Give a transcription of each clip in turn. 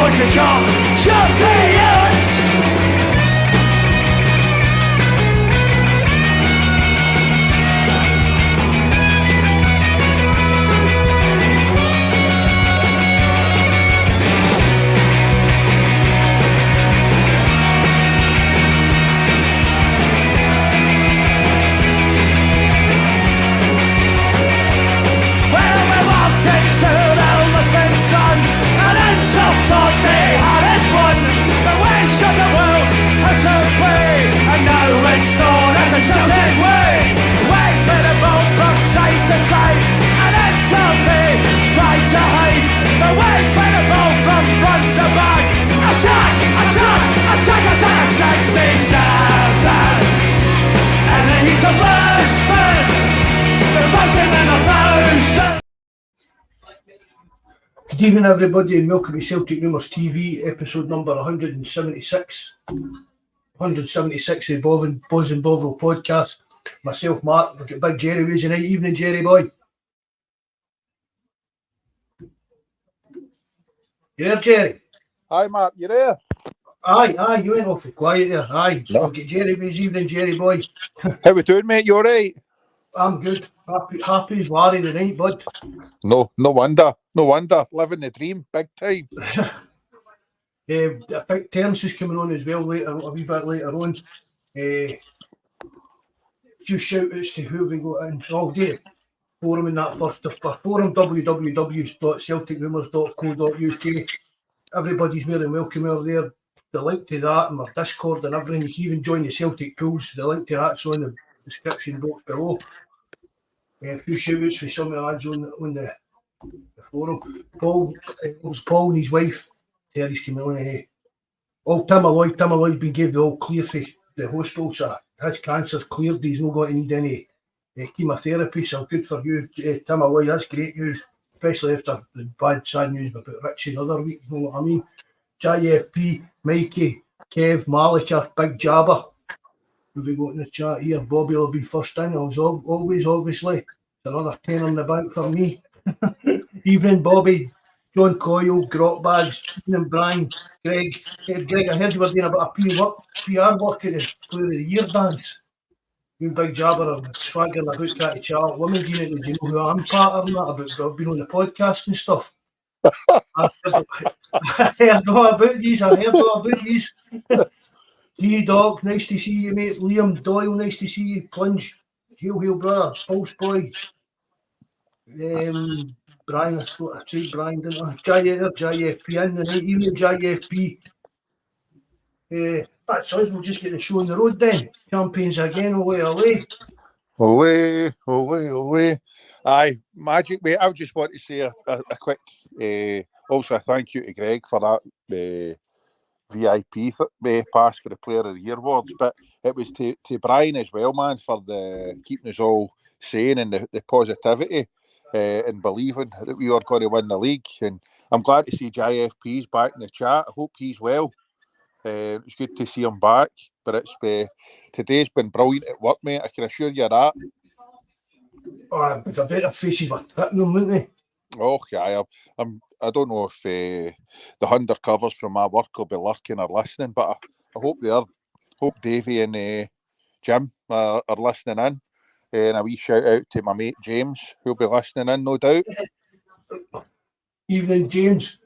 Wicked Cup champions! Good evening everybody and welcome to Celtic Rumours TV episode number 176. 176 of the Bawz and Bovril podcast. Myself, Mark, we've got Big Jerry with us tonight. Evening Jerry boy. You there Jerry? Hi Mark, you there? Aye, you went awfully quiet there. Aye, no. We'll get Jerry with us. Evening Jerry boy. How we doing mate, you alright? I'm good. Happy as Larry tonight, bud. No wonder. Living the dream, big time. I think Terence is coming on as well later, a wee bit later on. A few shout outs to who we got in all day. Forum in that first. Our forum www.celticrumours.co.uk. Everybody's more than welcome over there. The link to that and our Discord and everything. You can even join the Celtic pools. The link to that's on the description box below. A few shout outs for some of the lads on the forum. Paul and his wife, Terry's coming on. Tim Alloy's been given the all clear for the hospital, so his cancer's cleared. He's not going to need any chemotherapy, so good for you, Tim Alloy. That's great news, especially after the bad, sad news about Richie the other week. You know what I mean? JFP, Mikey, Kev, Malika, Big Jabber. Who have we got in the chat here? Bobby will be first in. I was always, obviously. Another 10 on the bank for me. Evening, Bobby, John Coyle, Grotbags, Ian and Brian, Greg. Greg, I heard you were doing a bit of PR work at the Player of the Year dance. You and Big Jabber are swaggering about trying to chat up women. Do you know who I'm part of that? About being on the podcast and stuff. I heard all about these. G-Dog, nice to see you, mate. Liam Doyle, nice to see you. Plunge, Hail, brother. Pulse Boy. Brian, I said Brian, didn't I? JFP in the night, even JFP. That's us, we'll just get the show on the road then. Champions again, away. Ole. Aye, magic, mate. I just want to say a quick, also a thank you to Greg for that VIP pass for the Player of the Year awards, but it was to Brian as well, man, for the keeping us all sane and the positivity and believing that we are going to win the league. And I'm glad to see JFP's back in the chat. I hope he's well. It's good to see him back, but it's today's been brilliant at work, mate. I can assure you that. Oh, but I bet their faces were hitting them, wouldn't they? Oh, yeah. I don't know if the undercovers from my work will be lurking or listening, but I hope they are. Hope Davey and Jim are listening in. And a wee shout out to my mate James, who'll be listening in, no doubt. Evening, James.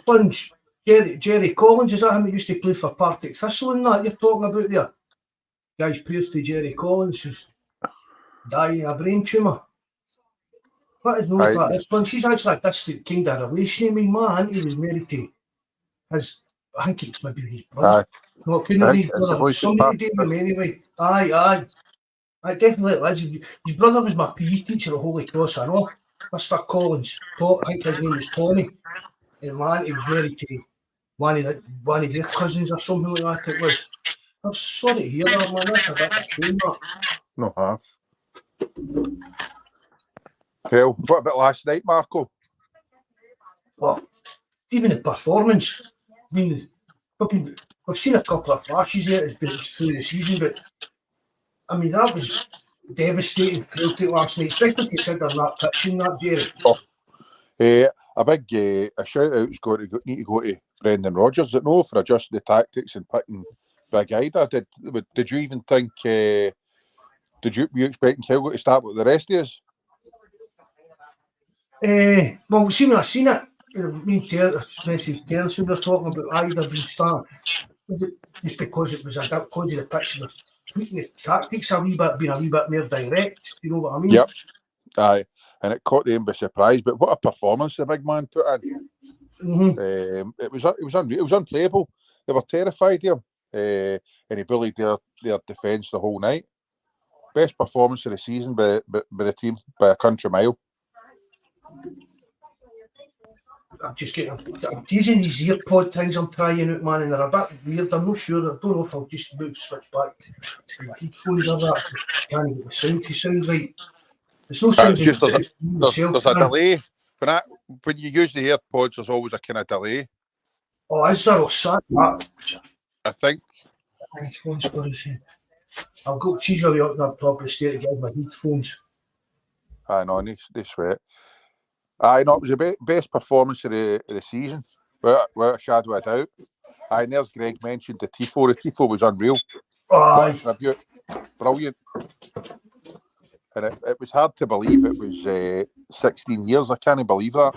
Plunge. Jerry Collins, is that him that used to play for Partick Thistle and that you're talking about there? Guys, prayers to Jerry Collins, who's dying of a brain tumour. What is known for that? She's actually like this kind of relation. I mean, my auntie was married to his, I think it's maybe his brother. No, it couldn't be his brother. Somebody did him anyway. Aye. I definitely is. His brother was my PE teacher at Holy Cross, I know. Mr. Collins. I think his name was Tommy. And my auntie was married to one of their cousins or something like that. It was. I'm sorry to hear that, man. That's a bit of a shame, that. No, Well, what about last night, Marco? Well, even the performance. I mean, we've seen a couple of flashes here through the season, but I mean, that was devastating Celtic last night, especially considering that pitching, that, Jerry. A big a shout out's need to go to Brendan Rodgers, that no, for adjusting the tactics and picking Big Ida. Did you even think? Were you expecting Kilgore to start with the rest of us? Well, see when I seen it, me and Terence, especially Terence, when we were talking about Ida being started, was it just because it was because of the pitch and tweaking the tactics a wee bit, being a wee bit more direct? You know what I mean? Yep. Aye, and it caught them by surprise. But what a performance the big man put in! Mm-hmm. It was unreal. It was unplayable. They were terrified of him, and he bullied their defence the whole night. Best performance of the season by the team by a country mile. I'm using these earpod things I'm trying out, man, and they're a bit weird. I'm not sure. I don't know if I'll just switch back to my headphones or that. I can't get the sound to sound right. There's no sound. Just there's a delay. When you use the AirPods, there's always a kind of delay. Oh, is there? I'll start that. I think. Headphones for us. I'll go cheese away up that top of the stair to get my headphones. I know, they sweat. I know it was the best performance of the season, without a shadow of a doubt. And there's Greg mentioned the Tifo. The Tifo was unreal. What a tribute. Brilliant. And it was hard to believe it was 16 years. I can't believe that.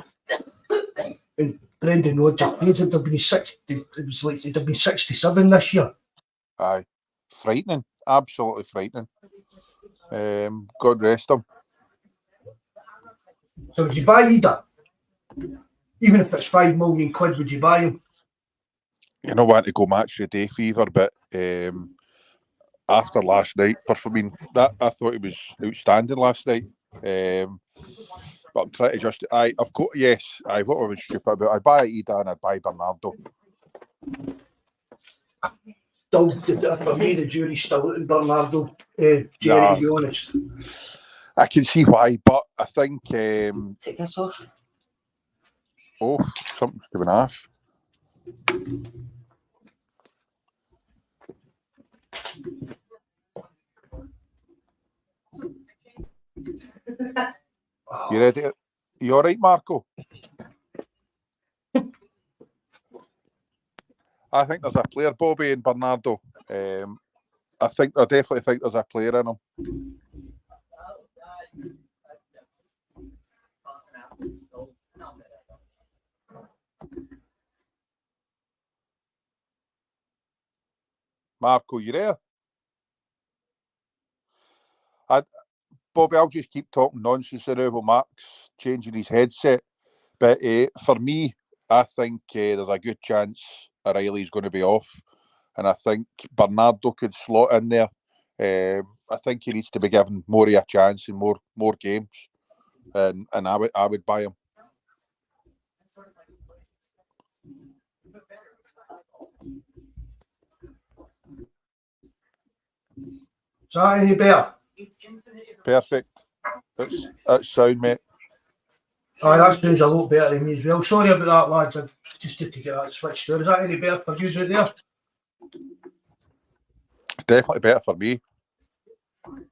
And Brendan Rodgers, it'd have been 60. It was like it'd have been 67 this year. Aye, frightening, absolutely frightening. God rest him. So would you buy Ida? Even if it's £5 million, would you buy him? You know, want to go match the day fever, but after last night, I thought it was outstanding last night. But I'm trying to just, what I was stupid about. I'd buy Ida and I'd buy Bernardo. Still, for me, the jury's still out in Bernardo, Jerry, to be honest. I can see why, but I think... Take this off. Oh, something's going off. You ready? You all right, Marco? I think there's a player, Bobby and Bernardo. I definitely think there's a player in him. Marco, you there? Bobby, I'll just keep talking nonsense now about Mark's changing his headset. But for me, I think there's a good chance O'Reilly's going to be off. And I think Bernardo could slot in there. I think he needs to be given more of a chance in more games. And I would buy him. Is that any better? Perfect. That's sound, mate. Aye, that sounds a lot better than me as well. Sorry about that, lads. I just need to get that switched through. Is that any better for you out there? Definitely better for me. What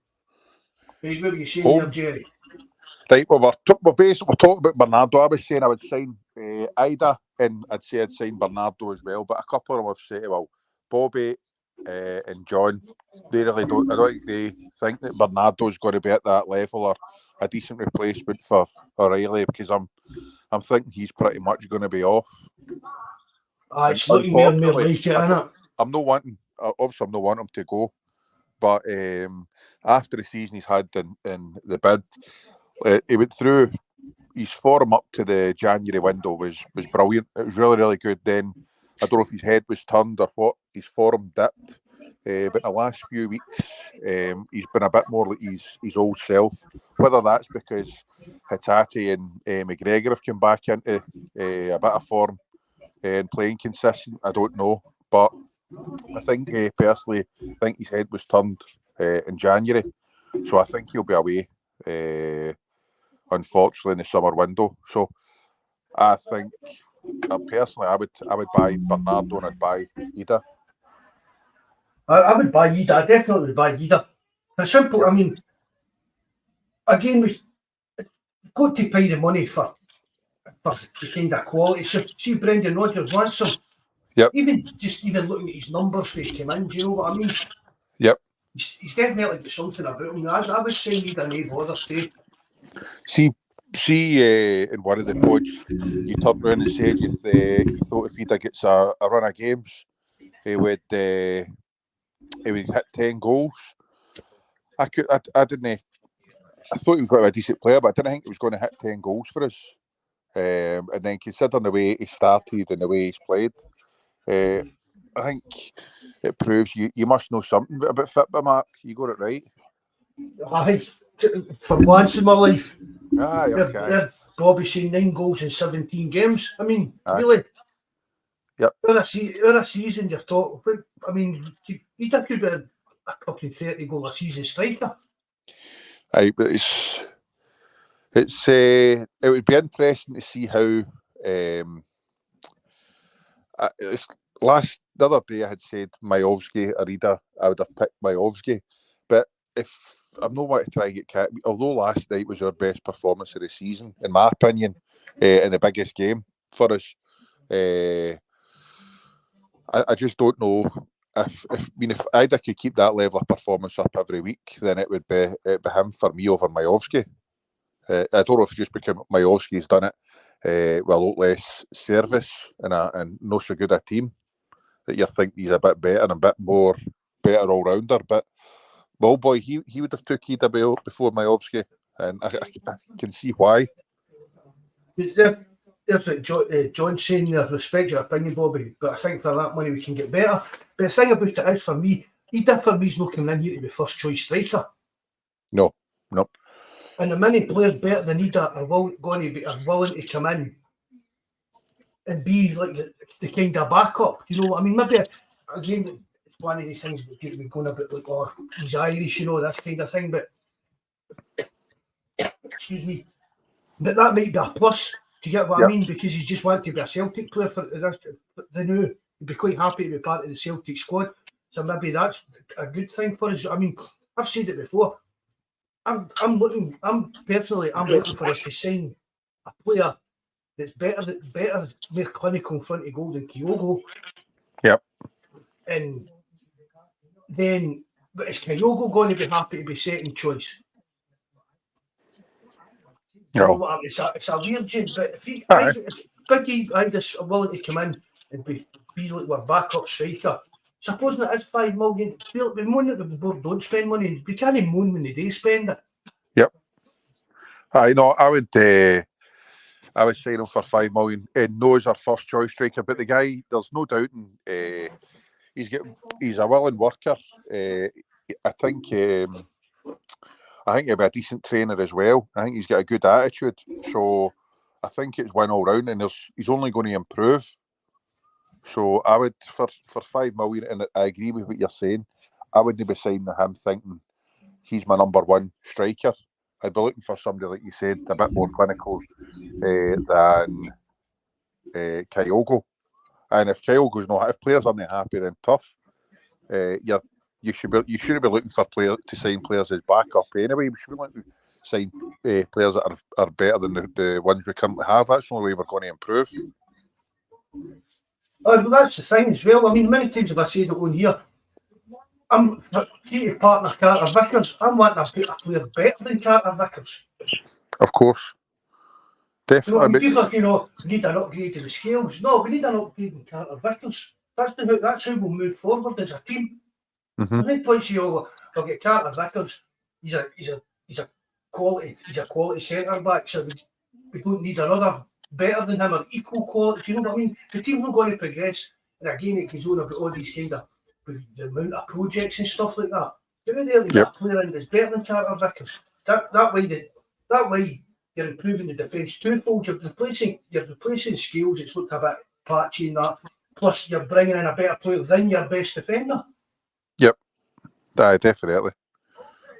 were you saying there, Jerry? Right, well, we're talking about Bernardo. I was saying I would sign Ida, and I'd sign Bernardo as well. But a couple of them have said, well, Bobby and John, they really don't. I don't think they think that Bernardo's going to be at that level or a decent replacement for O'Reilly, because I'm thinking he's pretty much going to be off. It's looking more and more like it, isn't it? I'm not wanting him to go, but after the season he's had in the bid, he went through. His form up to the January window was brilliant. It was really, really good. Then I don't know if his head was turned or what. His form dipped, but in the last few weeks he's been a bit more like his old self. Whether that's because Hatate and McGregor have come back into a bit of form and playing consistent, I don't know. But I think personally, I think his head was turned in January, so I think he'll be away. Unfortunately, in the summer window. So I think personally, I would buy Bernardo and I'd buy Ida. I would buy Ida. I definitely would buy Ida. For simple, I mean, again, we've got to pay the money for for the kind of quality. So, see, Brendan Rodgers wants him. Yep. Even looking at his numbers for he came in, do you know what I mean? Yep. He's definitely got something about him. I would say he'd a no bother too. See, in one of the pods, you turned around and said you thought if he'd gets a run of games, he would hit 10 goals. I didn't. I thought he was going to be a decent player, but I didn't think he was going to hit 10 goals for us. And then considering the way he started and the way he's played, I think it proves you must know something about football, Mark. You got it right. Aye, for once in my life. Aye, okay. Bobby's seen 9 goals in 17 games. I mean, really? Yep. Out of season, you're talking. I mean, he could be a fucking 30 goal a season striker. Aye, but it would be interesting to see how. The other day I had said Majowski or Ida, I would have picked Majowski, but if I'm not wanting to try and get cat, although last night was our best performance of the season, in my opinion, in the biggest game for us, I just don't know if Ida could keep that level of performance up every week, then it would be him for me over Majowski. I don't know if it's just because Majowski's done it with a lot less service and not so good a team that you think he's a bit better and a bit more better all rounder. But well, boy, he would have took Ida before Majowski, and I can see why. There's like John saying there, respect your opinion, Bobby, but I think for that money we can get better. But the thing about it is, for me, Ida for me is not coming in here to be first choice striker. No. And the many players better than Ida are willing to come in and be like the kind of backup. You know, I mean, maybe again, it's one of these things we're going a bit like, oh, he's Irish, you know, that kind of thing. But excuse me, but that might be a plus. Do you get what I mean? Because he's just wanted to be a Celtic player for the new. He'd be quite happy to be part of the Celtic squad. So maybe that's a good thing for us. I mean, I've said it before. I'm looking for us to sign a player that's better, more clinical in front of goal than Kyogo. Yep. And then, but is Kyogo going to be happy to be second choice? No. It's a weird change, but if Biggie Ida's willing to come in and be like our backup striker, supposing it is 5 million, we moan that the board don't spend money. We can't moan when they do spend it. Yep. I know. I would sign him for 5 million. No, he's our first choice striker, but the guy, there's no doubt, he's a willing worker. I think he'll be a decent trainer as well. I think he's got a good attitude. So I think it's win all round, and he's only going to improve. So I would, for 5 million, and I agree with what you're saying, I wouldn't be signing him thinking he's my number one striker. I'd be looking for somebody, like you said, a bit more clinical than Kyogo. And if Kyogo's not, if players aren't happy, then tough. You shouldn't be looking for players to sign players as backup anyway. We should be looking to sign players that are better than the ones we currently have. That's the only way we're going to improve. Well, that's the thing as well. I mean, many times have I said it on here. I'm to partner Carter Vickers. I'm wanting a player better than Carter Vickers. Of course. Definitely. You know, I mean, people, need an upgrade to the scales. No, we need an upgrade in Carter Vickers. That's how we'll move forward as a team. Mm-hmm. There's no point saying, get Carter Vickers. He's a quality centre back. So we don't need another better than him or equal quality. Do you know what I mean? The team's not going to progress. And again, it goes on about all these kind of the amount of projects and stuff like that. Do there to get a player in that's better than Carter Vickers. That way you're improving the defence twofold. You're replacing skills. It's looked a bit patchy and that. Plus, you're bringing in a better player than your best defender. Yep, definitely.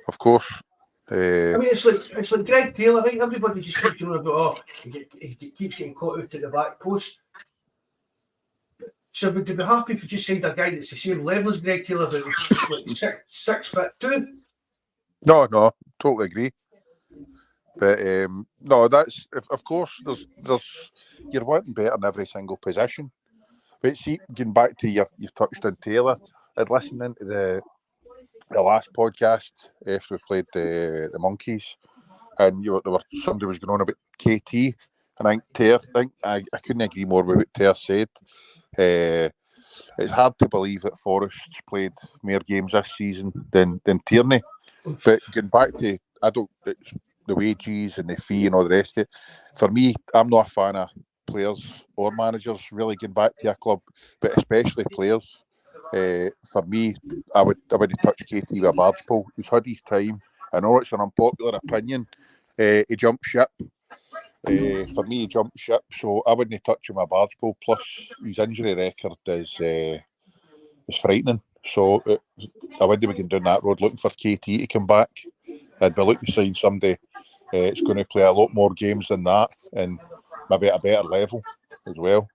Of course. I mean, it's like Greg Taylor, right? Everybody just keeps going about, he keeps getting caught out at the back post. So would you be happy if you just signed a guy that's the same level as Greg Taylor, but like 6'2"? No, totally agree. But no, that's of course there's you're wanting better in every single position. But see, getting back to you've touched on Taylor. I'd listened to the last podcast after we played the Monkeys, and somebody was going on about KT, and I couldn't agree more with what Ter said. It's hard to believe that Forest's played more games this season than Tierney. But getting back to it's the wages and the fee and all the rest of it. For me, I'm not a fan of players or managers really getting back to a club, but especially players. For me, I would touch KT with a barge pole. He's had his time. I know it's an unpopular opinion. He jumped ship. For me, he jumped ship, so I wouldn't touch him with a barge pole. Plus, his injury record is frightening. So I wouldn't be going down that road looking for KT to come back. I'd be looking to sign somebody it's going to play a lot more games than that, and maybe at a better level as well.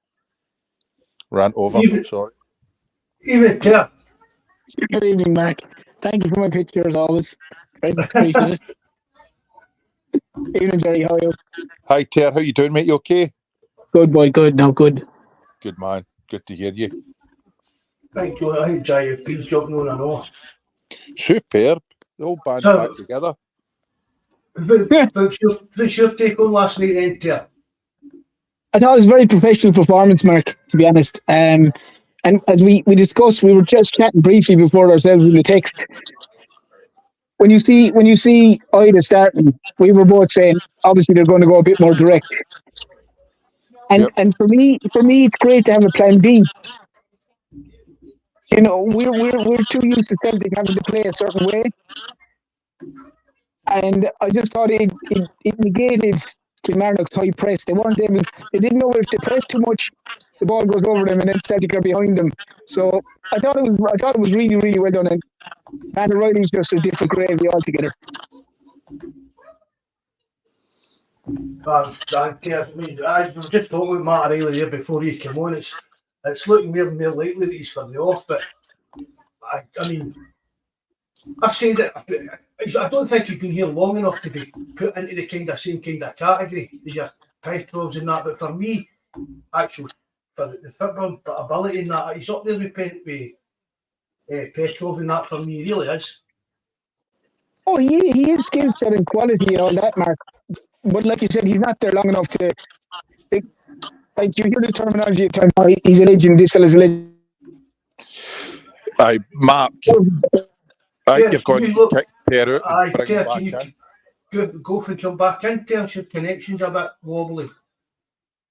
Rant over. Sorry. Even Ter. Good evening, Mark. Thank you for my picture as always. Very much appreciated. Evening, Jerry. How are you? Hi, Ter. How you doing, mate? You okay? Good, boy. Good. No, good. Good, man. Good to hear you. Thank you. I think JFP's jumping on and off. Superb. The whole band's back together. What's your take on last night then, Ter? I thought it was a very professional performance, Mark, to be honest. And as we discussed, we were just chatting briefly before ourselves in the text. When you see Ida starting, we were both saying obviously they're going to go a bit more direct. And for me, it's great to have a plan B. You know, we're too used to Celtic having to play a certain way, and I just thought it negated Kilmarnock's high press. They didn't know if they pressed too much, the ball goes over them, and then Celtic are behind them. So I thought it was really, really well done, and the writing's just a different gravy altogether. I was just talking with Matt O'Reilly there before he came on. It's looking more and more likely that he's for the off, but I mean, I've said it. I don't think you've been here long enough to be put into the same kind of category as your Petrovs and that. But for me, for the football ability and that, he's up there with Petrov and that. For me, he really is. Oh, he is skill set and quality and all that, Mark. But like you said, he's not there long enough to. Like you hear the terminology at times, he's a legend. This fella's a legend. Mark. You've got to kick Ter out and bring him back in. Go for come back in, Ter. Your connection's a bit wobbly.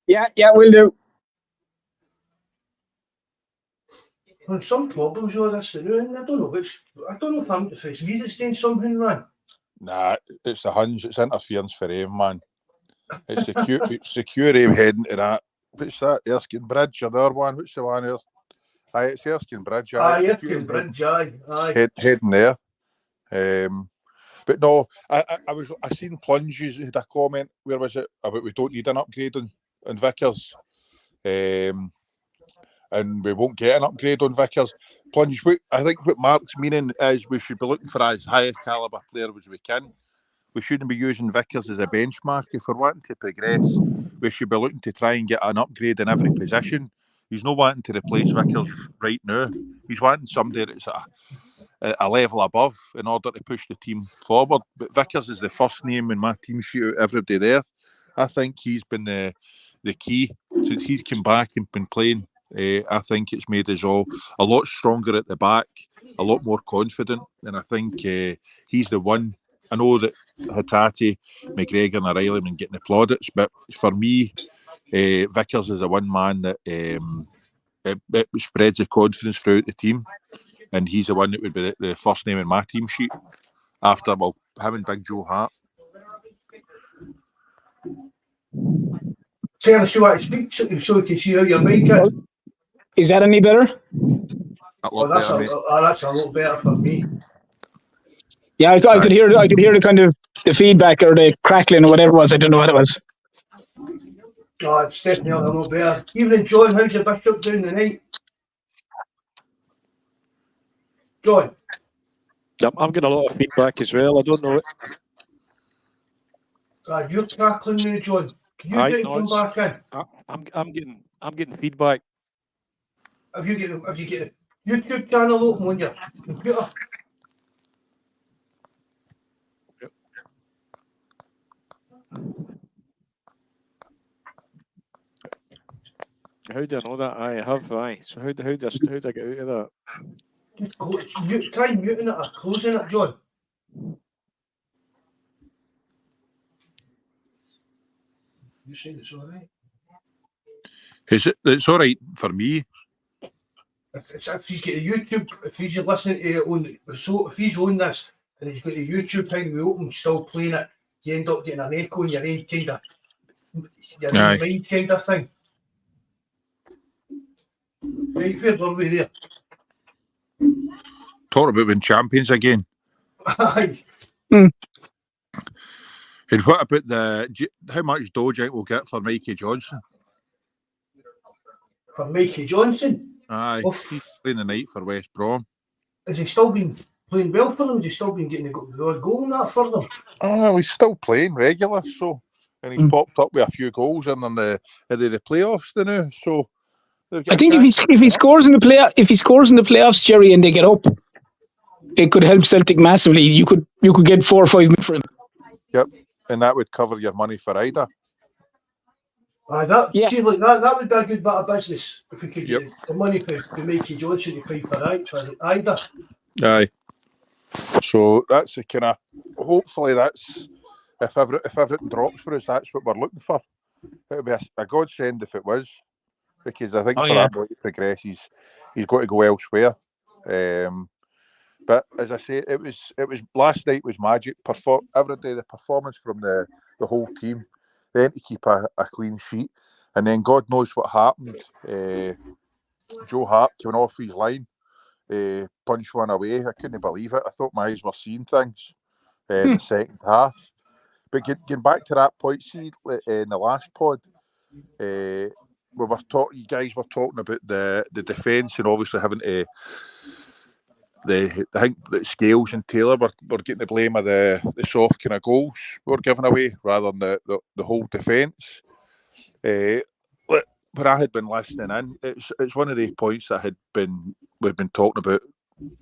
Yeah, we'll do. Well, some problems with this, and I don't know if I'm to face me that's doing something wrong. Nah, it's the Huns. It's interference for him, man. It's security heading to that. What's that? Erskine Bridge or the other one? What's the one here? It's Erskine Bridge. Erskine Bridge, aye. Heading there. But no, I seen Plunges had a comment. Where was it? About we don't need an upgrade on Vickers. And we won't get an upgrade on Vickers. Plunge, I think what Mark's meaning is we should be looking for as highest calibre player as we can. We shouldn't be using Vickers as a benchmark. If we're wanting to progress, we should be looking to try and get an upgrade in every position. He's not wanting to replace Vickers right now. He's wanting somebody that's a level above in order to push the team forward. But Vickers is the first name in my team sheet out every day there. I think he's been the key. Since he's come back and been playing, I think it's made us all a lot stronger at the back, a lot more confident. And I think he's the one. I know that Hatate, McGregor and O'Reilly have been getting the plaudits, but for me, Vickers is the one man that it spreads the confidence throughout the team. And he's the one that would be the first name in my team sheet after, him and Big Joe Hart. Tell us you want to speak so we can see how your mic is. Is that any better? That's a lot better for me. Yeah, I could hear the kind of the feedback or the crackling or whatever it was. I don't know what it was. Oh, it's definitely a lot better. Evening, John. How's the Bishop doing tonight? John. I'm getting a lot of feedback as well. I don't know. You're crackling now, John. Can you get come back in? I'm getting feedback. Have you get a YouTube channel open on your computer? How do I know that? I have. So how do I get out of that? Just go. Try muting it or closing it, John. You saying it's all right? It's all right for me. If he's got a YouTube, if he's listening to it on, so if he's on this and he's got a YouTube thing we open, still playing it, you end up getting an echo in your own kind of mind kind of thing. Right, where were we there? Talking about being champions again. Aye. And what about how much dough do you think we'll get for Mikey Johnson? For Mikey Johnson? Aye, he's playing the night for West Brom. Has he still been playing well for them? Has he still been getting the goal and that for them? Oh, he's still playing regular, so, and he's popped up with a few goals in the playoffs now. So I think if he scores in the playoffs, Jerry, and they get up, it could help Celtic massively. You could get 4 or 5 million for him. Yep, and that would cover your money for Ida. See, like that would be a good bit of business if we could get the money for Mikey Johnson to play for Ida. Aye. So that's the kind of, hopefully that's, if everything drops for us, that's what we're looking for. It would be a godsend if it was, because I think that boy to progress, he's got to go elsewhere. But as I say, it was last night was magic. Every day the performance from the whole team. Then to keep a clean sheet, and then God knows what happened. Joe Hart coming off his line, punched one away. I couldn't believe it. I thought my eyes were seeing things in the second half. But getting back to that point, see, in the last pod, you guys were talking about the defence and obviously having to. I think that Scales and Taylor were getting the blame of the soft kind of goals were given away rather than the whole defence. When I had been listening in, it's one of the points that we've been talking about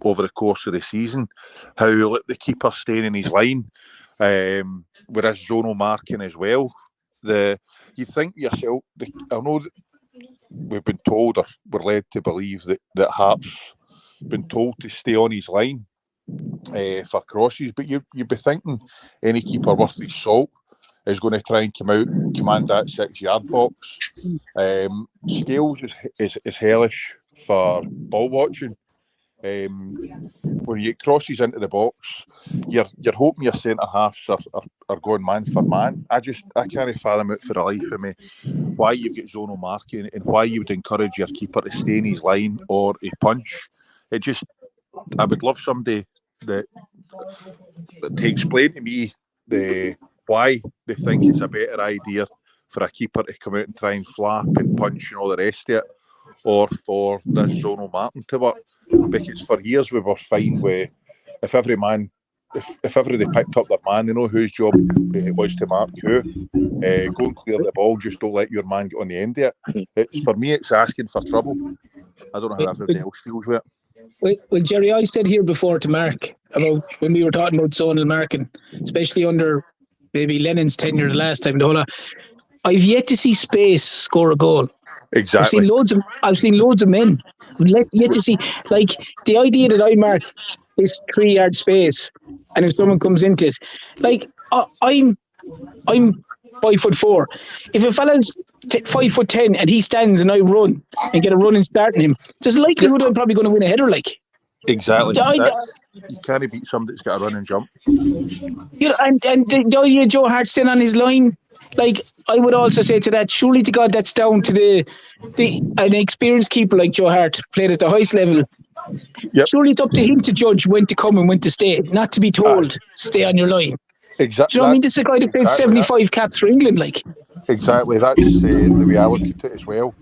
over the course of the season, how the keeper staying in his line, with his zonal marking as well. You think yourself, I know that we've been told or we're led to believe that Hart's been told to stay on his line for crosses, but you'd be thinking any keeper worth his salt is going to try and come out and command that 6-yard box. Scales is hellish for ball watching. When you get crosses into the box, you're hoping your centre halves are going man for man. I can't fathom it for the life of me why you get zonal marking and why you would encourage your keeper to stay in his line or a punch. I would love somebody that to explain to me why they think it's a better idea for a keeper to come out and try and flap and punch and all the rest of it, or for this zonal marking to work. Because for years we were fine with if everybody picked up their man, they know whose job it was to mark who. Go and clear the ball, just don't let your man get on the end of it. For me, it's asking for trouble. I don't know how everybody else feels with it. Well, Jerry, I said here before to Mark about when we were talking about zonal marking, especially under maybe Lennon's tenure the last time. I've yet to see Space score a goal. Exactly. I've seen loads of men. Yet to see, like, the idea that I mark this 3-yard space, and if someone comes into it, like I'm 5'4". If a fella's 5'10" and he stands and I run and get a running start in him, there's a likelihood I'm probably going to win a header. Like, exactly. You can't beat somebody that's got a run and jump. And the idea Joe Hart staying on his line, like, I would also say to that, surely to God, that's down to an experienced keeper like Joe Hart, played at the highest level. Yep. Surely it's up to him to judge when to come and when to stay, not to be told stay on your line. Exactly. Do you know what I mean? This is the guy that played 75 caps for England, like. Exactly. That's the way I look at it as well.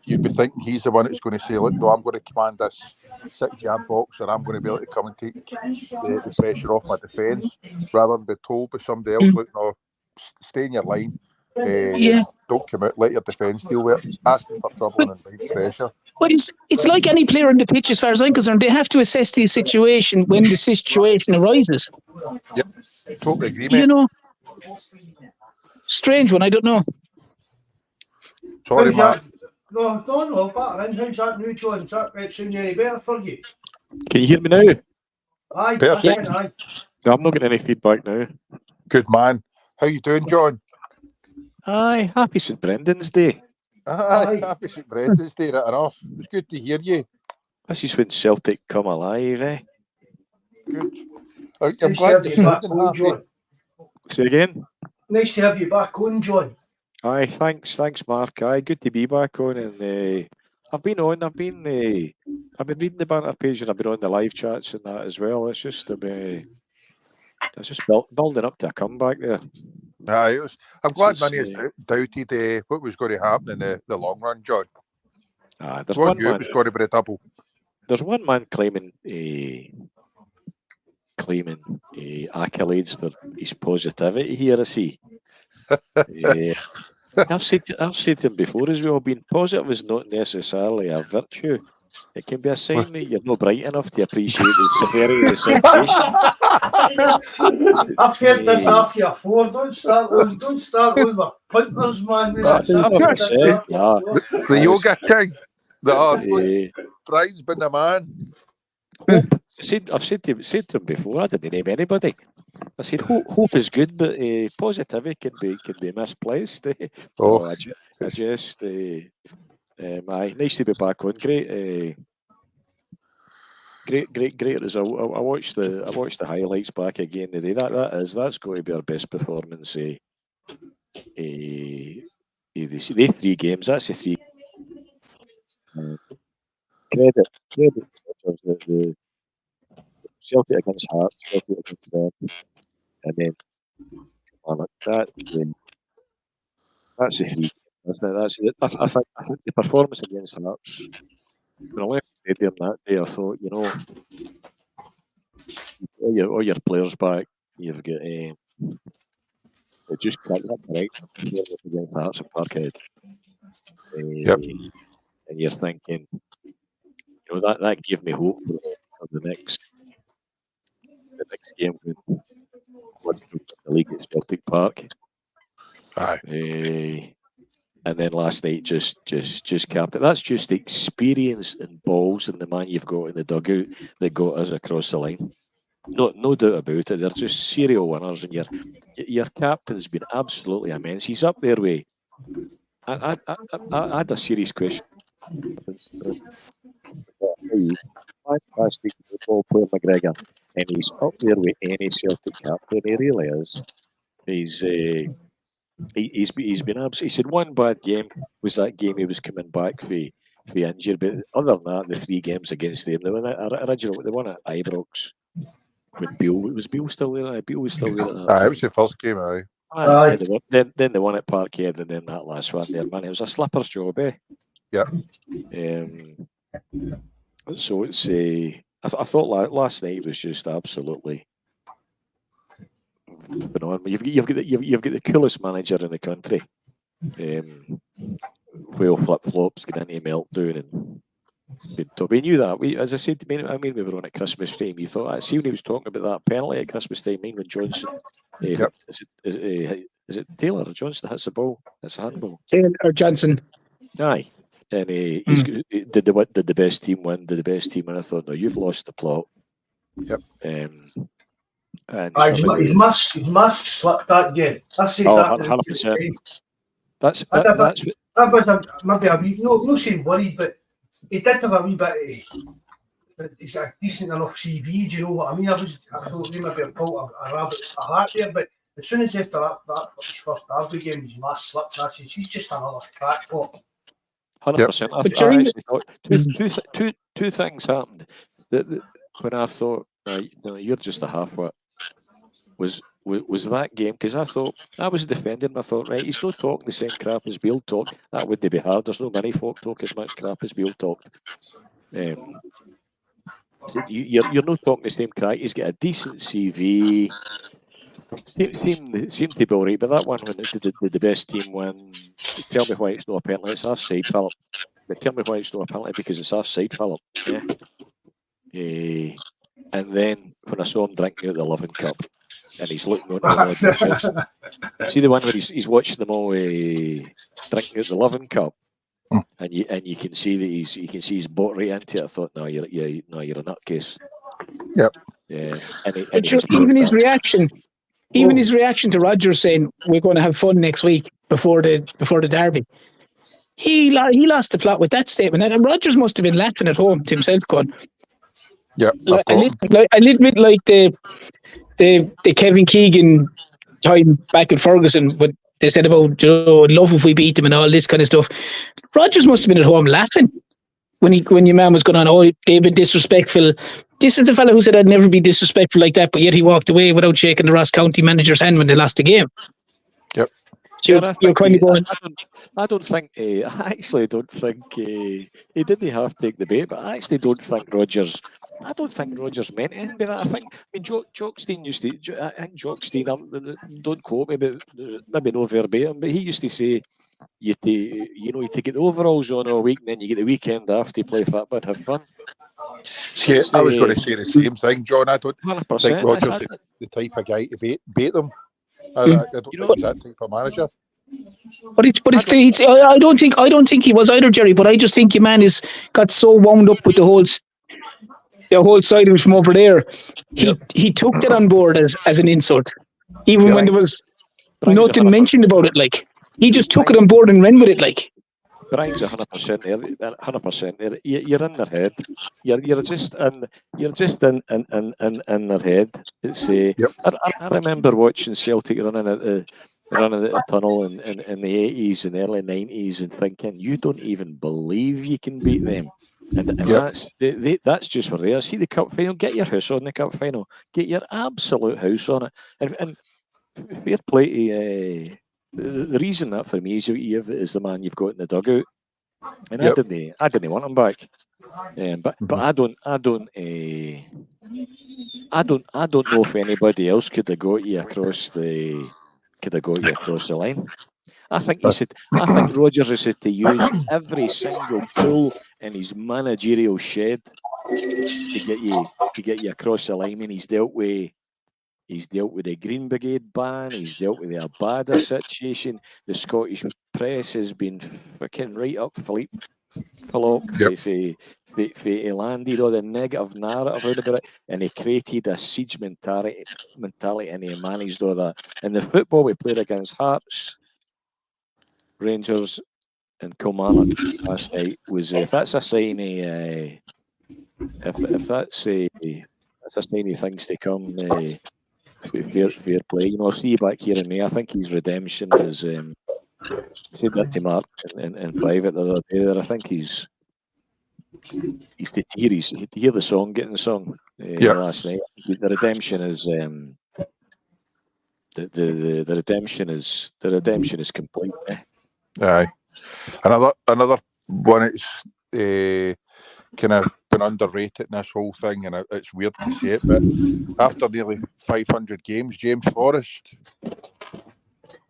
you'd be thinking he's the one that's going to say, look, no, I'm going to command this 6-yard box, or I'm going to be able to come and take the pressure off my defence, rather than be told by somebody else, look, no, stay in your line. Don't come out, let your defence deal with it. Asking for trouble and invite pressure. But it's like any player on the pitch, as far as I'm concerned. They have to assess the situation when the situation arises. Yep, totally agree, mate. You know, strange one. I don't know. Sorry, Mark. No, don't know. Batter in. How's that new, John? Is that sound any better for you? Can you hear me now? Aye, Perfect. aye. I'm not getting any feedback now. Good man. How you doing, John? Aye, happy St Brendan's Day. Aye, happy St Brendan's Day, right enough. It was good to hear you. This is when Celtic come alive, eh? Good. I'm Nice to glad have you're you back sounding on, happy. John. Say again? Nice to have you back on, John. Aye, thanks, Mark. Aye, good to be back on. And I've been reading the banter page, and I've been on the live chats and that as well. It's just building up to a comeback there. Aye, I'm glad It's, many has doubted what was going to happen in the long run, John. There's What one knew it man. was going to be a double. There's one man claiming accolades for his positivity here. I see. I've said to him before as well, being positive is not necessarily a virtue. It can be a sign that you're not bright enough to appreciate the severity of the situation. I've heard this after your four. Don't start on with punters, man. The yoga king. Brian's been the man. Hope. I've said to him before. I didn't name anybody. I said hope is good, but positivity can be misplaced. Oh, I just nice to be back on. Great result. I watched the highlights back again today. That's going to be our best performance. The 3 games. That's the 3. Credit. The Celtic against Hearts, Celtic against them, and then Kilmarnock. That's the 3. That's it. I think the performance against Hearts. When I left the stadium that day, I thought, all your players back. You've got just cracked that correct against Hearts and Parkhead. Yep. And you're thinking, that gave me hope for the next game when the league at Celtic Park. Aye. And then last night just capped it. That's just the experience and balls and the man you've got in the dugout that got us across the line. No doubt about it. They're just serial winners, and your captain's been absolutely immense. He's up there with. I had a serious question. Fantastic football player, McGregor, and he's up there with any Celtic captain. He really is. He's been absolutely. He said one bad game was that game he was coming back for injury, but other than that, the 3 games against them, they won at Ibrox. When Beale still there? Beale was still there at that Aye, point. it was the first game, aye. Aye. Then they won at Parkhead, and then that last one there, man. It was a slipper's job, eh? Yeah. So it's I thought last night was just absolutely phenomenal. You've got the coolest manager in the country. Whale flip flops get into meltdown and. We knew that. As I said to me, we were on at Christmas time. You thought, I see when he was talking about that penalty at Christmas time. When Johnson, Yep. Is it Taylor or Johnson that hits the ball? It's a handball. Taylor or Johnson. Aye, and did the best team win? Did the best team win? I thought, no, you've lost the plot. Yep. And his mask slipped that game. I said that. 100%. That's maybe a wee, no saying worried, but he did have a wee bit. He's got a decent enough CV. Do you know what I mean? I thought he maybe pulled a rabbit a hat there, but as soon as after that his first derby game, his mask slipped. And I said, he's just another crackpot. 100%. I thought two things happened. When I thought, right, no, you're just a half-wit, was was that game, because I thought, I was defending him. I thought, right, he's not talking the same crap as Beale talked. That would be hard. There's no many folk talk as much crap as Beale talked. So you're not talking the same crap. He's got a decent CV. Seemed to be all right, but that one when the best team win, tell me why it's not a penalty. It's offside, Philip. But tell me why it's not a penalty, because it's offside, Philip. Yeah. And then when I saw him drinking out the loving cup, and he's looking on see the one where he's watching them all drinking out the loving cup, and you can see that he's bought right into it. I thought, no, you're a nutcase. Yep. Yeah. Even his reaction. Even his reaction to Rodgers saying we're going to have fun next week before the derby, he lost the plot with that statement. And Rodgers must have been laughing at home to himself, going, "Yeah, a little bit like the Kevin Keegan time back at Ferguson, when they said about love if we beat them and all this kind of stuff." Rodgers must have been at home laughing when your man was going on, "Oh, they've been disrespectful." This is a fella who said I'd never be disrespectful like that, but yet he walked away without shaking the Ross County manager's hand when they lost the game. Yep. So you're kind of going. I actually don't think he didn't half take the bait, but I actually don't think Rodgers. I don't think Rodgers meant anything by that. I mean, Jockstein used to. I think Jockstein. Don't quote me, but maybe no verbatim, but he used to say, you take the overalls on all week, and then you get the weekend after you play football, have fun. See, I was going to say the same thing, John. I don't think Rodgers is the type of guy to bait them. I don't think he's that type of manager. I don't think he was either, Jerry. But I just think your man got so wound up with the whole side of him from over there. He took that on board as an insult, even when there was nothing mentioned about it. Like, he just took it on board and ran with it. Like, Brian's 100% there. 100% there. You're in their head. You're just in their head. It's I remember watching Celtic running at the tunnel in the 80s and early 90s and thinking, you don't even believe you can beat them. And that's just where they are. See the cup final. Get your house on the cup final. Get your absolute house on it. And fair play to. The reason that for me is the man you've got in the dugout, and I didn't want him back. But I don't know if anybody else could have got you across the line. I think Rodgers has had to use every single tool in his managerial shed to get you across the line, and he's dealt with the Green Brigade ban. He's dealt with the Abada situation. The Scottish press has been fucking right up Philippe he landed all the negative narrative out about it, and he created a siege mentality, and he managed all that. And the football we played against Hearts, Rangers, and Kilmarnock last night was, if that's a sign of, if that's a sign of things to come. Fair play. You know, I'll see you back here in May. I think his redemption is. I said that to Mark in private the other day. There, I think he's to hear the song, getting the song last night. The redemption is the redemption is complete. Aye, another one. It's kind of been underrated in this whole thing, and it's weird to say it, but after nearly 500 games, James Forrest,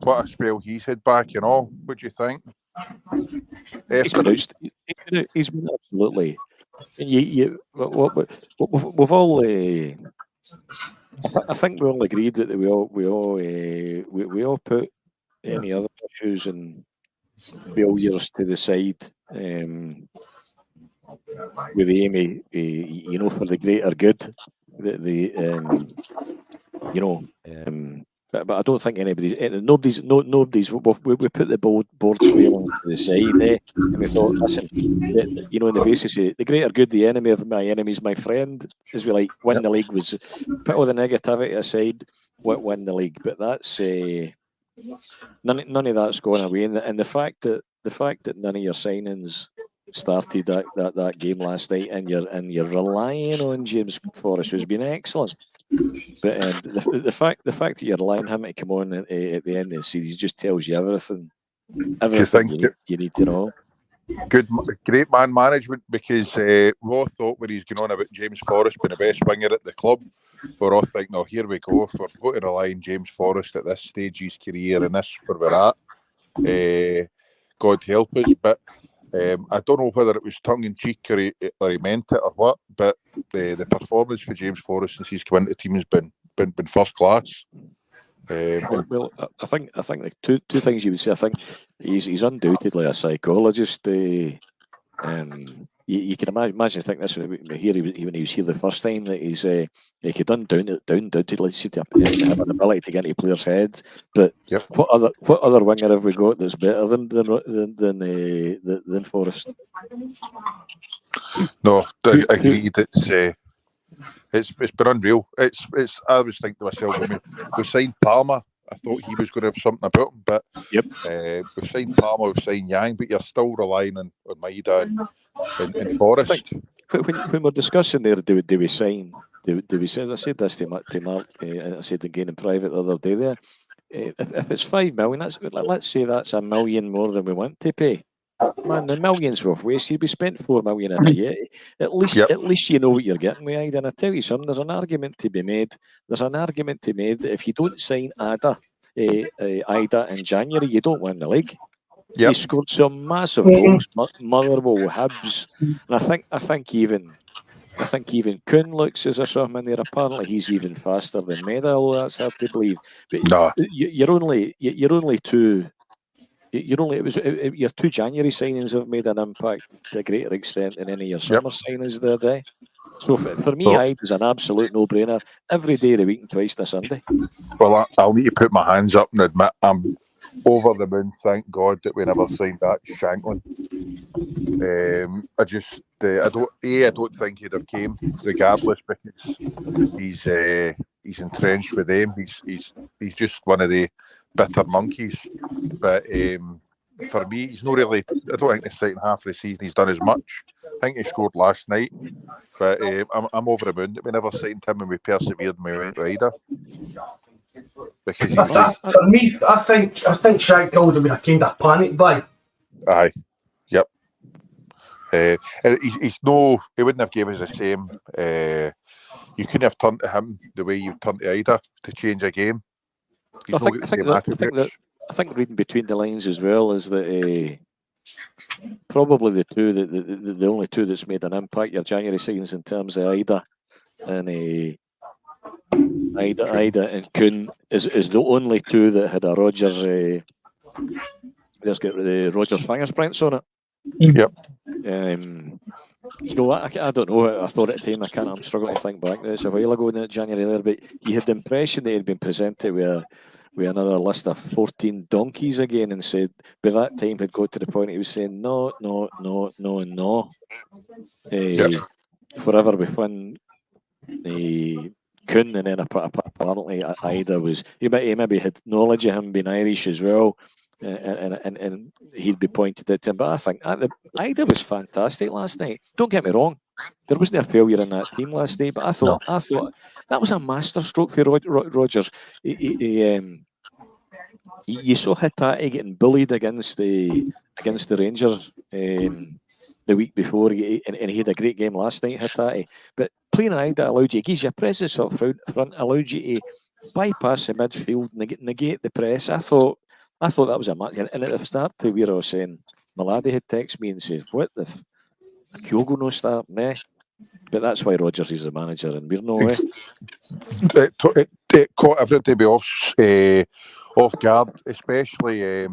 what a spell he's had back, you know. What do you think? He's been absolutely. We've all. I think we all agreed that we all put any other issues and failures to the side. With the aim, for the greater good, but I don't think nobody's. We put the boards failing to the side, and we thought, listen, on the basis of the greater good, the enemy of my enemy is my friend, as we win the league, was put all the negativity aside, win the league. But that's none of that's going away, and the fact that none of your signings started that game last night, and you're relying on James Forrest, who's been excellent. But the fact that you're relying on him to come on at the end of the season just tells you everything you need to know. Great man management, because we all thought when he's going on about James Forrest being the best winger at the club, we're all thinking, no, here we go. If we've got to rely on James Forrest at this stage of his career, and this is where we're at, God help us. But I don't know whether it was tongue-in-cheek or he meant it or what, but the performance for James Forrest since he's come into the team has been first class. Well, I think like two things you would say. I think he's undoubtedly a psychologist. You can imagine think this when he was here the first time, that he could undoubtedly seem to have an ability to get into players' heads. But yep. what other winger have we got that's better than Forrest? No, I agreed. It's been unreal. It's I was thinking to myself, I mean, we've signed Palmer. I thought he was going to have something about him, but we've signed Palmer, we've signed Yang, but you're still relying on Maida and Forrest. When we're discussing there, do we sign? Do we say? As I said this to Mark, and I said again in private the other day. There, if it's $5 million, let's say that's $1 million more than we want to pay. Man, the millions we've wasted. We spent $4 million in a year. At least you know what you're getting with Ida. And I tell you something, there's an argument to be made. There's an argument to be made that if you don't sign Ida in January, you don't win the league. Yep. He scored some massive goals, Motherwell, Hibs, and I think even Kuhn looks as if something in there. Apparently, he's even faster than Maida, although that's hard to believe. But you're only two. Your 2 January signings have made an impact to a greater extent than any of your summer signings the other day. So for me, Hyde is an absolute no-brainer every day of the week and twice this Sunday. Well, I'll need to put my hands up and admit I'm over the moon. Thank God that we never signed that Shanklin. I don't think he'd have came regardless, because he's entrenched with them. He's just one of the bitter monkeys. But for me, he's not really. I don't think the second half of the season he's done as much. I think he scored last night, but I'm over the moon that we never signed him and we persevered and we went wider. Because for me, I think Shank would have been a kind of panic buy. Aye, yep. He wouldn't have given us the same. You couldn't have turned to him the way you turned to Ida to change a game. I think reading between the lines as well is that probably the only two that's made an impact your January signings in terms of Ida and Kuhn is the only two that had a Rogers. Let's get the Rogers fingerprints on it. Yep. You know what? I don't know. I thought at the time I'm struggling to think back now. It's a while ago in January there, but you had the impression that he'd been presented with another list of 14 donkeys again, and said by that time he'd got to the point he was saying no. Forever within Kuhn, and then apparently Ida was he maybe had knowledge of him being Irish as well. And he'd be pointed at him. But I think Ida was fantastic last night. Don't get me wrong, there wasn't a failure in that team last night. But I thought that was a masterstroke for Rogers. You saw Hitati getting bullied against the Rangers the week before, and he had a great game last night, Hitati. But playing Ida allowed you, it gives you a presence up front, allowed you to bypass the midfield, negate the press. I thought that was a match. And at the start to where I was saying, Malady had texted me and said, what the Kyogo no start? Nah. But that's why Rogers is the manager and we're no way. It caught everyone to be off guard, especially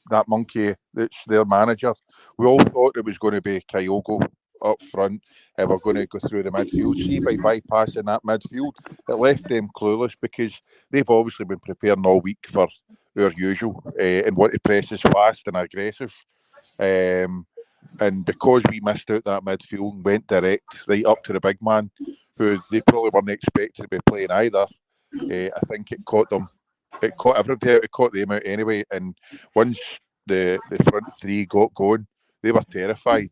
that monkey that's their manager. We all thought it was going to be Kyogo up front and we're going to go through the midfield. See, by bypassing that midfield, it left them clueless because they've obviously been preparing all week for our usual and want to press is fast and aggressive. And because we missed out that midfield and went direct right up to the big man, who they probably weren't expected to be playing either, I think it caught them. It caught everybody out. It caught them out anyway. And once the front three got going, They were terrified,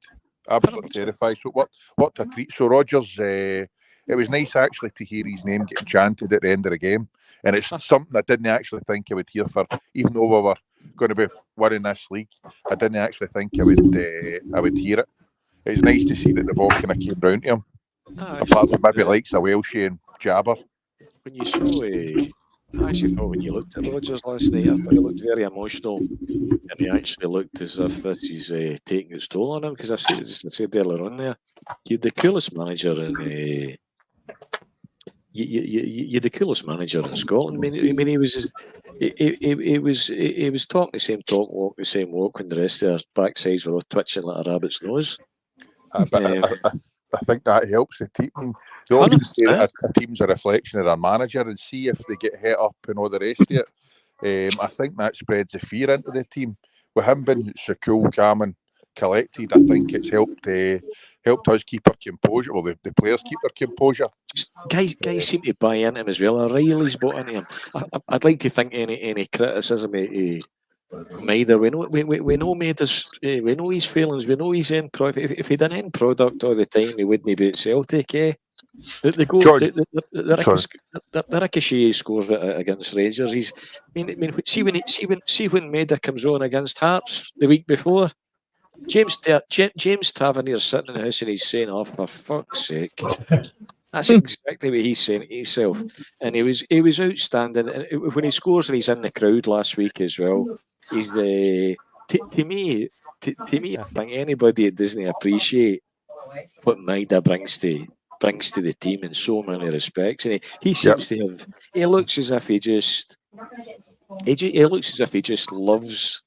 absolutely terrified. So what a treat. So Rodgers, it was nice actually to hear his name getting chanted at the end of the game, and it's something I didn't actually think I would hear for, even though we were going to be winning this league. I didn't actually think I would hear it. It's nice to see that they've all kind of came round to him. Apart from maybe likes a Welshie and Jabber. When you saw, I actually thought when you looked at Rodgers last night, I thought he looked very emotional, and he actually looked as if this is taking its toll on him. Because as I said earlier on there, you're the coolest manager in you're the coolest manager in Scotland. I mean, he was talking the same talk, walk the same walk, when the rest of their backsides were all twitching like a rabbit's nose. But I think that helps the team. They always say that a team's a reflection of their manager, and see if they get hit up and all the rest of it. I think that spreads the fear into the team. With him being so cool, calm and collected, I think it's helped us keep our composure. Well, the players keep their composure. Guys seem to buy into him as well. O'Reilly's bought into him. I'd like to think any criticism Maida, we know Maida's, we know his feelings, we know his end product. If he'd an end product all the time, he wouldn't be at Celtic. The Ricochet scores against Rangers. See when Maida comes on against Hearts the week before, James Tavernier's sitting in the house and he's saying, "Oh, for fuck's sake." That's exactly what he's saying to himself. And he was outstanding. And when he scores and he's in the crowd last week as well, he's to me, I think anybody that doesn't appreciate what Maida brings to the team in so many respects. And he seems to have, he looks as if he just loves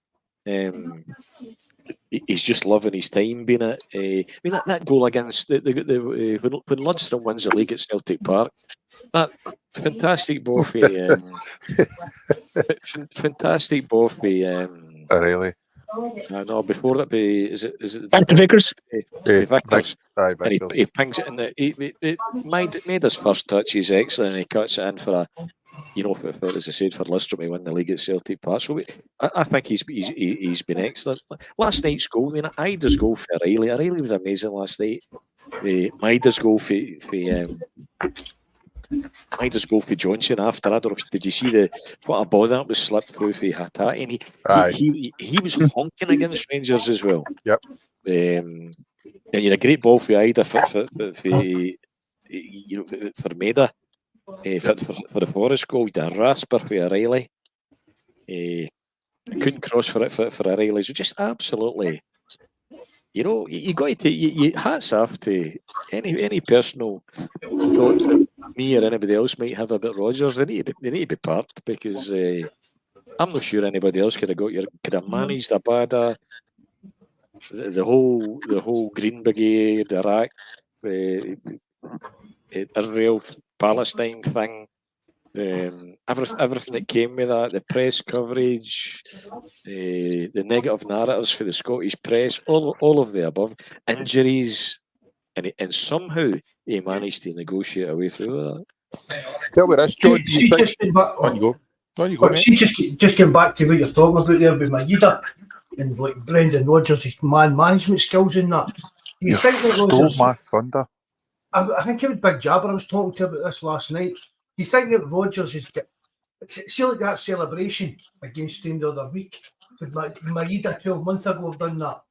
he's just loving his time being at. I mean that goal against when Lundstrom wins the league at Celtic Park, that fantastic ball for fantastic ball for really. I know before that is it back to Vickers. Vickers. And he pings it in the made his first touch. He's excellent, and he cuts it in for a. As I said, for Lundstrom to win the league at Celtic Park. So I think he's been excellent. Last night's goal, I mean, Ida's goal for O'Reilly. O'Reilly was amazing last night. Maida's goal for Johnson after. I don't know. Did you see what a ball that was slipped through for Hatat? And he was honking against Rangers as well. Yep. And you had a great ball for Ida for Maida. For the Forest goal, the rasper for O'Reilly. Couldn't cross for O'Reilly. So just absolutely, you got to take hats off to any personal thoughts that me or anybody else might have about Rodgers. They need to be parked, because I'm not sure anybody else could have managed Abada, the whole Green Brigade, Iraq, Israel, Palestine thing, everything that came with that, the press coverage, the negative narratives for the Scottish press, all of the above, injuries, and somehow he managed to negotiate a way through that. Tell me this, John. Just getting back to what you're talking about there with Maida and like Brendan Rodgers' man management skills in that. You think that Rodgers? My thunder. I think it was Big Jabber I was talking to about this last night. You think that Rodgers is see like that celebration against him the other week? Would Maida 12 months ago have done that?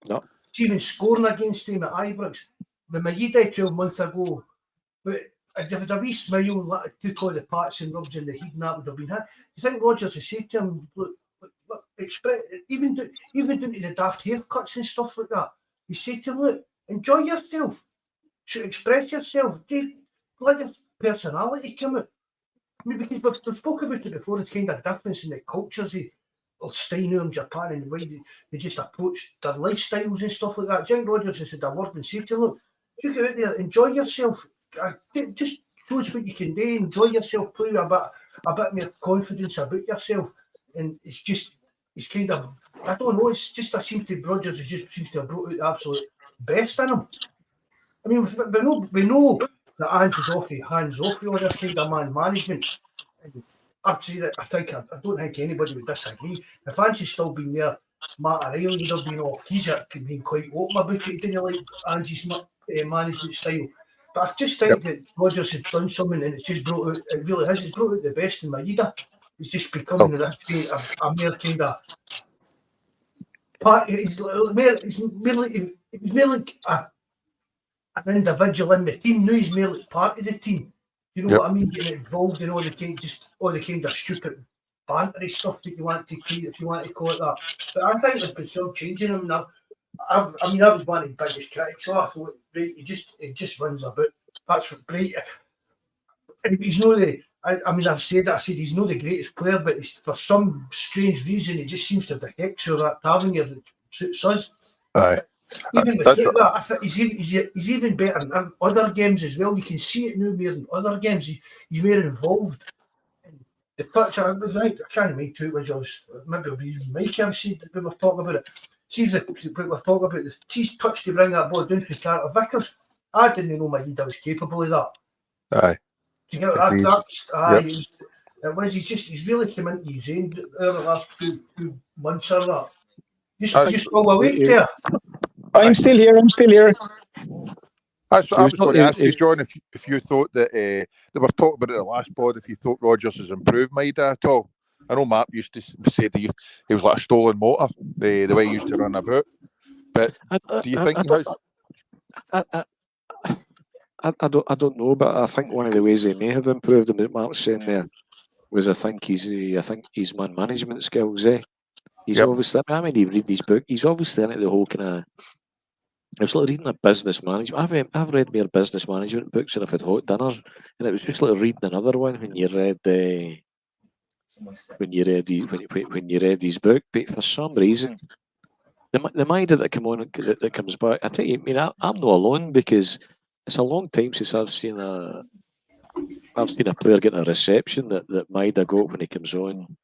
No. It's even scoring against him at Ibrox. The Maida 12 months ago, but if it was a wee smile and took all the pats and rubs in the heat, and that would have been hit. You think Rodgers has said to him, look, even down to the daft haircuts and stuff like that, he said to him, look, enjoy yourself. Should express yourself. Let your personality come out. I mean, because we've spoken about it before, it's kind of difference in the cultures of Steinu and Japan and the way they just approach their lifestyles and stuff like that. Jim Rodgers has said a word and said to him, look, you go out there, enjoy yourself. Just shows what you can do, enjoy yourself, play a bit more confidence about yourself. And it's kind of, I don't know, it's just, Rodgers just seems to have brought out the absolute best in him. I mean, we know that hands off with all this kind of man management. I've seen it. I don't think anybody would disagree. If Angie's still been there, Matt O'Reilly would have been off. He's been quite open about it. He didn't like Angie's management style. But I just think that Rodgers has done something, and it's just brought out. It really has. It's brought out the best in Maeda. He's just becoming a mere kind of part. He's more like an individual in the team. Now he's more like part of the team. You know what I mean? Getting involved in all the kind of stupid bantery stuff that you want to create, if you want to call it that. But I think there's been some change in him now. I was one of his biggest critics, so I thought, right, it just runs about. That's what great. And he's not I've said he's not the greatest player, but for some strange reason, he just seems to have the hex or that Tavernier that suits us. Aye. Even with that, I think he's even better in other games as well. You can see it now more in other games. He's more involved. The touch, I can't make too much. Maybe it'll be Mike. I've said that we were talking about it. See if we were talking about the tease touch to bring that ball down for Carter Vickers. I didn't know Maeda was capable of that. Aye. Do you get that? He's really come into his own over the last few months or that. You're still awake there. I'm still here. I was going to ask you, John, if you thought that they were talking about it in the last pod, if you thought Rodgers has improved Maeda at all. I know Mark used to say that he was like a stolen motor, the way he used to run about. But do you think he has? I don't know, but I think one of the ways he may have improved him, that Mark's saying there, was I think his man management skills. He's obviously. I mean, you read his book. He's obviously into the whole kind of. I was like reading a business management. I've read more business management books than I've had hot dinners, and it was just like reading another one when you read his book. But for some reason, the Maeda that comes back, I tell you, I mean, I'm not alone, because it's a long time since I've seen a player getting a reception that Maeda got when he comes on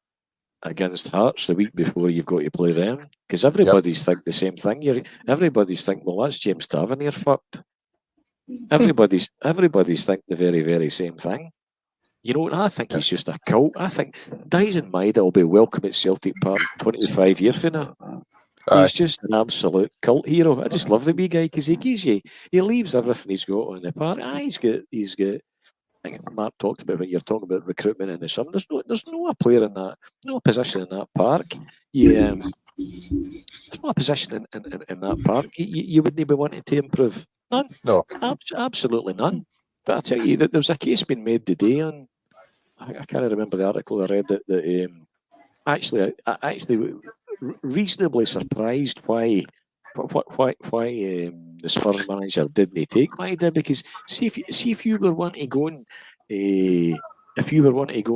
against Hearts the week before you've got to play them, because everybody's think the same thing. Everybody's think, well, that's James Tavernier fucked. Everybody's think the very, very same thing. You know, and I think he's just a cult. I think Dyson Maeda will be welcome at Celtic Park 25 years from now. He's just an absolute cult hero. I just love the wee guy, because he leaves everything he's got on the park. He's got. I think Mark talked about when you're talking about recruitment in the summer. There's no a player in that, no position in that park. There's no a position in that park. You wouldn't be wanting to improve. None. No. Absolutely none. But I tell you that there was a case being made today on. I can't remember the article I read that actually reasonably surprised why the Spurs manager didn't take Maeda, because see if you were wanting to go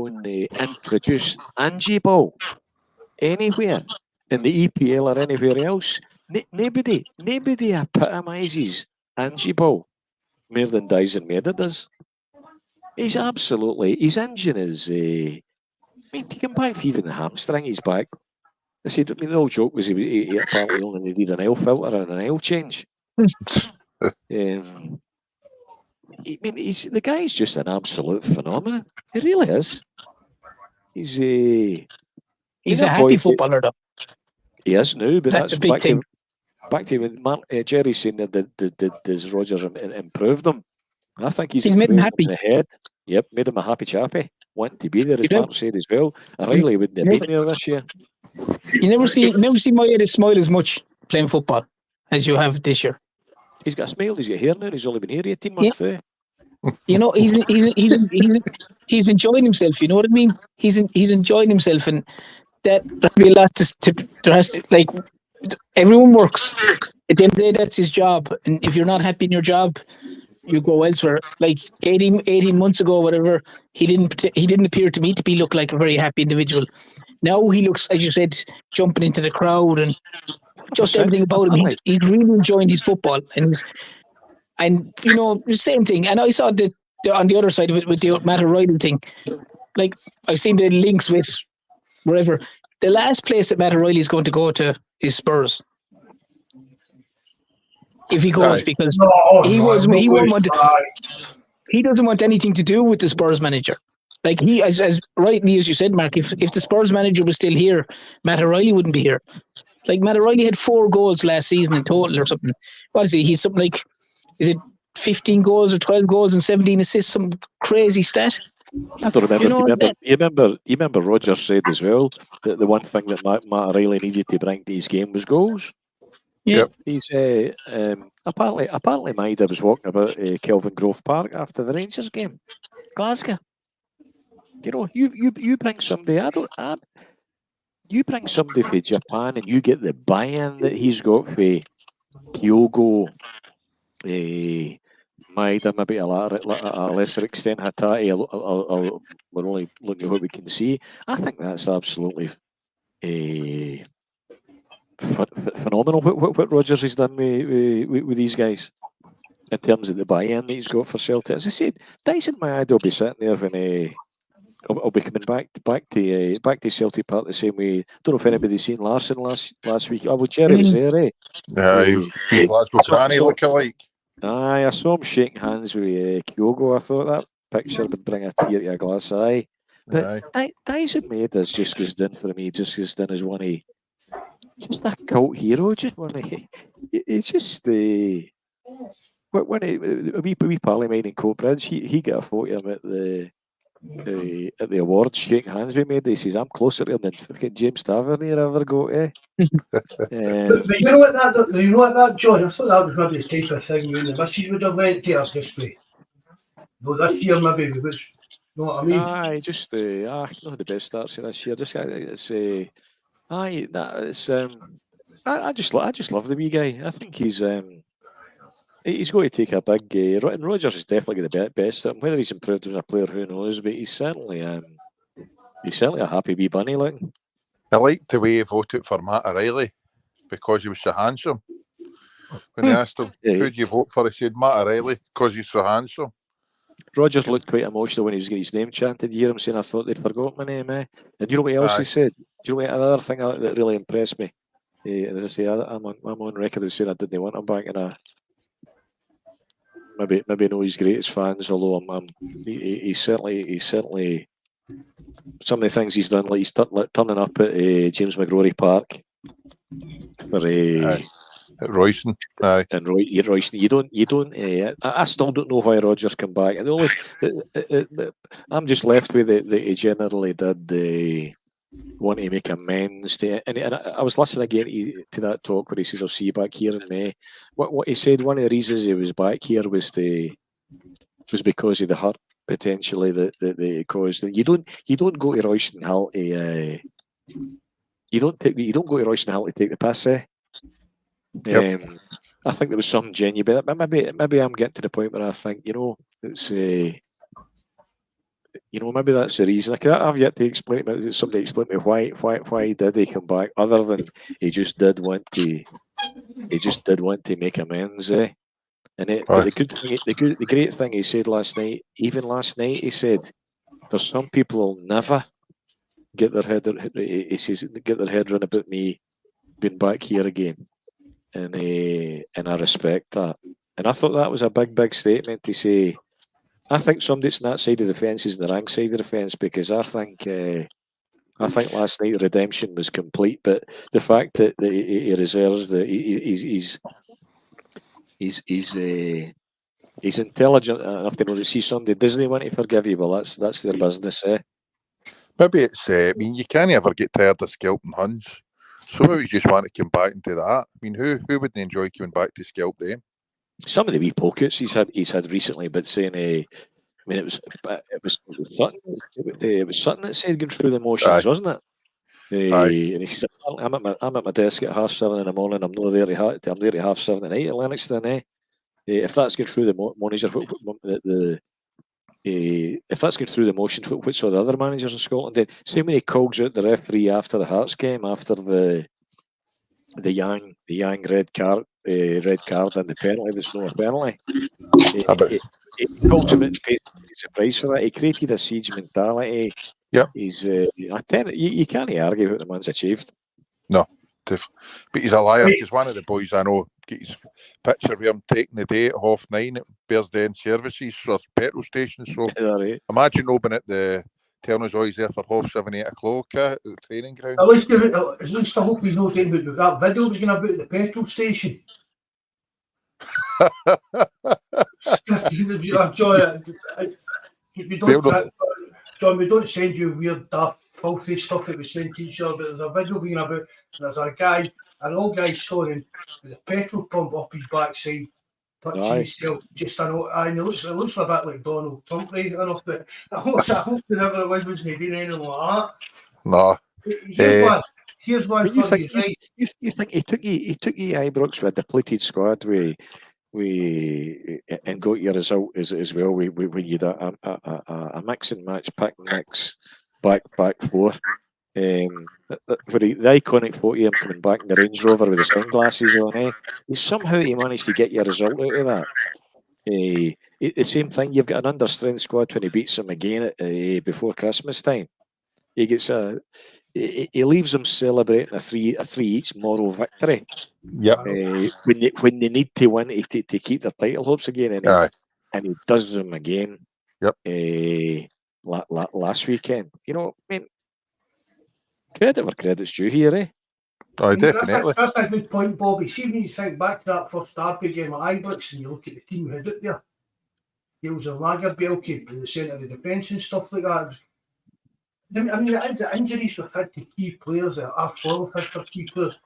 and introduce Angie Ball anywhere in the EPL or anywhere else, nobody epitomises Angie Ball more than Dyson Maeda does. His engine is. I mean, to come back for even the hamstring, he's back. I said, the old joke was he apparently only needed an oil filter and an oil change. I mean, the guy's just an absolute phenomenon. He really is. He's a happy footballer, though. He is now, but that's a big thing. Back to when Jerry's saying that does Rodgers improve them? I think he's made him happy. In the head. Yep, made him a happy chappy. Wanting to be there, as Mark said as well. O'Reilly wouldn't have been there this year. You never see Maeda smile as much playing football as you have this year. He's got a smile. He's got hair now. He's only been here 18 months. You know, he's enjoying himself. You know what I mean? He's enjoying himself, and that be a lot like everyone works. At the end of the day, that's his job. And if you're not happy in your job, you go elsewhere. Like 18 months ago, whatever, he didn't appear to me to be look like a very happy individual. Now he looks, as you said, jumping into the crowd and just everything about him. He's really enjoying his football, and you know, the same thing. And I saw that on the other side of it with the Matt O'Reilly thing. Like I've seen the links with wherever. The last place that Matt O'Reilly is going to go to is Spurs. If he goes, because he doesn't want anything to do with the Spurs manager. Like he, as rightly as you said, Mark, if the Spurs manager was still here, Matt O'Reilly wouldn't be here. Like Matt O'Reilly had 4 goals last season in total or something. What is he? He's something like, is it 15 goals or 12 goals and 17 assists? Some crazy stat. I don't remember. You remember Rogers said as well that the one thing that Matt O'Reilly needed to bring to his game was goals. Yeah. Yep. He's apparently Maida was walking about Kelvin Grove Park after the Rangers game, Glasgow. You know, you bring somebody. You bring somebody from Japan and you get the buy-in that he's got for Kyogo, Maida, maybe a lesser extent, Hatati. We're only looking at what we can see. I think that's absolutely phenomenal what Rodgers has done with these guys in terms of the buy-in that he's got for Celtic. As I said, Dyson Maeda will be sitting there when I'll be coming back to Celtic Park the same way. Don't know if anybody's seen Larson last week. Oh, well, Jerry was there, eh? He Glasgow Granny look-alike. Aye, I saw him shaking hands with Kyogo. I thought that picture would bring a tear to a glass eye. But Dyson Maeda's just goes down for me. Just goes down as one of just a cult hero. Just one of it's just when a wee pally mine in Coatbridge, he got a photo of him at the awards shaking hands with me. He says, I'm closer to him than fucking James Tavernier ever got, eh? But you know what that, John, I thought that was maybe the type of thing you and the missus would have went to us this way. No, this year maybe we was, you know what I mean? Aye, just not the best starts of this year. Just it's aye, that is I just love the wee guy. I think he's going to take a big. And Rodgers is definitely the best. Whether he's improved as a player, who knows? But he's certainly a happy wee bunny looking. I liked the way he voted for Matt O'Reilly because he was so handsome. When they asked him, who do you vote for? He said Matt O'Reilly because he's so handsome. Rodgers looked quite emotional when he was getting his name chanted. You hear him saying, I thought they'd forgot my name, eh? And you know what else he said? Do you know what another thing that really impressed me? As I say, I'm on record as saying I didn't want him back in a. Maybe not his greatest fans, although he's certainly some of the things he's done, like he's turning up at James McGrory Park for at Royston, aye. And Royston, you don't. I still don't know why Rodgers come back. And I'm just left with that he generally did want to make amends to, and I was listening again to that talk where he says, "I'll see you back here in May." What he said, one of the reasons he was back here was because of the hurt potentially that he caused. You don't go to Royston Hill to you don't go to Royston Hill to take the piss, eh? Yep. I think there was some genuine, but maybe I'm getting to the point where I think it's maybe that's the reason. I've yet to explain it, but somebody explain to me why did he come back, other than he just did want to make amends, eh? And the great thing he said last night, he said, there's some people who'll never get their head run about me being back here again. And I respect that. And I thought that was a big statement to say. I think somebody's on that side of the fence is the wrong side of the fence, because I think last night redemption was complete. But the fact that he reserves he's intelligent enough to know to see somebody doesn't want to forgive you. Well, that's their business, eh? Maybe it's. You can't ever get tired of scalping Huns. So maybe just want to come back and do that. I mean, who wouldn't enjoy coming back to scalp them? Some of the wee pockets he's had recently, but saying, it was Sutton that said going through the motions, wasn't it? And he says, I'm at my desk at 7:30 in the morning. I'm not there I'm there at 7:30 at night at Lennoxton. If that's going through the manager, if that's going through the motions, what's all the other managers in Scotland did? Same when he calls out the referee after the Hearts game, after the Yang red card and the penalty. There's no penalty. He calls him out and pays a price for that. He created a siege mentality. Yeah, you can't argue what the man's achieved. No, but he's a liar, because one of the boys I know get his picture of him taking the day at 9:30 at Bearsden Services or petrol station. So imagine opening at the telling us he's there for 7:30, 8 o'clock at the training ground. At least I hope he's not doing about that video was going about the petrol station. John, we don't send you weird, daft, filthy stuff that we send to each other, but there's a video being about, there's a guy, an old guy storing with a petrol pump up his backside, touching himself, just and it looks a bit like Donald Trump right enough, but I hope whoever it was wasn't doing anything like that. No. Here's one for you, right? You think he took you Ibrox with a depleted squad and got your result as well. When you did a mix and match, pick mix, back four. The iconic photo of him coming back in the Range Rover with the sunglasses on. Somehow he managed to get your result out of that. The same thing. You've got an understrength squad when he beats them again before Christmas time. He gets he leaves them celebrating a three each moral victory. Yep. When they need to win to keep their title hopes again, and he does them again. Yep. Last weekend, you know, I mean, credit where credit's due here, eh? Oh, definitely. That's a good point, Bobby. See, when you think back to that first derby game at Ibrox and you look at the team who had it there, Gales and Lagerbielke in the centre of the defence and stuff like that. I mean, the injuries we've had to key players, our forward had for key players.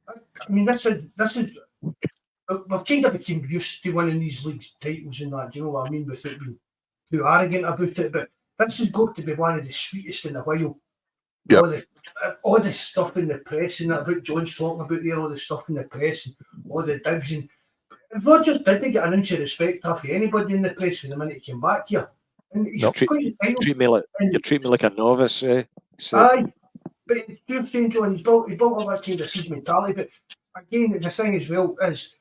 I mean, this is we've kind of become used to winning these league titles and that. Do you know what I mean? Without being too arrogant about it, but this has got to be one of the sweetest in a while. Yep. All the stuff in the press and that about John's talking about there, all the stuff in the press and all the digs and Rodgers didn't get an inch of respect off anybody in the press from the minute he came back here. And he's you treat me like a novice. Aye, but you're saying, John, he's built all that kind of siege mentality. But again, the thing as well is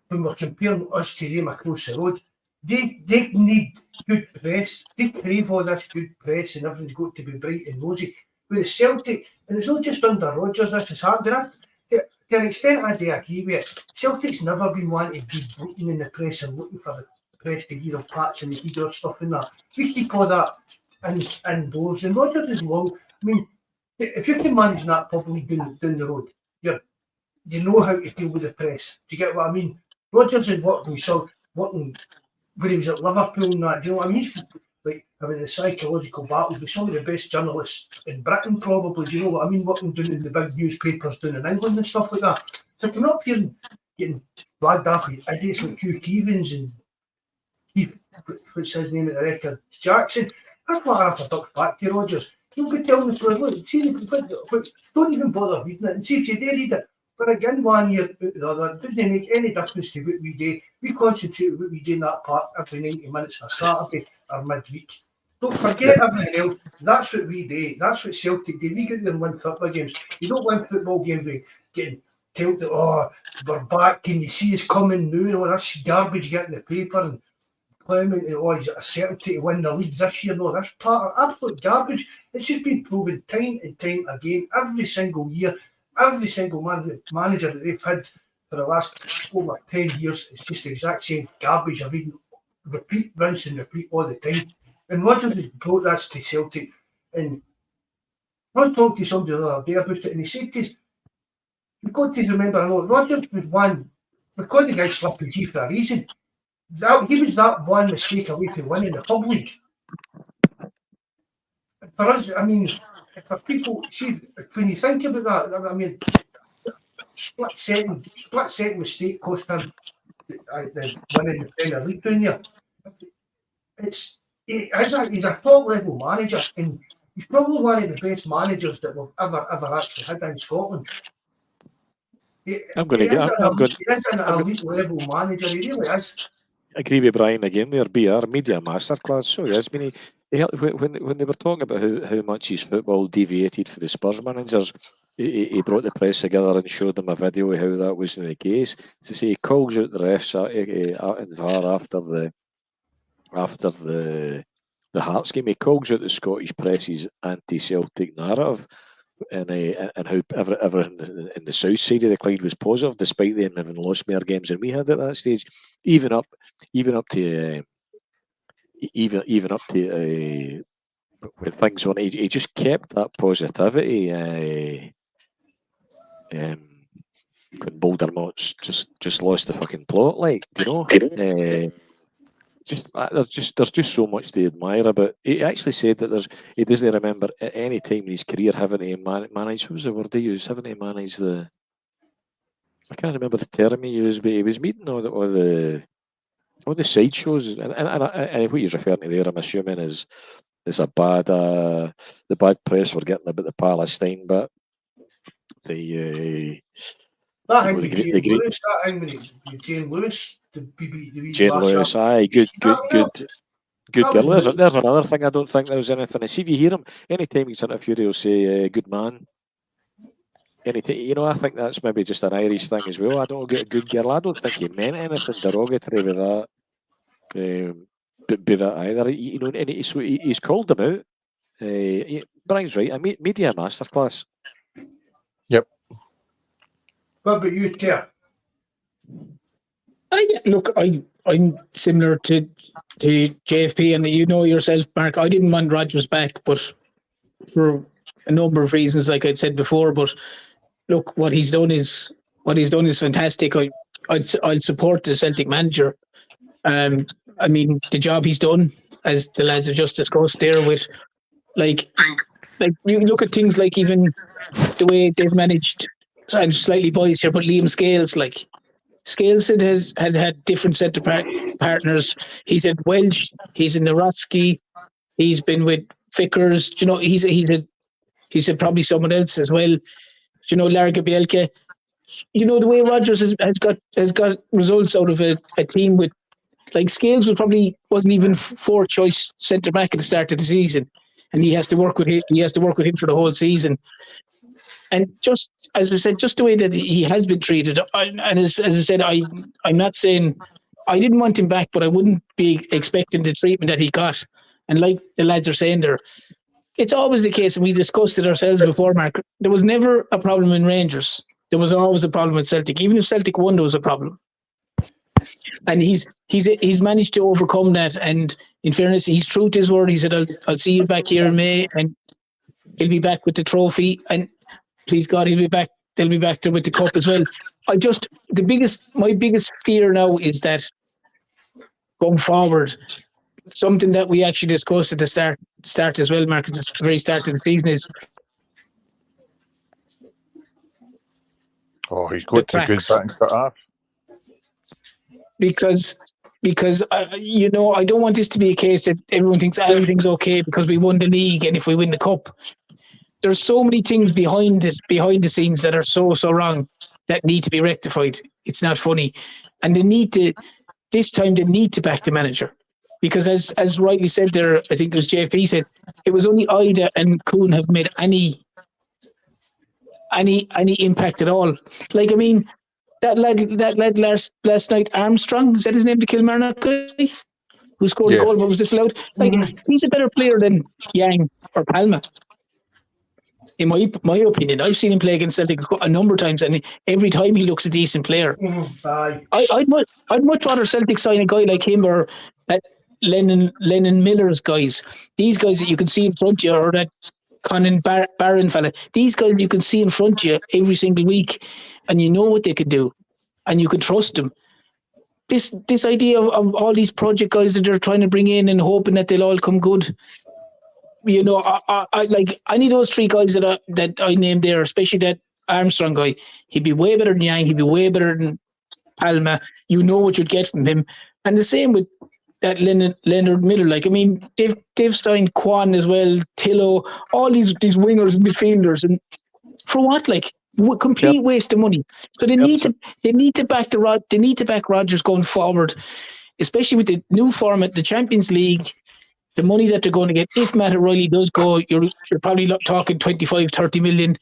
when we're comparing us to them across the road, they need good press. They crave all this good press and everything's got to be bright and rosy. With the Celtic, and it's not just under Rodgers this has happened. To an extent, I do agree with it. Celtic's never been one to be bleating in the press and looking for the press to give them pats and to give stuff in that. We keep all that indoors, and Rodgers is long. I mean, if you can manage that properly down the road, you know how to deal with the press. Do you get what I mean? Rodgers is working when he was at Liverpool and that. Do you know what I mean? He's like having the psychological battles with some of the best journalists in Britain, probably. Do you know what I mean? Working down in the big newspapers down in England and stuff like that. So coming up here and getting flagged off with idiots like Hugh Keevins and what's his name at the record, Jackson. That's what I have to duck back to Rodgers. He'll be telling the players, look, see, don't even bother reading it and see if you do read it. But again, 1 year out the other, it doesn't make any difference to what we do. We concentrate on what we do in that part every 90 minutes on a Saturday or midweek. Don't forget everything else. That's what we do. That's what Celtic do. We get there and win football games. You don't win football games with getting told that, oh, we're back, can you see us coming now? And all that garbage you get in the paper and claiming, oh, is it a certainty to win the league this year? No, that's part of absolute garbage. It's just been proven time and time again, every single year. Every single manager that they've had for the last over 10 years is just the exact same garbage. I mean, repeat, rinse and repeat all the time. And Rodgers has brought that to Celtic. And I was talking to somebody the other day about it, and he said to us, you've got to remember, I know Rodgers was one, because the guy slipped the G for a reason. He was that one mistake away from winning the pub league. For us, I mean, for people, see, when you think about that, I mean, split second mistake cost him the winning the Premier League down there. He's a top level manager, and he's probably one of the best managers that we've ever actually had in Scotland. He's an elite level manager. He really is. I agree with Brian again there. BR media masterclass. So yes, I mean, when they were talking about how much his football deviated for the Spurs managers, he brought the press together and showed them a video of how that wasn't the case. To say he calls out the refs in VAR after the Hearts game, he calls out the Scottish press's anti-Celtic narrative, and how everyone in the south side of the Clyde was positive, despite them having lost more games than we had at that stage, even up to when things went, he just kept that positivity. When Baldermont's just lost the fucking plot, like, you know. There's just so much to admire about. He actually said that he doesn't remember at any time in his career having to manage. What was the word he used? Having to manage the. I can't remember the term he used, but he was meeting all the sideshows, and what he's referring to there, I'm assuming, is a bad the bad press we're getting about the Palestine, but the That thing with Jane Lewis, Jane Lewis, Jane Lewis, aye, good girl. There's another thing. I don't think there's anything. I see if you hear him anytime he's interviewed, he'll say "good man." Anything, you know, I think that's maybe just an Irish thing as well. I don't get a good girl. I don't think he meant anything derogatory with that. Be that either, you know, and he's called them out. Brian's right. A media masterclass. Yep. What about you, Ter? Look, I'm similar to JFP, and you know yourself, Mark. I didn't want Rodgers back, but for a number of reasons, like I'd said before. But look, what he's done is fantastic. I'd support the Celtic manager. I mean, the job he's done, as the lads have just discussed there, with like you look at things like even the way they've managed. I'm slightly biased here, but Liam Scales, like Scales has had different centre partners. He's at Welsh, he's in the Rotsky, he's been with Vickers. You know, he's had probably someone else as well. You know, Larga Bielka. You know, the way Rodgers has got results out of a team with, like, Scales wasn't even fourth choice centre back at the start of the season, and he has to work with him. He has to work with him for the whole season. And just as I said, just the way that he has been treated, and as I said, I'm not saying I didn't want him back, but I wouldn't be expecting the treatment that he got. And like the lads are saying there, it's always the case, and we discussed it ourselves before, Mark. There was never a problem in Rangers. There was always a problem with Celtic. Even if Celtic won, there was a problem. And he's managed to overcome that. And in fairness, he's true to his word. He said, "I'll see you back here in May," and he'll be back with the trophy. And please God, he'll be back. They'll be back there with the cup as well. My biggest fear now is that going forward, something that we actually discussed at the start as well, Mark, at the very start of the season is. Oh, he's got to good back for that. Because you know, I don't want this to be a case that everyone thinks everything's okay because we won the league and if we win the cup. There's so many things behind the scenes that are so wrong that need to be rectified. It's not funny. And this time they need to back the manager. Because as rightly said there, I think it was JFP said, it was only Ida and Kuhn have made any impact at all. Like, I mean, that lad last night, Armstrong, is that his name, the Kilmarnock guy? Who scored a goal but was disallowed? Like, he's a better player than Yang or Palma. In my opinion, I've seen him play against Celtic a number of times, and every time he looks a decent player. I'd much rather Celtic sign a guy like him or that Lennon Miller's guys. These guys that you can see in front of you, or that Conan Barron fella. These guys you can see in front of you every single week, and you know what they could do, and you can trust them. This idea of all these project guys that they're trying to bring in and hoping that they'll all come good. You know, I like any of those three guys that I named there, especially that Armstrong guy. He'd be way better than Yang. He'd be way better than Palma. You know what you'd get from him. And the same with that Leonard Miller. Like, I mean, they've signed Kwan as well, Tillo, all these wingers and midfielders, and for what? Like, complete waste of money. So they need to back Rodgers going forward, especially with the new format, the Champions League. The money that they're going to get, if Matt O'Reilly does go, you're probably talking 25, 30 million.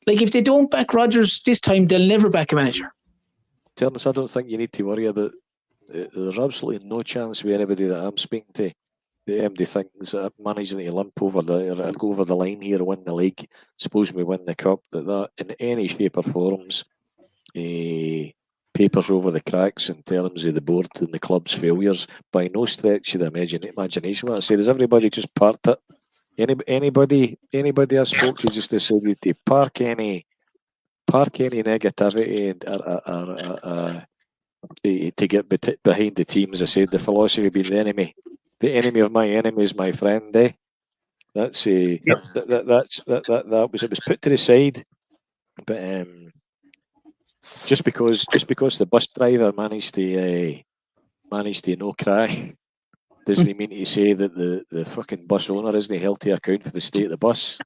Like, if they don't back Rodgers this time, they'll never back a manager. Terence, I don't think you need to worry about. There's absolutely no chance with anybody that I'm speaking to. The MD thinks that managing to limp over or go over the line here, win the league, suppose we win the cup, that in any shape or forms, papers over the cracks in terms of the board and the club's failures by no stretch of the imagination. What I say, does everybody just part it Anybody I spoke to just decided to park any negativity and to get behind the team. As I said, the philosophy being the enemy of my enemy is my friend. That's that was put to the side, but just because the bus driver managed to no crash doesn't mean to say that the fucking bus owner isn't held to account for the state of the bus.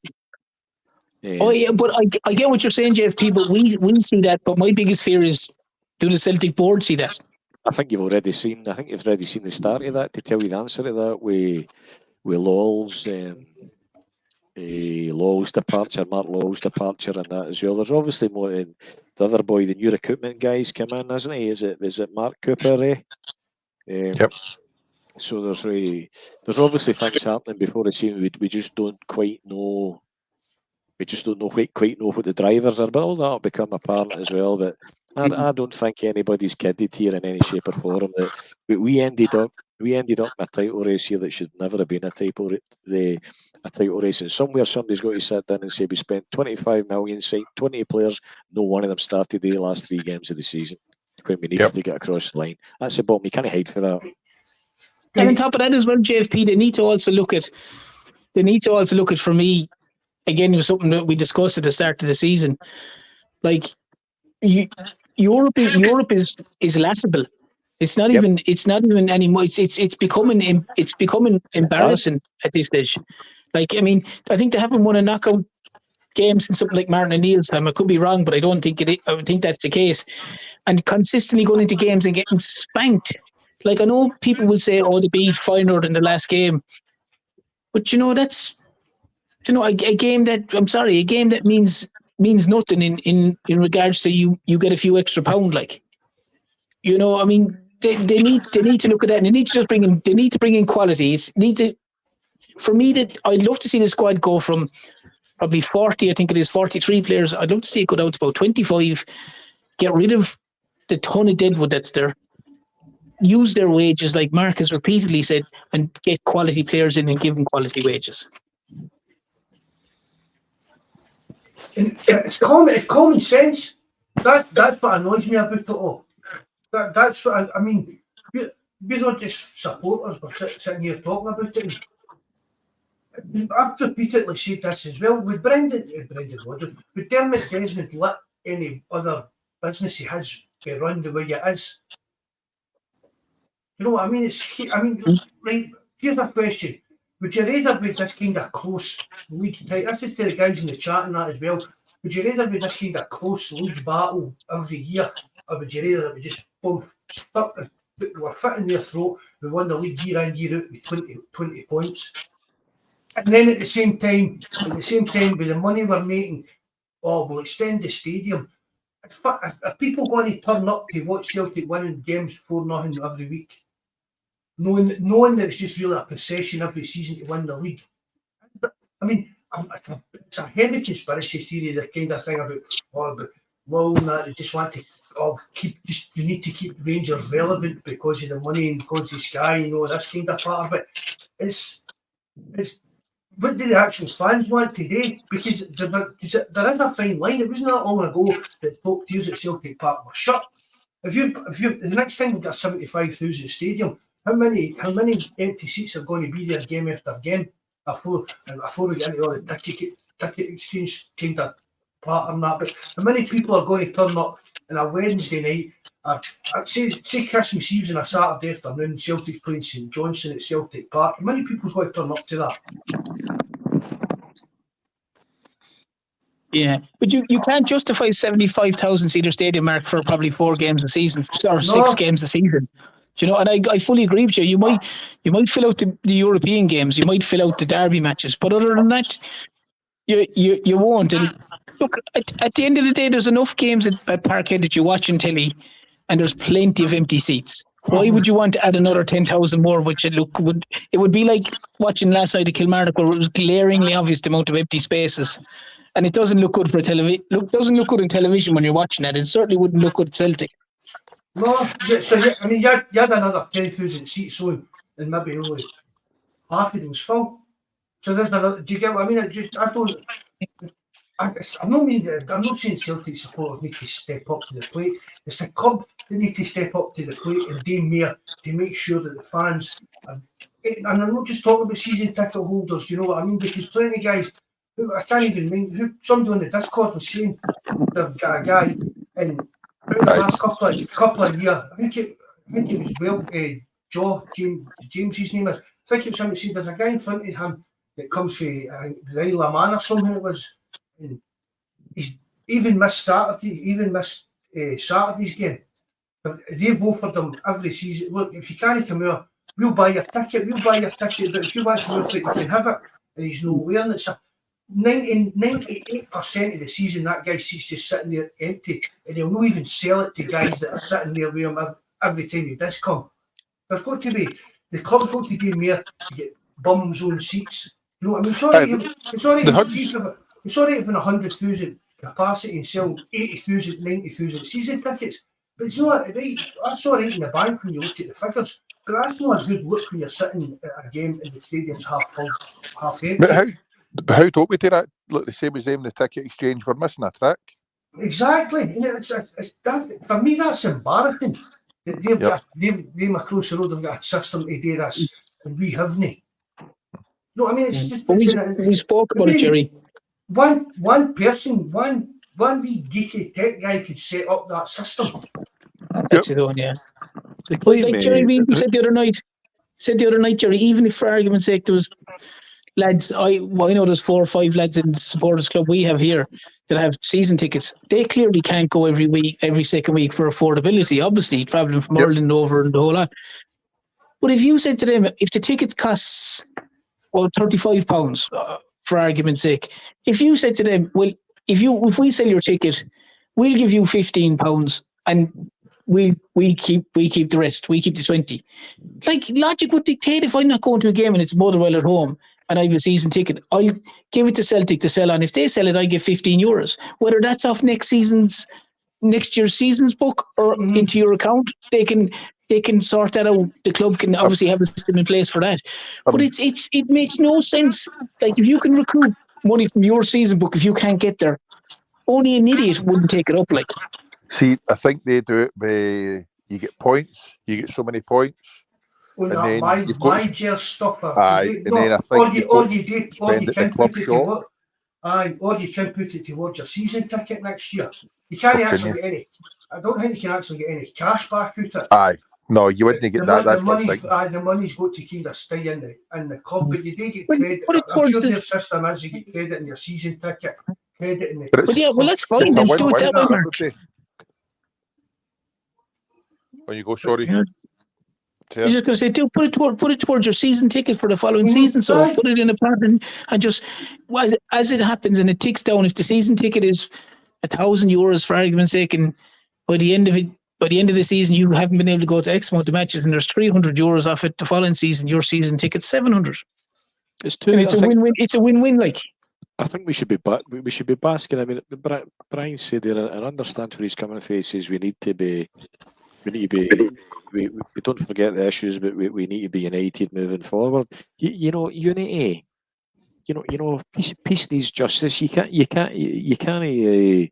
Oh yeah, but I get what you're saying, JFP. But we see that. But my biggest fear is, do the Celtic board see that? I think you've already seen the start of that. To tell you the answer to that, with Law's departure, Mark Law's departure, and that as well. There's obviously more. The other boy, the new recruitment guys, come in, isn't he? Is it Mark Cooper? Yep. So there's obviously things happening before the season. We just don't quite know. We just don't know quite know what the drivers are, but all that'll become apparent as well. But I don't think anybody's kidded here in any shape or form. That we ended up in a title race here that should never have been a title race. And somewhere somebody's got to sit down and say we spent 25 million, signed 20 players, no one of them started the last 3 games of the season when we needed to get across the line. That's the bottom. You can't hide for that. And on top of that as well, JFP, they need to also look at for me. Again, it was something that we discussed at the start of the season. Like, Europe is laughable. It's not even anymore. It's becoming embarrassing at this stage. Like, I mean, I think they haven't won a knockout game since something like Martin O'Neill's time. I could be wrong, but I don't think I would think that's the case. And consistently going into games and getting spanked. Like, I know people will say, "Oh, they beat Feyenoord in the last game," but that's. A game that means nothing in regards to you get a few extra pound, like, I mean, they need to look at that, and they need to bring in quality. For me, that I'd love to see the squad go from probably 40, I think it is 43 players. I'd love to see it go down to about 25, get rid of the ton of deadwood that's there, use their wages like Mark has repeatedly said, and get quality players in and give them quality wages. And it's common sense. That's what annoys me about it all. That's what I mean. We don't just supporters. We're sitting here talking about it. I've repeatedly said this as well. With Brendan Rodgers, with Dermot Desmond, let any other business he has be run the way it is. You know what I mean? Right. Here's a question. Would you rather be this kind of close league title? This is to the guys in the chat and that as well. Would you rather be this kind of close league battle every year, or would you rather we just both stuck we're fit in their throat, we won the league year in, year out with 20 points? And then at the same time, with the money we're making, we'll extend the stadium. Are people going to turn up to watch Celtic winning games 4-0 every week? Knowing that it's just really a procession every season to win the league. I mean, it's a heavy conspiracy theory, the kind of thing about they just want to you need to keep Rangers relevant because of the money and because of Sky, this kind of part of it. It's what do the actual fans want today? Because there is a fine line. It wasn't that long ago that top tiers at Celtic Park were shut. If you the next time we've got a 75,000 stadium, how many empty seats are going to be there game after game before we get into all the ticket exchange kind of part of that? But how many people are going to turn up on a Wednesday night? Say Christmas Eve's on a Saturday afternoon, Celtic playing St Johnstone at Celtic Park. How many people's going to turn up to that? Yeah, but you can't justify 75,000 seater stadium, Mark, for probably 4 games a season or 6 games a season. And I fully agree with you. You might fill out the European games, you might fill out the derby matches, but other than that, you won't. And look, at the end of the day, there's enough games at Parkhead that you watch on telly, and there's plenty of empty seats. Why would you want to add another 10,000 more? Which it would be like watching last night at Kilmarnock, where it was glaringly obvious the amount of empty spaces, and it doesn't look good for television. Doesn't look good on television when you're watching that. It certainly wouldn't look good at Celtic. No, so I mean, you had another 10,000 seats on, and maybe only half of them was full. So there's another. Do you get what I mean? I don't. I'm not saying Celtic supporters need to step up to the plate. It's the club that need to step up to the plate and do more to make sure that the fans are, and I'm not just talking about season ticket holders, you know what I mean? Because plenty of guys who I can't even mean who somebody on the Discord was saying they've got a guy in the last couple of years. I think it was James his name is. I think it was him that said there's a guy in front of him that comes from the Isle of Man or something it was. And he's even missed Saturday's game. They've offered them every season. Look, if you can't come here, we'll buy your ticket. But if you want to go for it, you can have it. And he's nowhere. And it's 98% of the season that guy's seat's just sitting there empty, and he'll not even sell it to guys that are sitting there with him every time he does come. There's got to be the club's got to do more to get bums on seats. You know what I mean? It's already having 100,000 capacity and sell 80,000, 90,000 season tickets. But it's not right. That's all right in the bank when you look at the figures. But that's not a good look when you're sitting at a game and the stadium's half full, half empty. But how don't we do that? Look, the same as them, the ticket exchange, we're missing a trick. Exactly. It's that, for me, that's embarrassing. That they've got them across the road, they've got a system to do this, and we haven't. No, I mean, it's just. We spoke about it, Jerry. One person, one wee geeky tech guy could set up that system. That's it on, yeah. Like Jerry, we said the other night, Jerry, even if for argument's sake there was lads, I know there's 4 or 5 lads in the supporters club we have here that have season tickets. They clearly can't go every second week for affordability, obviously, travelling from Ireland over and the whole lot. But if you said to them, if the tickets costs £35, for argument's sake, if you said to them, well, if we sell your ticket, we'll give you £15 and we keep the rest, we keep the 20. Like, logic would dictate if I'm not going to a game and it's Motherwell at home and I have a season ticket, I'll give it to Celtic to sell on. If they sell it, I get €15. Whether that's off next year's season's book or into your account, they can sort that out. The club can obviously have a system in place for that. But it makes no sense. Like, if you can recoup money from your season book, if you can't get there, only an idiot wouldn't take it up. Like, see, I think they do it by you get points, you get so many points. Well, and then my jail stuffer. Then I think you can put it towards your season ticket next year. You can't actually get any. I don't think you can actually get any cash back out of it. Aye, no, you wouldn't get that. That's the money's got to kind of stay in the club, but you do get credit. I'm sure their system is you get credit in your season ticket, credit in the. But yeah, well, that's fine. Then do it that way, Mark. Oh, you go, sorry. I was just going to say, put it towards your season ticket for the following season. So put it in a part and just, as it happens, and it ticks down. If the season ticket is €1,000 for argument's sake, and by the end of the season, you haven't been able to go to X amount of matches, and there's €300 off it the following season, your season ticket's €700. It's a win-win. It's a win-win. Like, I think we should be basking. I mean, Brian said there, and I understand where he's coming from. He says we need to be. We don't forget the issues, but we need to be united moving forward. You know, unity. Peace needs justice. You can't be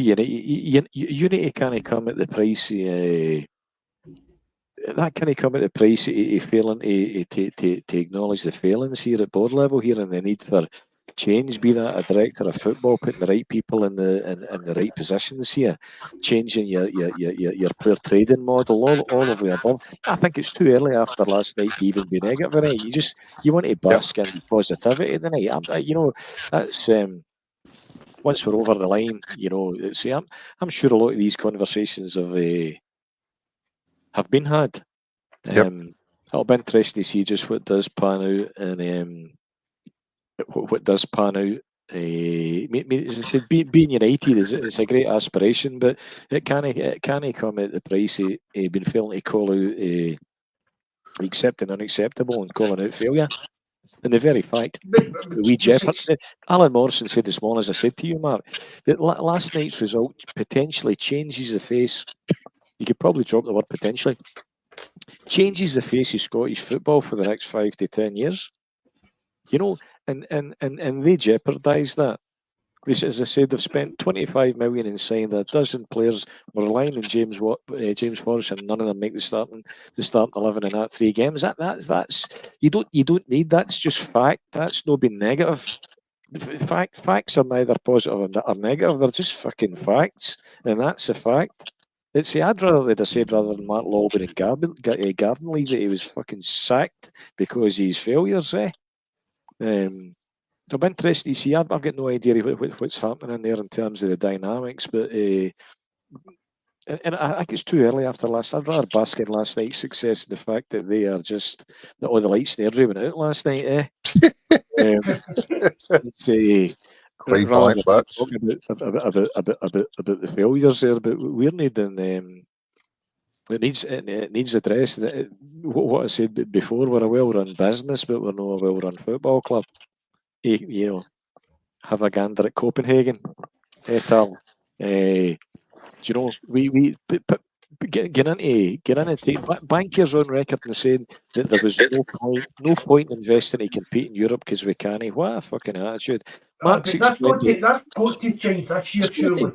united. Unity can't come at the price. That can't come at the price of failing to acknowledge the failings here at board level here and the need for change, be that a director of football, putting the right people in the right positions here, changing your player trading model, all of the above. I think it's too early after last night to even be negative in it. You want to bask in positivity tonight. That's once we're over the line, I'm sure a lot of these conversations have been had. It'll be interesting to see just what does pan out and what does pan out. As I said, being united is a great aspiration, but it can't come at the price of being failing to call out accepting unacceptable and calling out failure. And the very fact we jeopardise. Alan Morrison said this morning, as I said to you, Mark, that last night's result potentially changes the face. You could probably drop the word potentially. Changes the face of Scottish football for the next 5 to 10 years. You know, and they jeopardise that. As I said, they've spent 25 million in signing a dozen players. We're relying on James Forrest, and none of them make the starting 11 in that 3 games. That's you don't need that. It's just fact. That's not being negative. Facts are neither positive or negative. They're just fucking facts, and that's a fact. I'd rather they'd have said rather than Mark Lawber and Garden League that he was fucking sacked because of his failures. I'm interested to see. I've got no idea what's happening in there in terms of the dynamics, but and I think it's too early after last. I'd rather bask in last night's success and the fact that they are just that all the lights there went out last night. Quite Rather than blank, talking about the failures there, but we're needing. It needs addressed. What I said before, we're a well-run business, but we're not a well-run football club. You know, have a gander at Copenhagen. Do you know we get into Bankers on record and saying that there was no point investing to compete in Europe because we can't. What a fucking attitude! Mark's that's got to change this year, surely.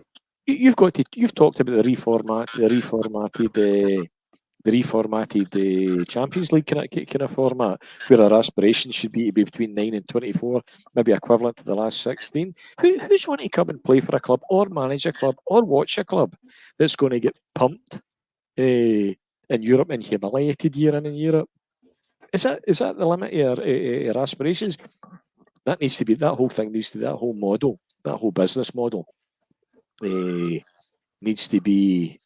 You've talked about the reformatted Champions League kind of format, where our aspirations should be to be between 9 and 24, maybe equivalent to the last 16. Who's want to come and play for a club, or manage a club, or watch a club that's going to get pumped in Europe and humiliated year in and year out? Is that the limit of your aspirations? That whole model, that whole business model needs to be.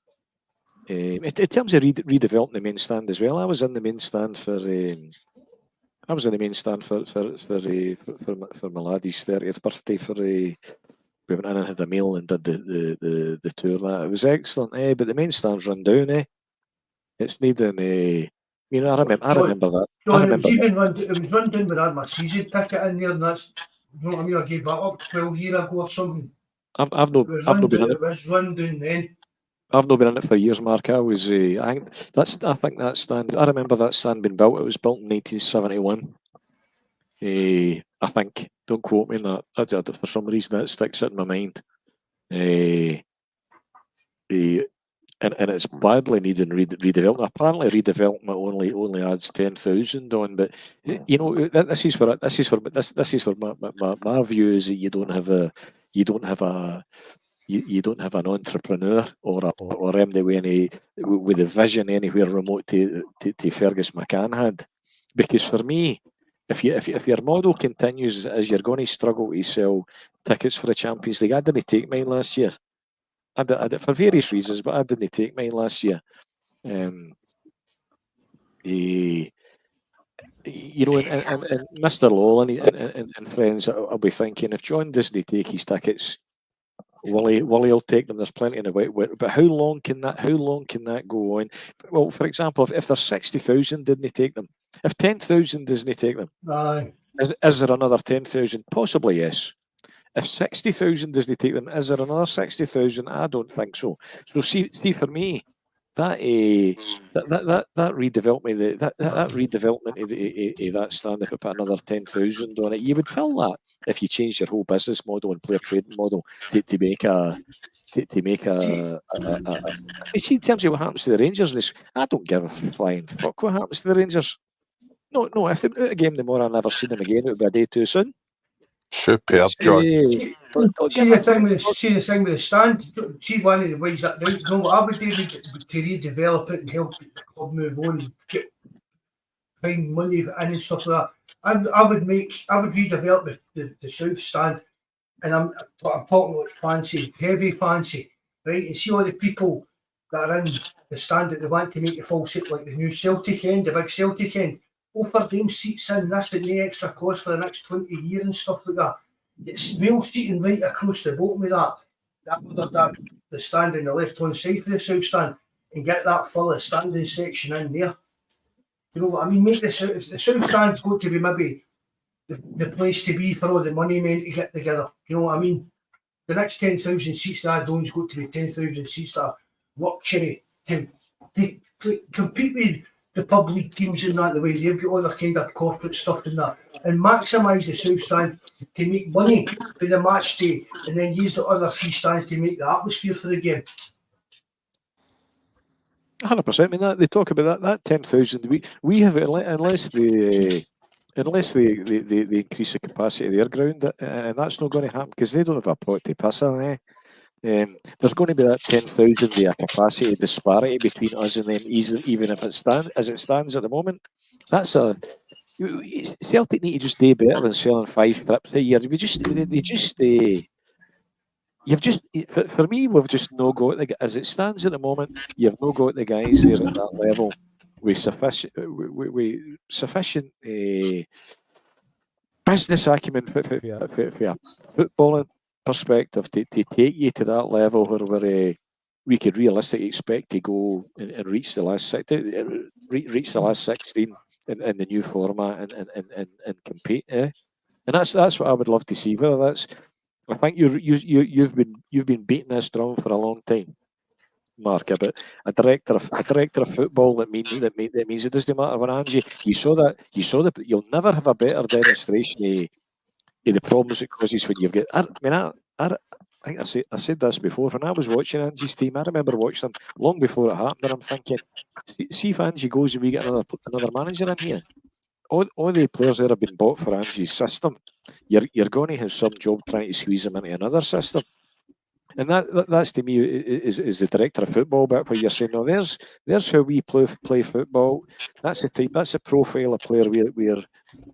In terms of redeveloping the main stand as well, I was in the main stand for my laddie's 30th birthday. We went in and had a meal and did the tour. That it was excellent, but the main stand's run down. It's needing I remember that. It was run down when I had my season ticket in there, and that's, you know what I mean. I gave that up 12 years ago or something. I've not been in it. It was run down then. I've not been in it for years, Mark. I think that stand. I remember that stand being built. It was built in 1971. I think. Don't quote me on that. For some reason, that sticks in my mind. And it's badly needing redevelopment. Apparently, redevelopment only adds 10,000 on. But you know, this is where my view is that you don't have an entrepreneur or anybody with a vision anywhere remote to Fergus McCann had. Because for me, if your model continues as you're going to struggle to sell tickets for the Champions League, I didn't take mine last year. I did for various reasons, but I didn't take mine last year. You know, and Mr. Law and friends, I'll be thinking, if John doesn't take his tickets, Willie take them. There's plenty in the wet. But how long can that go on? Well, for example, if there's 60,000 didn't take them, if 10,000 doesn't take them, is there another 10,000? Possibly yes. If 60,000 doesn't take them, is there another 60,000? I don't think so. So see for me, that redevelopment, that redevelopment of that stand, if I put another 10,000 on it, you would fill that if you change your whole business model and player trading model to make a. You see, in terms of what happens to the Rangers, I don't give a flying fuck what happens to the Rangers. No. If they're out of game tomorrow, I'll never see them again. It would be a day too soon. Superb, John. See the thing with the stand. See one of the ways that no, what I would do to redevelop it and help the club move on, find money and stuff like that. I would redevelop the south stand, and I'm talking about fancy, heavy fancy, right? And see all the people that are in the stand that they want to make the full set, like the new Celtic end, the big Celtic end. Offer them seats in, that's at no extra cost for the next 20 years and stuff like that. It's real seating right across the bottom of that the stand on the left-hand side for the south stand, and get that full of standing section in there. You know what I mean? Make the south stand's got to be maybe the place to be for all the money men to get together. You know what I mean? The next 10,000 seats that I don's got to be 10,000 seats that are luxury to compete with the pub league teams and that, the way they've got all their kind of corporate stuff and that, and maximise the south stand to make money for the match day, and then use the other 3 stands to make the atmosphere for the game. 100%. I mean, that they talk about that 10,000. We have, unless they increase the capacity of their ground, and that's not going to happen because they don't have a pot to pass on. There's going to be that 10,000 there capacity disparity between us and them, even if it stands at the moment. That's Celtic need to just do better than selling 5 trips a year. For me, we've just no got as it stands at the moment. You've no got the guys there at that level with sufficient business acumen for a footballing perspective to take you to that level where we could realistically expect to go and reach the last 16 in the new format and compete. And that's what I would love to see. Whether that's, I think you've been beating this drum for a long time, Mark, about a director of football that means it doesn't matter when Angie. You saw that you'll never have a better demonstration of the problems it causes when you've got. I think I said this before. When I was watching Angie's team, I remember watching them long before it happened, and I'm thinking, see if Angie goes and we get another manager in here. All the players there have been bought for Angie's system. You're going to have some job trying to squeeze them into another system, and that's to me is the director of football bit where you're saying, no, there's how we play football. That's the type. That's the profile of player we're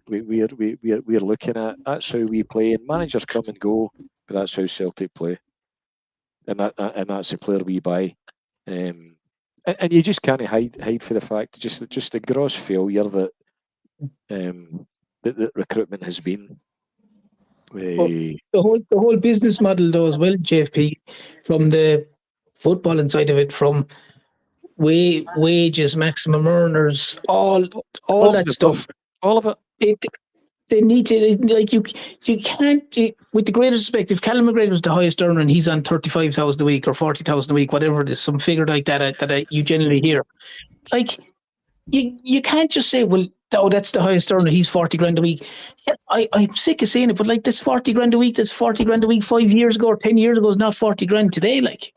looking at. That's how we play. And managers come and go, but that's how Celtic play, and that's the player we buy. And you just can't hide for the fact just the gross failure that recruitment has been. Well, the whole business model though as well, JFP, from the footballing side of it, from wages, maximum earners, all that stuff. All of it. They need to, like, you can't, with the greatest respect, if Callum McGregor's the highest earner and he's on 35,000 a week or 40,000 a week, whatever it is, some figure like that you generally hear, like, you can't just say, well, oh, that's the highest earner, he's 40 grand a week. Yeah, I'm sick of saying it, but like, this 40 grand a week, that's 40 grand a week 5 years ago or 10 years ago is not 40 grand today. Like,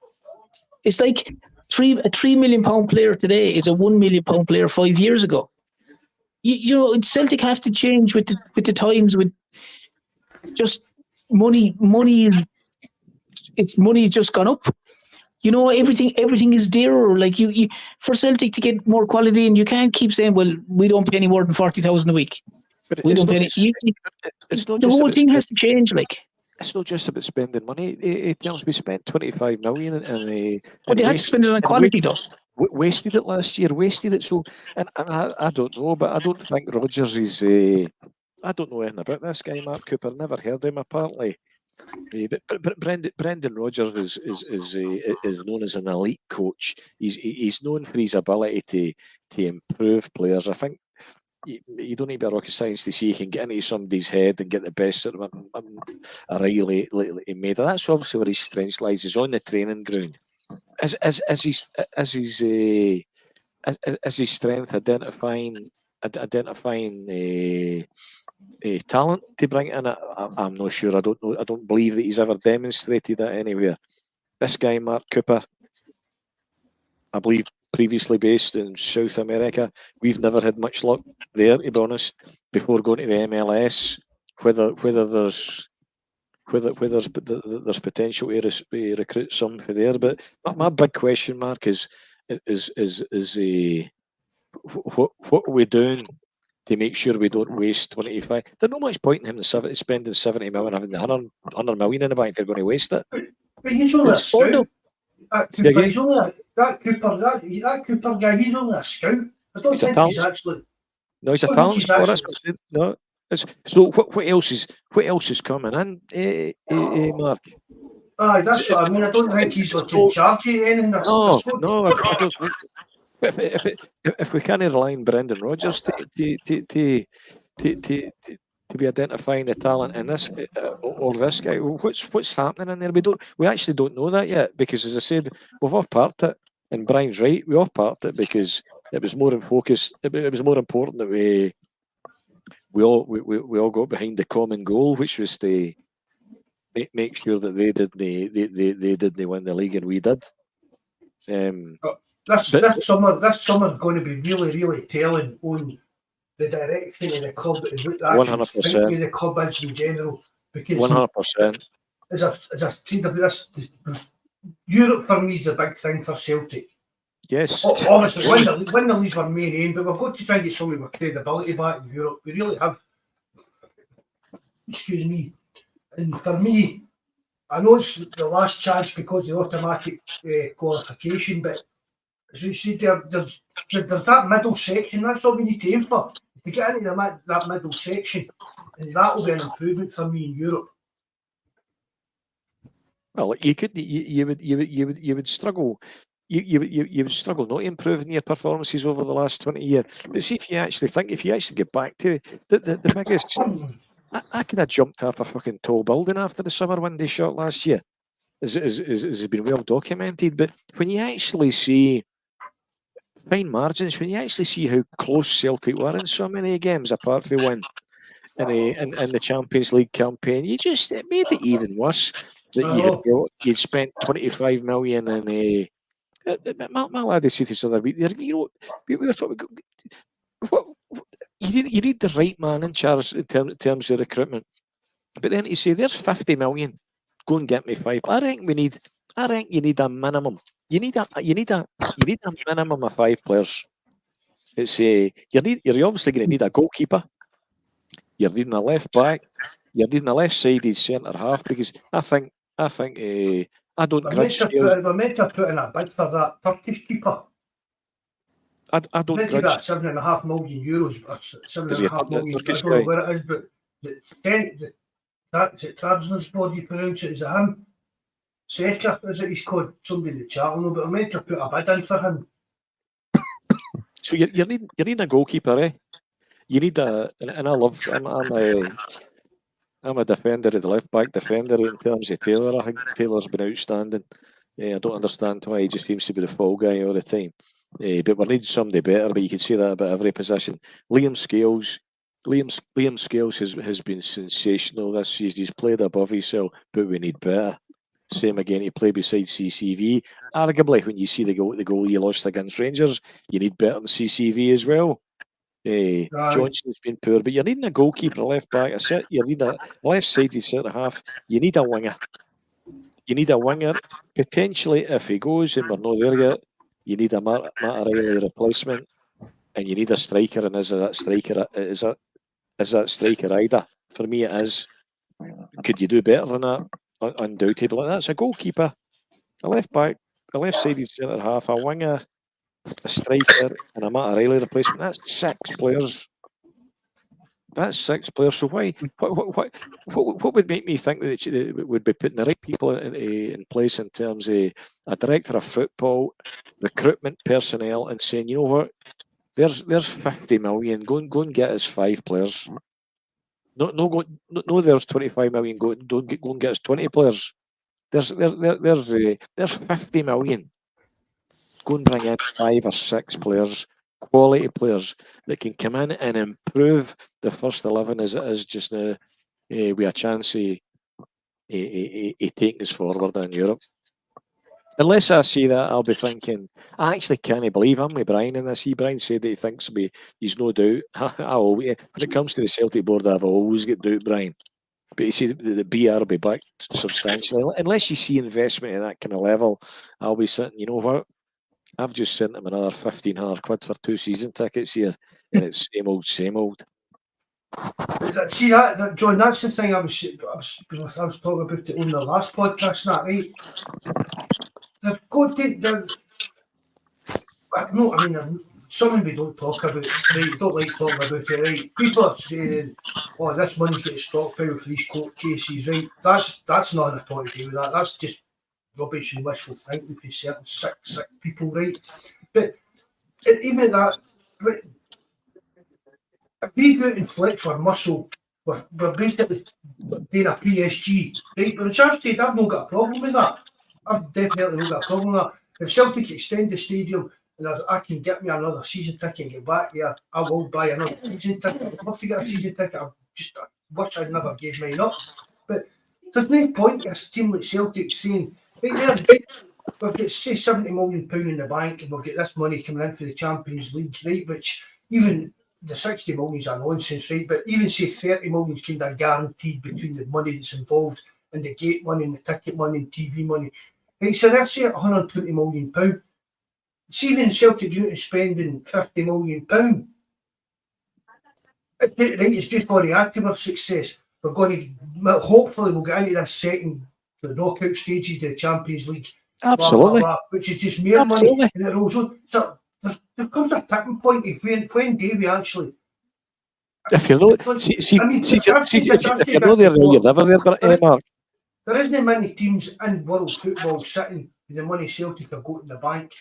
it's like a £3 million player today is a £1 million player 5 years ago. You know, Celtic have to change with the times, with just money. It's money just gone up. You know, everything is dearer. Like you for Celtic to get more quality, and you can't keep saying, well, we don't pay any more than 40,000 a week. But we don't pay any. The whole thing has to change. Like, it's not just about spending money. It tells me spent 25 million and but they had to spend it on quality, though. Wasted it last year. Wasted it. So, and I don't know, but I don't think Rodgers is. I don't know anything about this guy, Mark Cooper. Never heard of him apparently. But Brendan Rodgers is known as an elite coach. He's known for his ability to improve players. I think you don't need to be a rocket science to see he can get into somebody's head and get the best out of them. Riley made. That's obviously where his strength lies. Is on the training ground. As his strength identifying talent to bring in. I'm not sure. I don't know. I don't believe that he's ever demonstrated that anywhere. This guy, Mark Cooper, I believe previously based in South America. We've never had much luck there, to be honest. Before going to the MLS, whether there's potential to recruit some for there. But my big question mark is what are we doing to make sure we don't waste 25? There's no much point in him spending 70 million, having 100 million in the bank if you're going to waste it. But he's only a scout. That Cooper guy, he's only a scout. I don't think he's actually. No, he's a talent scorer. No. So what else is coming in, Mark? Aye, that's what I mean. I don't think he's like in charge of anything. No, I don't think. If we can't rely on Brendan Rodgers to be identifying the talent in this or this guy, what's happening in there? We actually don't know that yet, because as I said, we've off parked it, and Brian's right. We off parked it because It was more in focus. It was more important that we all got behind the common goal, which was to make sure that they didn't win the league and we did. This summer's going to be really telling on the direction of the club and what the actual thinking of the club is in general. Because 100%. As I've said about this, Europe for me is a big thing for Celtic. Yes. Obviously, win the league's our main aim, but we've got to try and get some of our credibility back in Europe. We really have. Excuse me. And for me, I know it's the last chance because of the automatic qualification, but as we said, there's that middle section. That's all we need to aim for. To get into that middle section, and that will be an improvement for me in Europe. Well, you would struggle. You would struggle not improving your performances over the last 20 years. But see, if you actually get back to the biggest, I could have jumped off a fucking tall building after the summer windy shot last year. Has been well documented. But when you actually see fine margins, when you actually see how close Celtic were in so many games, apart from one in the Champions League campaign, it made it even worse that you'd spent 25 million in my lad said this other week, we were talking, you need the right man in charge in terms of recruitment. But then you say, there's 50 million, go and get me 5. I think you need a minimum. You need a minimum of 5 players. It's you're obviously going to need a goalkeeper. You're needing a left back. You're needing a left-sided centre half, because I think I don't grudge. We're meant to put in a bid for that Turkish keeper. I don't grudge. About €7.5 million, €7.5 million. I don't know where it is, but is it Trabzonspor you pronounce it? Is it him? Seka, is it he's called? Somebody in the chat will know, but we're meant to put a bid in for him. So you're needing a goalkeeper, eh? You need and I love. I'm a defender of the left back defender in terms of Taylor. I think Taylor's been outstanding. I don't understand why he just seems to be the fall guy all the time. But we need somebody better. But you can see that about every position. Liam Scales has been sensational this season. He's played above himself, but we need better. Same again, he played beside CCV. Arguably, when you see the goal you lost against Rangers, you need better than CCV as well. Johnson's been poor, but you're needing a goalkeeper, a left back, you need a left-sided centre half. You need a winger. Potentially, if he goes and we're not there yet, you need a Matt O'Reilly replacement, and you need a striker. And is that striker either? For me, it is. Could you do better than that? Undoubtedly, that's a goalkeeper, a left back, a left-sided centre half, a winger, a striker, and a Matt O'Reilly replacement. That's 6 players. So what would make me think that it would be putting the right people in place in terms of a director of football, recruitment personnel, and saying, you know what, there's 50 million. Go and get us 5 players. No, there's 25 million. Go and get us 20 players. There's 50 million. Go and bring in 5 or 6 players, quality players that can come in and improve the first 11 as it is just now, with a chance of taking us forward in Europe. Unless I see that, I'll be thinking, I actually can't believe I'm with Brian in this. Brian said that he thinks he's no doubt. When it comes to the Celtic board, I've always got doubt, Brian. But he said that the BR will be back substantially. Unless you see investment at that kind of level, I'll be sitting, you know what? I've just sent him another £1,500 for 2 season tickets here, and it's same old. See that John? That's the thing I was talking about it on the last podcast. Right? They've got to. No, I mean, something we don't talk about. Right? Don't like talking about it. Right? People are saying, "Oh, this money's getting stockpiled for these court cases." Right? That's not a talk to do with that. That's just rubbish and wishful thinking for certain sick people, right? But even at that, if we go out and flex our muscle, we're basically being a PSG, right? But as I've said, I've not got a problem with that. I've definitely not got a problem with that. If Celtic extend the stadium and I can get me another season ticket and get back here, I will buy another season ticket. I'd love to get a season ticket. I wish I'd never gave mine up. But there's no point in a team like Celtic saying, right there, we've got, say, £70 million in the bank and we've got this money coming in for the Champions League, right? Which even the 60 million is a nonsense, right? But even say 30 million is kind of guaranteed between the money that's involved and the gate money and the ticket money and TV money. Right, so that's say £120 million. See, even Celtic United spending £50 million. Right, it's just going to add to our success. We're going to, hopefully, we'll get into this the knockout stages of the Champions League. Absolutely. Blah, blah, blah, which is just mere money. And it also, so there comes a tipping point of when do we actually. If you're not, if you're not there, you're never there. But Mark, there isn't many teams in world football sitting with the money Celtic have got in the bank.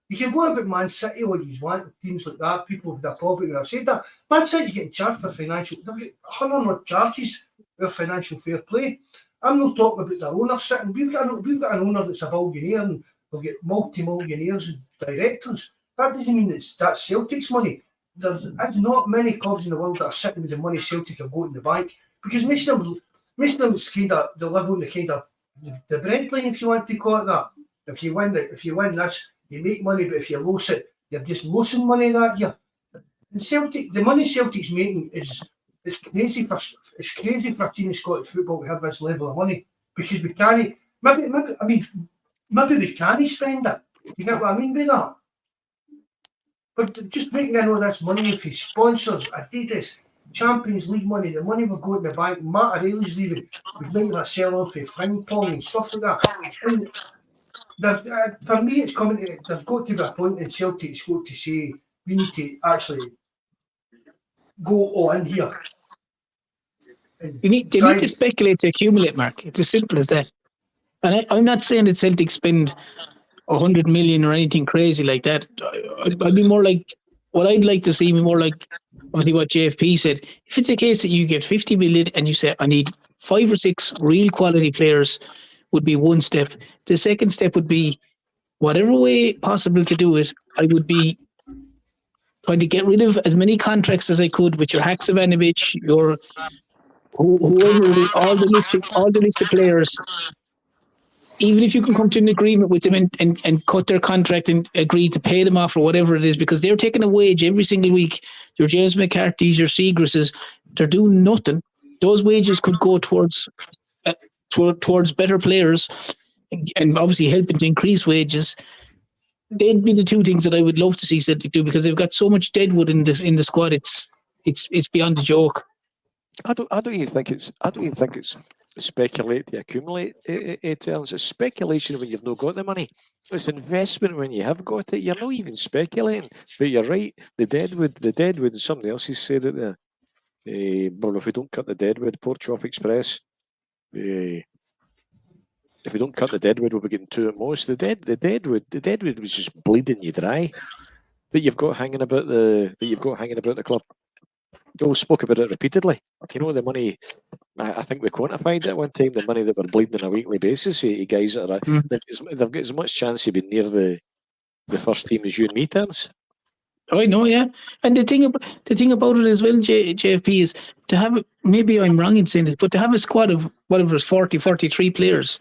You can go about Man City or you want teams like that. People have that problem. I've said that Man City's getting charged for financial. They've got 100 charges for financial fair play. I'm not talking about their owner sitting. We've got an owner that's a billionaire, and we've got multi-millionaires and directors. That doesn't mean that's Celtic's money. There's not many clubs in the world that are sitting with the money Celtic have got in the bank, because most of them is kind of, they live on the kind of the breadline, if you want to call it that. If you win this, you make money, but if you lose it, you're just losing money that year. And Celtic, the money Celtic's making is crazy for a team in Scottish football to have this level of money, because we can't. Maybe we can't spend it. You get what I mean by that? But just making all this money for sponsors, Adidas, Champions League money, the money we've got in the bank, Matt O'Reilly's leaving, we've made a sell on for Fring Pong and stuff like that. And for me, it's coming to, there's got to be a point in Celtic's got to say, we need to actually go on here. They need to speculate to accumulate, Mark. It's as simple as that. And I'm not saying that Celtic spend 100 million or anything crazy like that. I'd be more like, what I'd like to see more like, obviously what JFP said. If it's a case that you get 50 million and you say, I need 5 or 6 real quality players, would be one step. The second step would be, whatever way possible to do it, I would be trying to get rid of as many contracts as I could with your Haksabanovic, your whoever, all the list of players. Even if you can come to an agreement with them and cut their contract and agree to pay them off or whatever it is, because they're taking a wage every single week. Your James McCarthy's, your Seagrasses, they're doing nothing. Those wages could go towards better players and obviously helping to increase wages. They'd be the two things that I would love to see Celtic do, because they've got so much deadwood in the squad. It's beyond a joke. I don't even think it's speculate to accumulate. It's speculation when you've not got the money. It's investment when you have got it. You're not even speculating. But you're right. The deadwood. And somebody else has said it there. Well, if we don't cut the deadwood, Port Chop Express. If we don't cut the deadwood, we'll be getting 2 at most. The deadwood was just bleeding you dry. That you've got hanging about the club. We all spoke about it repeatedly. You know, the money, I think we quantified it at one time, the money that we're bleeding on a weekly basis. Guys that are, they've got as much chance of being near the first team as you and me, Terence. I know, yeah. And the thing about it as well, JFP, is to have, maybe I'm wrong in saying this, but to have a squad of whatever is 43 players,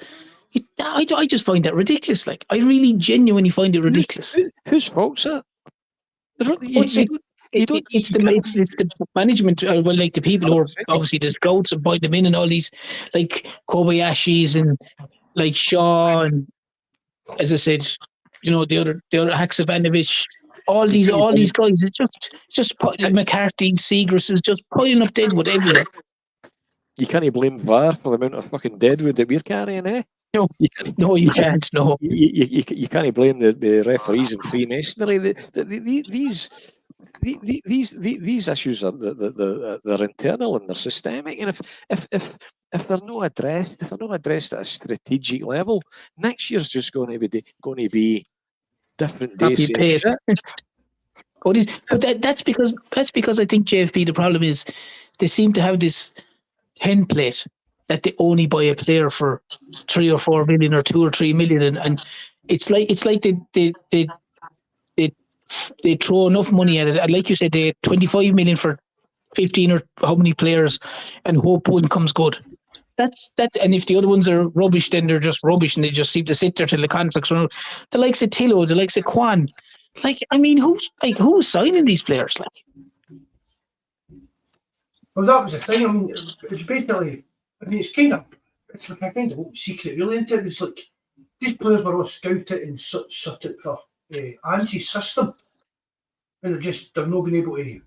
I just find that ridiculous. Like, I really genuinely find it ridiculous. Whose fault's it? It's the management, well, like the people who are obviously the scouts and buying them in, and all these like Kobayashi's and like Shaw, and as I said, you know, the other Haksabanovic, all these guys. It's just McCarthy, Seagrass is just piling up deadwood everywhere. You can't blame VAR for the amount of fucking deadwood that we're carrying, eh? No, you can't. No, you can't blame the referees and Freemasonry. These issues are they're internal and they're systemic, and if they're not addressed at a strategic level, next year's just going to be different days. But that's because I think JFP, the problem is they seem to have this template that they only buy a player for 3 or 4 million or 2 or 3 million, and it's like they they throw enough money at it. And like you said, they 25 million for 15 or how many players, and hope one comes good. That's and if the other ones are rubbish, then they're just rubbish, and they just seem to sit there till the contracts run out. The likes of Tillo, the likes of Kwan, like, I mean, who's signing these players? Like, Well, that was the thing. I mean, it's basically, it's like a kind of secret, really, isn't it? It's like these players were all scouted and suited for Angie's system, and they're not been able to.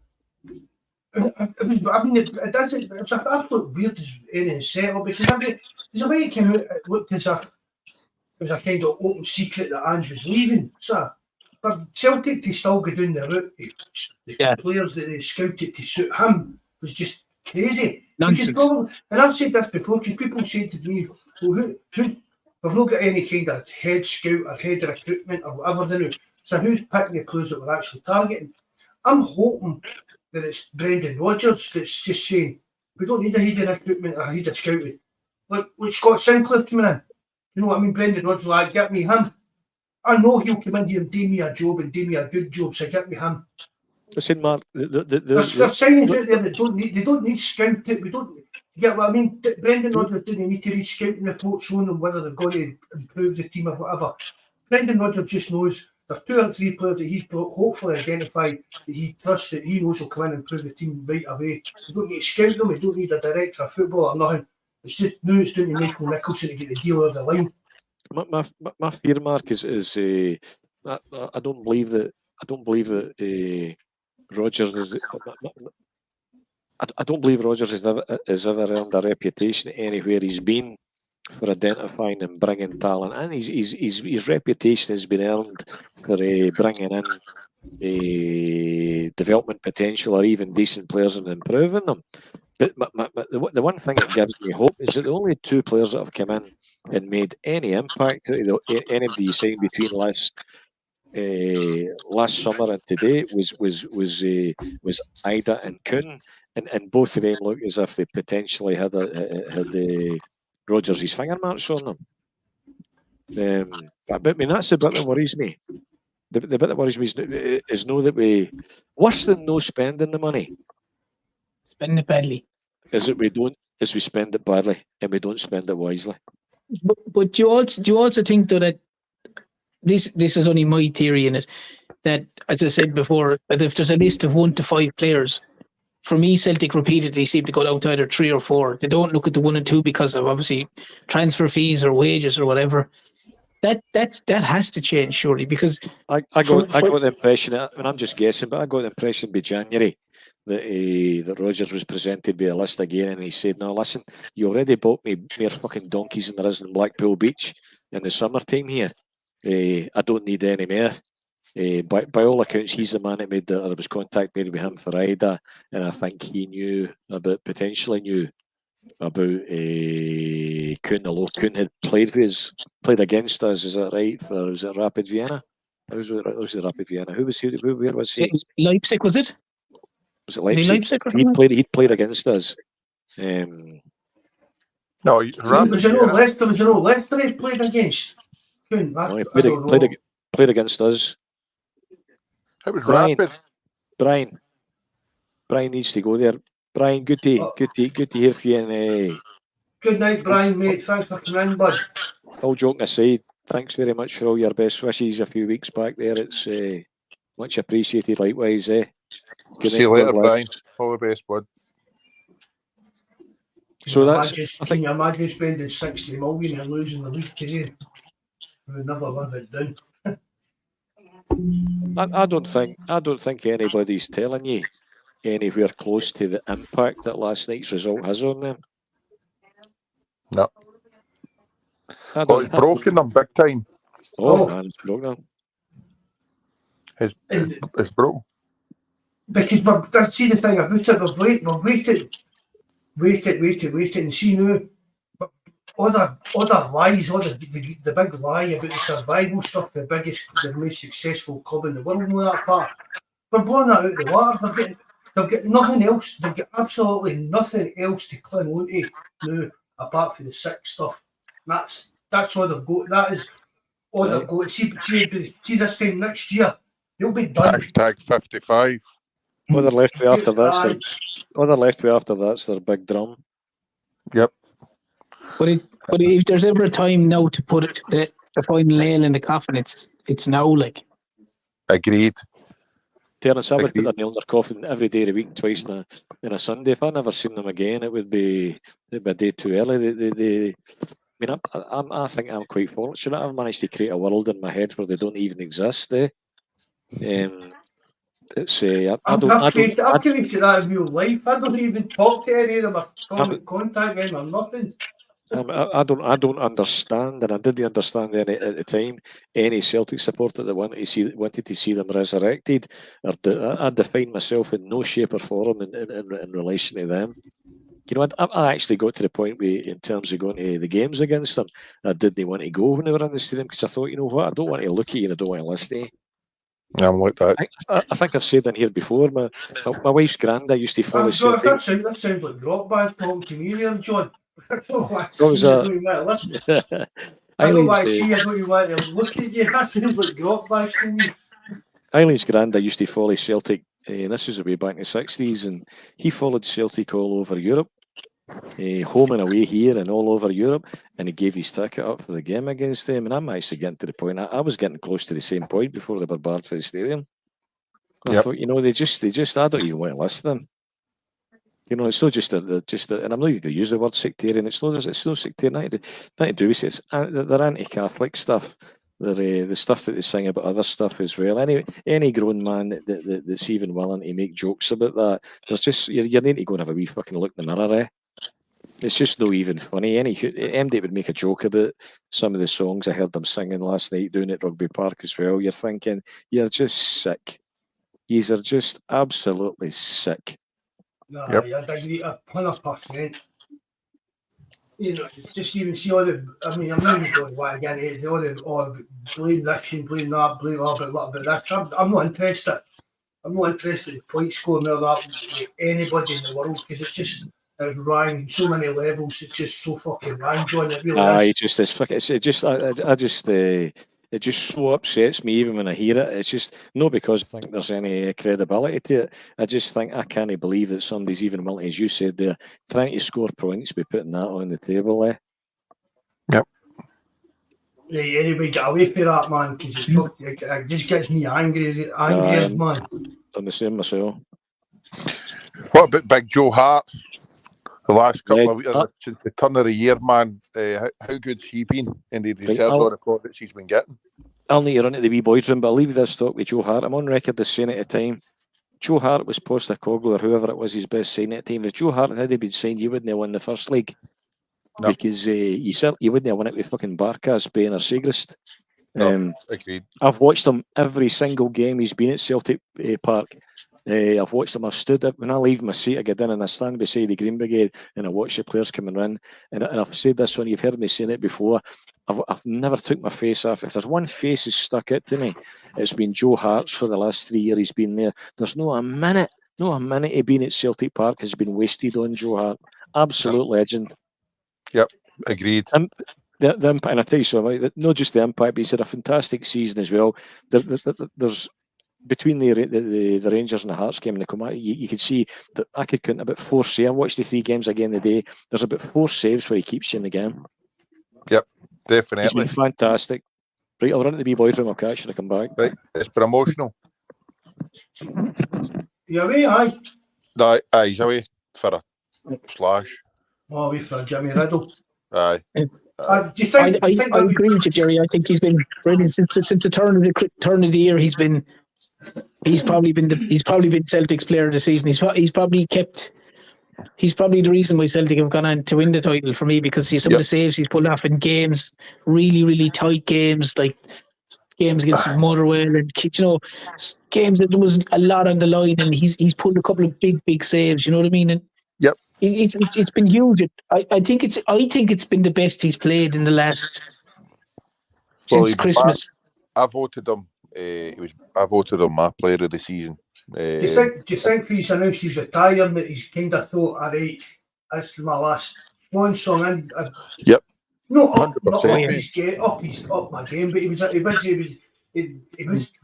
It was absolute weird as anything settled, because there's a way it came out, it looked as if it was a kind of open secret that Ange was leaving. So for Celtic to still go down the route, the players that they scouted to suit him was just crazy. nonsense. And I've said this before, because people say to me, well, we've not got any kind of head scout or head recruitment or whatever they do. So who's picking the players that we're actually targeting? I'm hoping that it's Brendan Rodgers that's just saying, we don't need a head of recruitment or a head of scouting. Like Scott Sinclair coming in. You know what I mean? Brendan Rodgers, like, get me him. I know he'll come in here and do me a job and do me a good job, so get me him. Listen, Mark, There's signings out there that don't need scouting. You get what I mean? Brendan Rodgers didn't need to read scouting reports showing them whether they're going to improve the team or whatever. Brendan Rodgers just knows there are 2 or 3 players that he's hopefully identified that he trusts, that he knows will come in and improve the team right away. You don't need to scout them, you don't need a director of football or nothing. It's just now it's down to Michael Nicholson to get the deal over the line. My fear, Mark, is I don't believe that Rodgers is. I don't believe Rodgers has ever earned a reputation anywhere he's been for identifying and bringing talent, and his reputation has been earned for bringing in development potential or even decent players and improving them. But the one thing that gives me hope is that the only 2 players that have come in and made any impact, anybody you signed between last summer and today, was Ida and Kuhn, and both of them look as if they potentially had Rodgers' finger marks on them. But I mean, that's the bit that worries me. The bit that worries me is know that worse than no spending the money. Spend it badly. Is it we spend it badly and we don't spend it wisely. But do you also think though that this is only my theory in it, that, as I said before, that if there's a list of 1 to 5 players, for me, Celtic repeatedly seem to go down to either 3 or 4. They don't look at the 1 and 2 because of obviously transfer fees or wages or whatever. That has to change, surely, because I got the impression, and I'm just guessing, but I got the impression by January that Rodgers was presented with a list again, and he said, "No, listen, you already bought me more fucking donkeys than there is in Blackpool Beach in the summertime here. I don't need any more." By all accounts, he's the man that made there was contact made with him for Ida, and I think he potentially knew about Kuhn. Although Kuhn had played against us, is that right? Was it Rapid Vienna? Who was it? Rapid Vienna? Who was he? Where was he? Leipzig, was it? Was it Leipzig? He'd played against us. No, was it no Leicester he played against? Kuhn, no, he played against us. It was Rapid. Brian needs to go there. Brian, good to hear from you. And, good night, Brian, mate. Thanks for coming in, bud. All joking aside, thanks very much for all your best wishes a few weeks back there. It's much appreciated. Likewise, Good See you later, Brian. All the best, bud. So can you imagine spending 60 million and losing the league today? We would never live it down. I don't think anybody's telling you anywhere close to the impact that last night's result has on them. No. It's broken them big time. Oh man, it's broken them. It's broken. Because see the thing about it, we've waited and see now. But other lies, the big lie about the survival stuff, the most successful club in the world and all that part. We're blowing that out of the water. They've got nothing else. They've got absolutely nothing else to cling on to now apart from the sick stuff. That's all they've got. That is all they've got. See this time next year, You'll be done. Hashtag 55. What they're left with after that's their big drum. Yep. But if there's ever a time now to put it, the final nail in the coffin, it's now. Like, Agreed. Terence, I would put their nail in their coffin every day of the week and twice in a Sunday. If I never seen them again, it would be a day too early. I think I'm quite fortunate. I've managed to create a world in my head where they don't even exist. It's I've created that in real life. I don't even talk to any of them or contact them or nothing. I don't understand, and I didn't understand any at the time. Any Celtic supporter that wanted to see them resurrected, I define myself in no shape or form in relation to them. You know, I actually got to the point where, in terms of going to the games against them, I didn't want to go when they were in the stadium because I thought, you know what, I don't want to look at you and I don't want to listen to you. I'm like that. I think I've said that here before. My wife's granddad used to follow Celtic. That sounds like Rock Band talking to me here, John. I don't know why I see you, I don't want to look at you. That sounds like Rock Band to me. Eileen's granddad used to follow Celtic, and this was way back in the 60s, and he followed Celtic all over Europe, home and away here and all over Europe, and he gave his ticket up for the game against them. And I'm actually getting to the point, I was getting close to the same point before they were barred for the stadium. I thought, you know, they just I don't even want to listen to them. You know, it's not just and I'm not even going to use the word sectarian. It's no sectarian. Nothing to do with it. They're anti-Catholic stuff. They're the stuff that they sing about other stuff as well. Any grown man that's even willing to make jokes about that, there's just you need to go and have a wee fucking look in the mirror. It's just no even funny. MD would make a joke about some of the songs I heard them singing last night down at Rugby Park as well. You're thinking, you're just sick. Yous are just absolutely sick. No, I agree 100%. You know, just even see all the. I mean, I'm not even going to get it. All blame this and blame that, blame all about this. I'm not interested. I'm not interested in point scoring or that with anybody in the world because it's wrong on so many levels. It's just so fucking wrong, John. It really is. It just so upsets me even when I hear it. It's just not because I think there's any credibility to it. I just think I can't believe that somebody's even willing, as you said there, trying to score points by putting that on the table. Yep. Yeah, anyway, get away from that, man, because it just gets me angry man. I'm the same myself. What about Big Joe Hart? The last couple of weeks, since the turn of the year, man, how good's he been? And he deserves all the plaudits he's been getting. I'll need to run to the wee boys' room, but I'll leave this talk with Joe Hart. I'm on record as saying at the time, Joe Hart was Postecoglou or whoever it was his best signing at the time. If Joe Hart had been signed, you wouldn't have won the first league. No. Because you wouldn't have won it with fucking Barkas, Bain or Segrist. Agreed. I've watched him every single game he's been at Celtic Park. I've watched them. I've stood up when I leave my seat. I get in and I stand beside the Green Brigade and I watch the players coming in. And I've said this one. You've heard me saying it before. I've never took my face off. If there's one face who's stuck out to me, it's been Joe Hart's for the last 3 years. He's been there. There's not a minute of being at Celtic Park has been wasted on Joe Hart. Absolute legend. Yep, agreed. And the impact, and I tell you something, not just the impact, but he's had a fantastic season as well. There's between the Rangers and the Hearts game and the Kilmarnock, you could see that I could count about 4 saves. I watched the 3 games again today. There's about 4 saves where he keeps you in the game. Yep, definitely. He's been fantastic. Right, I'll run to the wee boys' room. I'll catch you. I come back. Right, it's been emotional. You away, aye? No, he's away for a slash. Oh, away for Jimmy Riddle. Aye. I agree with you, Jerry. I think he's been brilliant since the turn of the year. He's probably been Celtic's player of the season. He's probably the reason why Celtic have gone on to win the title for me, because some of the saves he's pulled off in games, really, really tight games, like games against Motherwell and games that there was a lot on the line, and he's pulled a couple of big saves. You know what I mean? And yep. It's been huge. I think it's been the best he's played in the last since Christmas. I voted him. I voted him my player of the season. Do you think he's announced he's retiring that he's kind of thought, all right, that's my last one song? Yep. Not up my game, but he was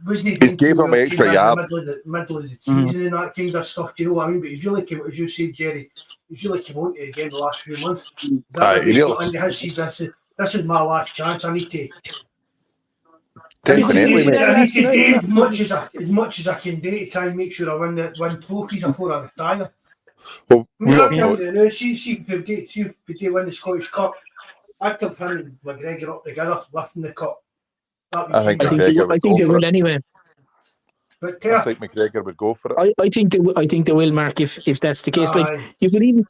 wasn't Just gave him extra yard. Middle of the season and that kind of stuff. Do you know what I mean? But he's really came, as you said, Jerry. He's really come on to it again the last few months. This is my last chance. I need to. Definitely, I need to do as much as I can do to try and make sure I win trophies before I retire. Well, See if they win the Scottish Cup. I'd have him and McGregor up together, lifting the cup. I think they will anyway. But I think McGregor would go for it. I think they will, Mark. If that's the case, like you could even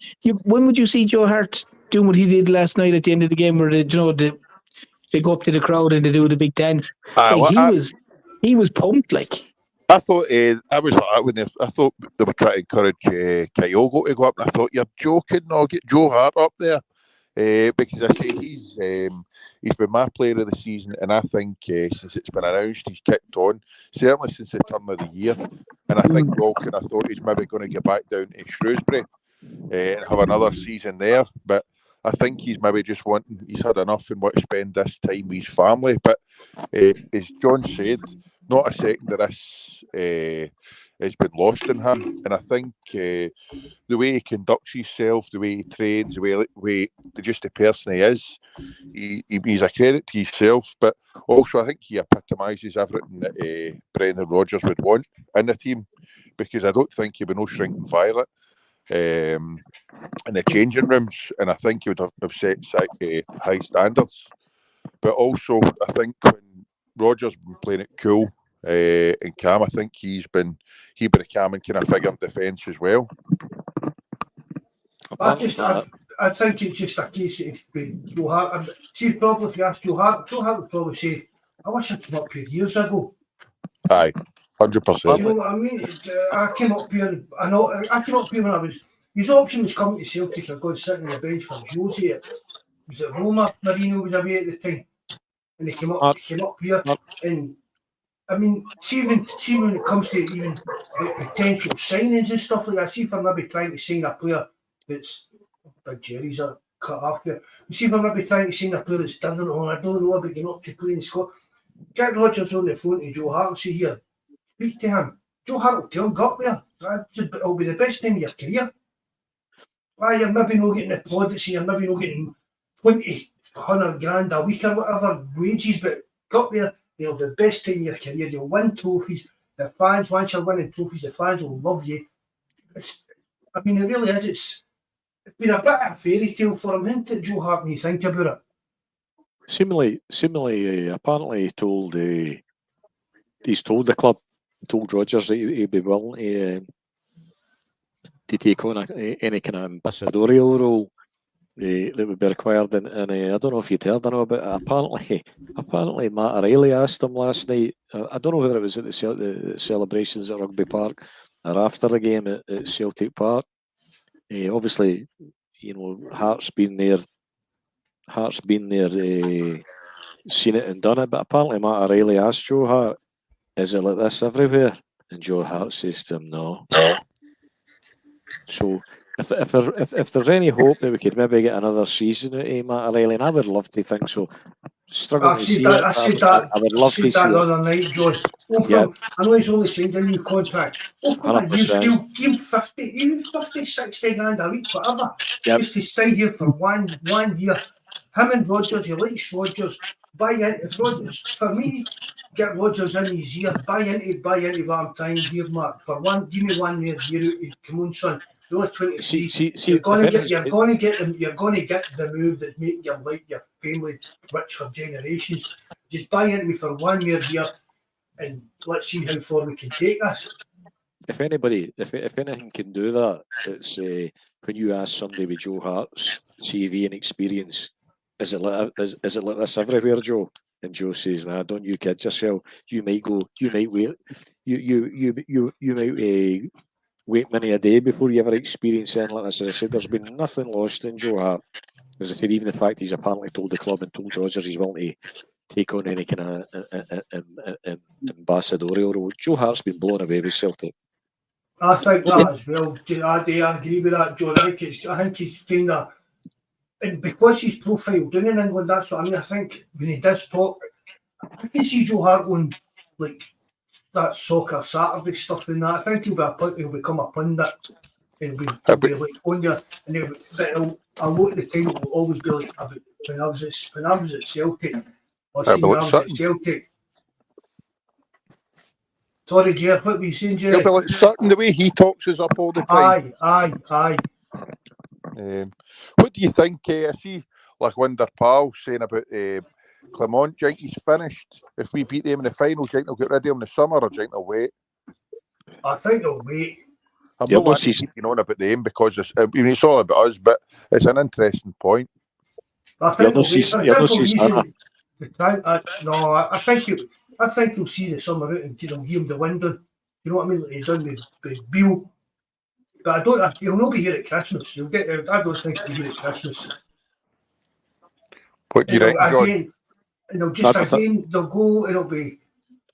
when would you see Joe Hart doing what he did last night at the end of the game, where they go up to the crowd and they do the big dance? He was pumped, like. I thought I was like that I thought they were trying to encourage Kyogo to go up, and I thought, you're joking. No, get Joe Hart up there because I say he's been my player of the season, and I think since it's been announced he's kicked on, certainly since the turn of the year, and I think we all kind of thought he's maybe going to get back down to Shrewsbury and have another season there, but I think he's maybe just he's had enough and want to spend this time with his family. But as John said, not a second of this has been lost in him. And I think the way he conducts himself, the way he trains, the way just the person he is, he's a credit to himself. But also I think he epitomises everything that Brendan Rodgers would want in the team, because I don't think he would no shrinking violet in the changing rooms, and I think he would have set high standards. But also I think when Rodgers been playing it cool and calm, I think he's been a calm and kind of figure in defence as well. I think it's just a case of Joe Hart. See, probably if you ask Joe Hart would probably say, I wish I'd come up here years ago. Aye, 100%. You know what I mean? I came up here when I was. His option was coming to Celtic or going sitting on the bench for Josie. Was it Roma? Marino was away at the time, and he came up here. And I mean, see when it comes to even potential signings and stuff like that. See if I'm maybe trying to sign a player that's Big Jerry's a cut off here. See if I'm maybe trying to sign a player that's different. I don't know about getting up to playing Scott. Get Rodgers on the phone to Joe Hart and say, here, speak to him. Joe Hart will tell him, got there. It'll be the best time of your career. You're maybe not getting the plaudits, you're maybe not getting 100 grand a week or whatever wages, but got there, you'll have the best time of your career. You'll win trophies. The fans, once you're winning trophies, the fans will love you. It really is. It's been a bit of a fairy tale for him, isn't it, Joe Hart, when you think about it? Seemingly, apparently he's told the club, told Rodgers that he'd be willing to take on any kind of ambassadorial role that would be required. And I don't know if you'd heard or not, but apparently Matt O'Reilly asked him last night. I don't know whether it was at the celebrations at Rugby Park or after the game at Celtic Park. Obviously, you know, Hart's been there, seen it and done it. But apparently Matt O'Reilly asked Joe Hart, "Is it like this everywhere?" And Joe Hart says to him, "No." So if there's any hope that we could maybe get another season at Matt O'Reilly, and I would love to think so. Struggling to see it. I would love to see that the other night, John. I know he's only signed a new contract. You still give him 50, 60 grand a week, whatever. Just to stay here for one year. Him and Rodgers, he likes Rodgers. Buy into Rodgers. For me, get Rodgers in his ear. Buy into what I'm trying here, Mark. Give me 1 year out. Come on, son. You're only 23. You're going to get the move that make your family rich for generations. Just buy into me for 1 year here, and let's see how far we can take this. If anything can do that, it's when you ask somebody with Joe Hart's CV and experience, is it like this everywhere, Joe? And Joe says, "Nah, don't you kid yourself. You might wait. You might wait many a day before you ever experience anything like this." As I said, there's been nothing lost in Joe Hart. As I said, even the fact he's apparently told the club and told Rodgers he's willing to take on any kind of ambassadorial role. Joe Hart's been blown away with Celtic. I think that as well. I agree with that, John. I think he's kind of, and because he's profiled down in England, that's what I mean. I think when he does talk, I can see Joe Hart going, like that soccer Saturday stuff and that. I think he'll become a pundit. He'll be like on there, and but a lot of the time it will always be like about when I was at Celtic, or seen when I was at Celtic. Sorry, Jeff, what were you saying, Jerry? He'll be like Sutton, the way he talks us up all the time. Aye. What do you think? I see, like Winder Powell saying about Clermont. Do you think he's finished? If we beat them in the final, do you think they'll get rid of him in the summer, or do you think they'll wait? I think they'll wait. I'm not wanting to keep on about them because it's all about us, but it's an interesting point. I think they'll wait. I think you'll see the summer out and they'll give him the window. You know what I mean? Like he done with Beale. But he'll not be here at Christmas. I don't think he'll be here at Christmas. What do you reckon, John? They'll go and it'll be.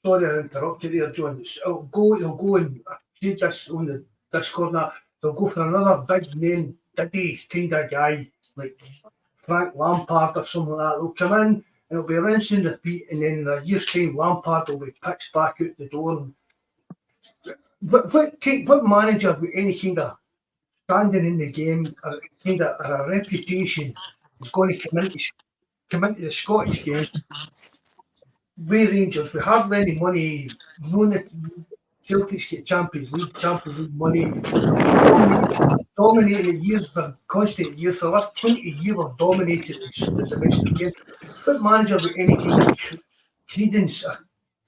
Sorry, I interrupted there, John. They'll go and read this on the Discord. They'll go for another big name, Diddy kind of guy like Frank Lampard or something like that. They'll come in and it'll be a rinse and repeat, and then in a year's time, Lampard will be pitched back out the door. But what manager with any kind of standing in the game, or a reputation, is going to come into the Scottish game? We Rangers, with hardly any money, Celtics get Champions League money, dominating the years for constant years. For the last 20 years, we've dominated the domestic game. What manager with any kind of credence or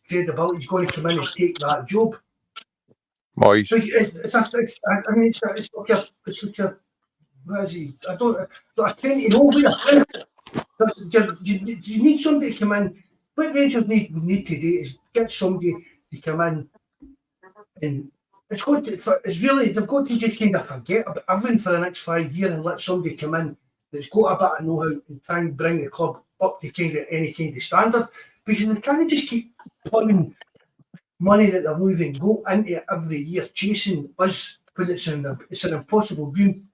credibility is going to come in and take that job? Moyes. It's like a what is he? I tend to know where. You need somebody to come in. What Rangers need to do is get somebody to come in, and they've got to just kind of forget about everything for the next 5 years and let somebody come in that's got a bit of know-how and try and bring the club up to any kind of standard, because they can't just keep pouring money that they've even go into it every year chasing us when it's an impossible dream.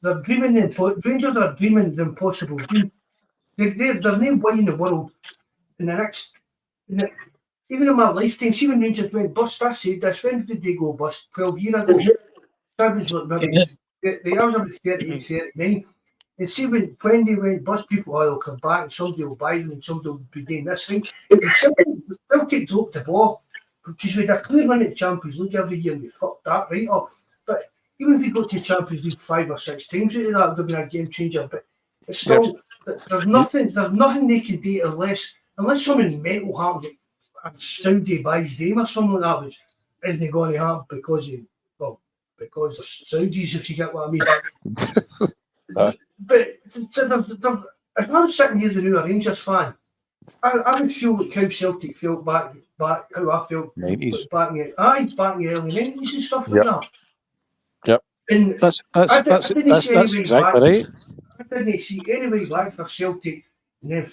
Rangers are dreaming the impossible dream. They're named one in the world in the next. Even in my lifetime, see when Rangers went bust, I said this. When did they go bust? 12 years ago. That was like maybe the hours of 38, 39. And see when they went bust, people will come back and somebody will buy them and somebody will be doing this thing. And Celtic dropped the ball because we had a clear win at Champions League every year and we fucked that right up. But even if we got to Champions League 5 or 6 times out of that, would have been a game changer. But it's still. There's nothing they can do unless something mental happens. Saudi buys them or something like that, isn't going to happen because they're Saudis, if you get what I mean. But if I was sitting here the new Rangers fan, I would feel like how Celtic felt back how I felt 90s. back in the early 90s and stuff like that. Yep. And that's exactly right. I didn't see any way back for Celtic, and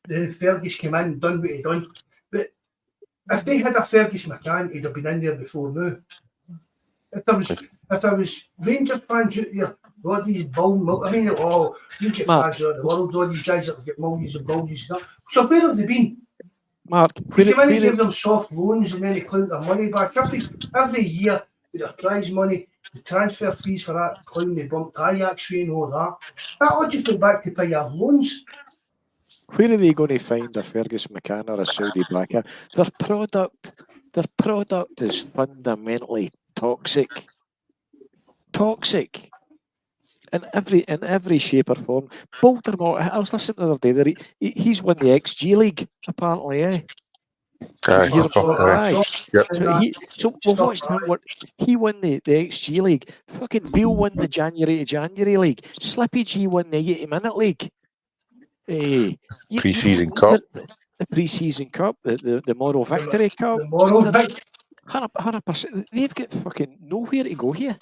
then Fergus came in and done what he done. But if they had a Fergus McCann, he'd have been in there before now. If there was Rangers fans out there, all these you get fans around the world, all these guys that get millions and millions and that. So where have they been? Mark, they came in and gave them soft loans and then they claimed their money back every year with their prize money. The transfer fees for that clown they bumped Ajax fee and all that. That all just went back to pay your loans. Where are they going to find a Fergus McCann or a Saudi backer? Their product is fundamentally toxic. Toxic. In every shape or form. Baltimore, I was listening the other day, he's won the XG League, apparently, eh? So we watched him. He won the XG League. Fucking Beale won the January to January League. Slippy G won the 80-minute league. Pre-season cup. The pre-season cup. The Moral Victory Cup. The Moral Victory. 100%. They've got fucking nowhere to go here.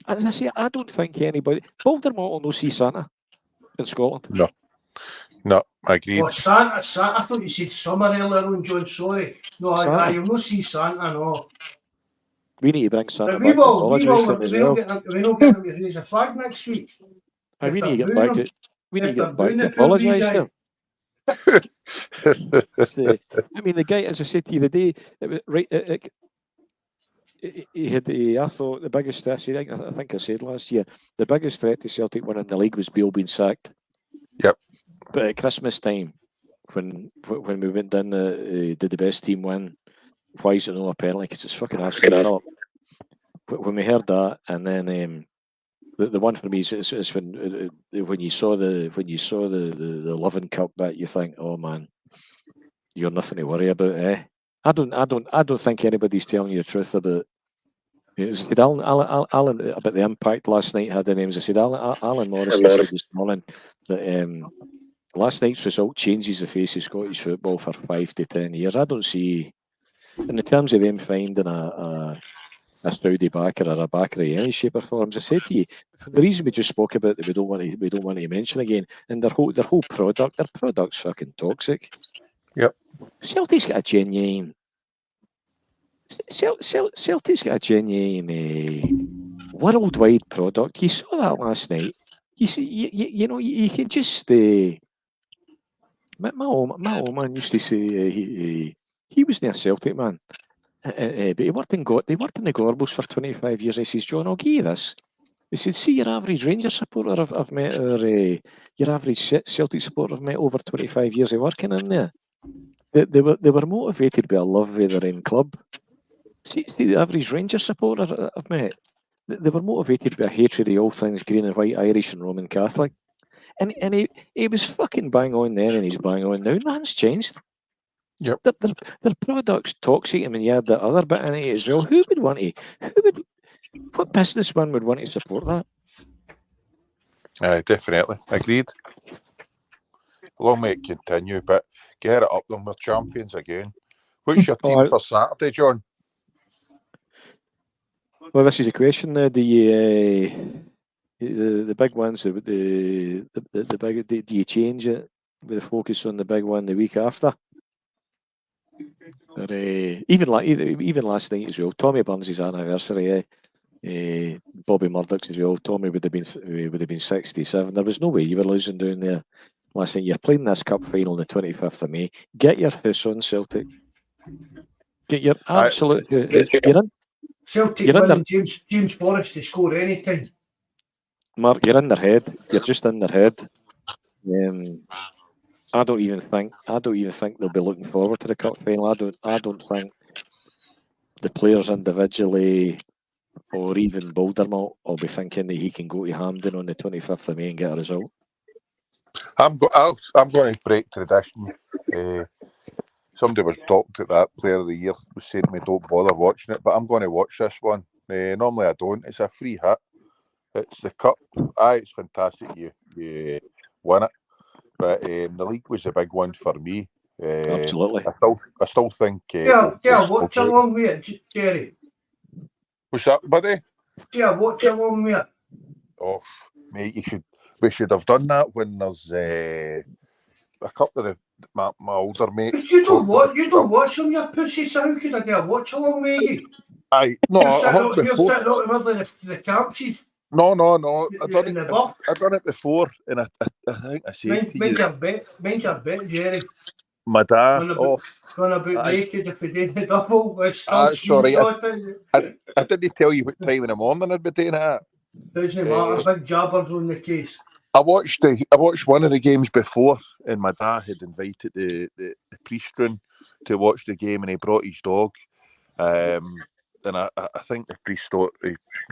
As I say, I don't think anybody. Baltimore will not see Santa in Scotland. No, I agree. Oh, Santa. I thought you said summer earlier on, John. Sorry. No, you'll not see Santa, no. We need to bring Santa we back will, to apologise to him as well. We don't get them to raise a flag next week. We need to get back to apologise to him. I mean, the guy, as I said to you the day, it was right. He had. I thought the biggest threat. I think I said last year, the biggest threat to Celtic winning the league was Bale being sacked. Yep. But at Christmas time, when we went down, did the best team win? Why is it no a penalty? Because it's fucking absolutely Philip. When we heard that, and then the one for me is when you saw the Loving Cup bit, you think, oh man, you're nothing to worry about, eh? I don't think anybody's telling you the truth about. As I said, Alan about the impact last night had the names. I said Alan Morris said this morning that last night's result changes the face of Scottish football for 5 to 10 years. I don't see, in the terms of them finding a Saudi backer or a backer in any shape or form. As I said to you, for the reason we just spoke about that we don't want to mention again, and their whole product's fucking toxic. Yep. Celtic's got a genuine. Celtic's got a genuine worldwide product. You saw that last night. You know you can just. My old man used to say he was near Celtic man. But they worked in the Gorbals for 25 years. He says, John, I'll give you this. He said, see your average Rangers supporter I've met, or your average Celtic supporter I've met over 25 years of working in there. They were motivated by a love of their own club. See the average Rangers supporter I've met. They were motivated by a hatred of all things green and white, Irish and Roman Catholic. And he was fucking bang on then, and he's bang on now. Nothing's changed. Yep. Their product's toxic. I mean, you had that other bit in it as well. What businessman would want to support that? Definitely. Agreed. Long may it continue, but get it up them. We're champions again. What's your team for Saturday, John? Well, this is a question. The big ones, the big. Do you change it with a focus on the big one the week after? Or, even last night as well. Tommy Burns' anniversary. Bobby Murdoch's as well. Tommy would have been 67. There was no way you were losing down there last night. You're playing this cup final on the 25th of May. Get your house on, Celtic. Get your absolute. You're in. Celtic winning James Forrest to score any time. Mark, you're in their head. You're just in their head. I don't even think they'll be looking forward to the cup final. I don't think the players individually or even Baldermalt will be thinking that he can go to Hampden on the 25th of May and get a result. I'm going to break tradition. Somebody was talking to that player of the year, was saying to me, don't bother watching it, but I'm going to watch this one. Normally I don't. It's a free hit. It's the cup. It's fantastic. You win it. But the league was a big one for me. Absolutely. I still think. Watch along with it, Jerry. What's that, buddy? Watch along with it. Oh, mate, we should have done that when there's a couple of my older mates. You don't watch them, you pussy. So how could I get a watch along with you? You're sitting out the middle of the camps. No. I've done it before, and I think I said to you. Mine's your bet, Jerry. My dad. Going about naked if we did the double. Sorry, I didn't tell you what time in the morning I'd be doing it. Doesn't matter. Big jabbers on the case. I watched one of the games before, and my dad had invited the priest room to watch the game, and he brought his dog. And I think the priest thought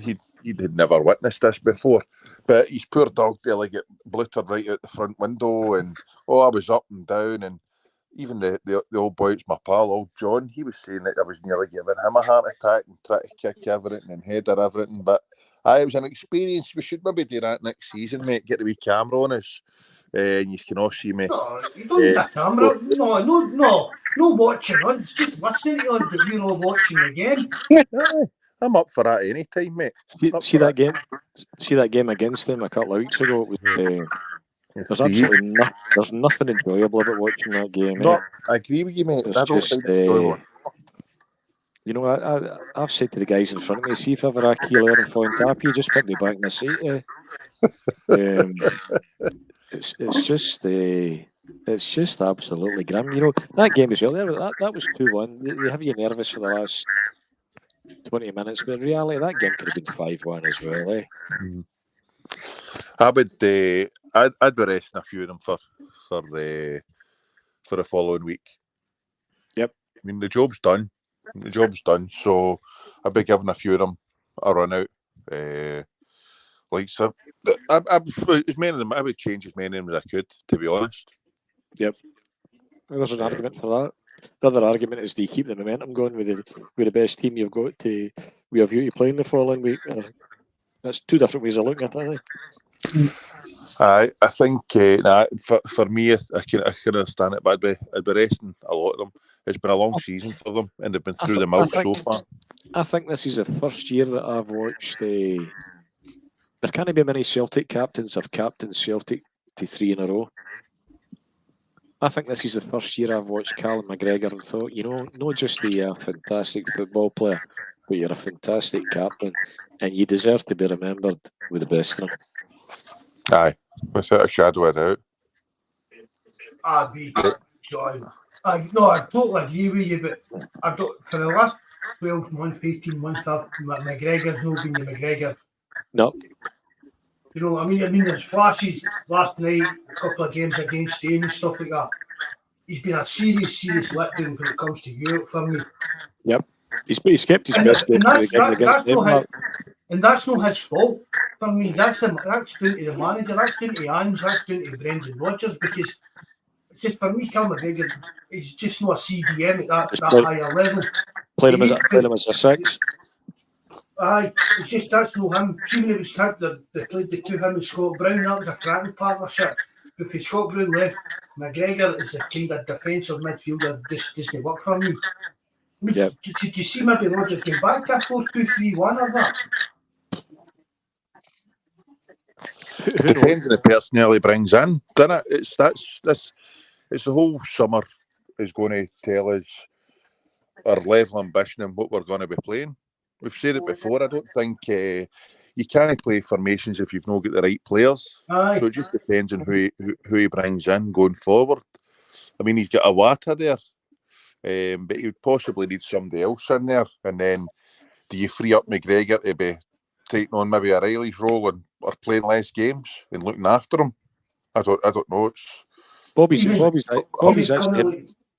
he had never witnessed this before, but his poor dog nearly get bluttered right out the front window, and I was up and down, and even the old boy, it's my pal, old John, he was saying that I was nearly giving him a heart attack and trying to kick everything and header everything, but it was an experience. We should maybe do that next season, mate, get the wee camera on us, and you can all see me. No, you don't need a camera. No watching us. It's just listening to us, but we're all watching the game. I'm up for that any time, mate. See that game against them a couple of weeks ago. It was, there's absolutely there's nothing enjoyable about watching that game. No, I agree with you, mate. You know, I've said to the guys in front of me, see if ever I keel out and fall in tap, you just put me back in the seat. It's just It's just absolutely grim. You know, that game as well, that was 2-1. They have you nervous for the last 20 minutes, but in reality, that game could have been 5-1 as well, eh? I would, I'd be resting a few of them for the following week. Yep. I mean, the job's done. So I'd be giving a few of them a run out. It's many of them. I would change as many of them as I could, to be honest. Yep. There's an argument for that. The other argument is, do you keep the momentum going with the best team you've got to we have you to play in the following week? That's two different ways of looking at it, I think. I think for me, I can understand it, but I'd be resting a lot of them. It's been a long season for them, and they've been through the mill so far. I think this is the first year that I've watched there can't be many Celtic captains have captained Celtic to 3 in a row. I think this is the first year I've watched Callum McGregor and thought, you know, not just a fantastic football player, but you're a fantastic captain, and you deserve to be remembered with the best of them. Aye, without a shadow of doubt. I totally agree with you, but for the last 12 months, 18 months, McGregor's not been the McGregor. No. You know, I mean, there's flashes last night, a couple of games against Dame and stuff like that. He's been a serious letdown when it comes to Europe for me. Yep. He's kept his best game to the game against Denmark. And that's not his fault for me. That's down to the manager, that's down to Ange, that's down to Brendan Rodgers, because it's just, for me, Cal McGregor is just not a CDM at that higher level. Played him as a 6. Aye, it's just that's no him. Even if it's they played the two, him and Scott Brown, that was a cracking partnership. But if Scott Brown left, McGregor is a kind of defensive midfielder, just doesn't work for me. I mean, yep. Did you see maybe Rodgers came back to a 4-2-3-1 or that? It depends on the personnel he brings in, doesn't it? It's the whole summer is going to tell us our level of ambition and what we're going to be playing. We've said it before. I don't think you can't play formations if you've not got the right players. Aye. So it just depends on who he brings in going forward. I mean, he's got a Wata there, but he would possibly need somebody else in there. And then do you free up McGregor to be taking on maybe a Riley's role or playing less games and looking after him? I don't know. It's Bobby's Champions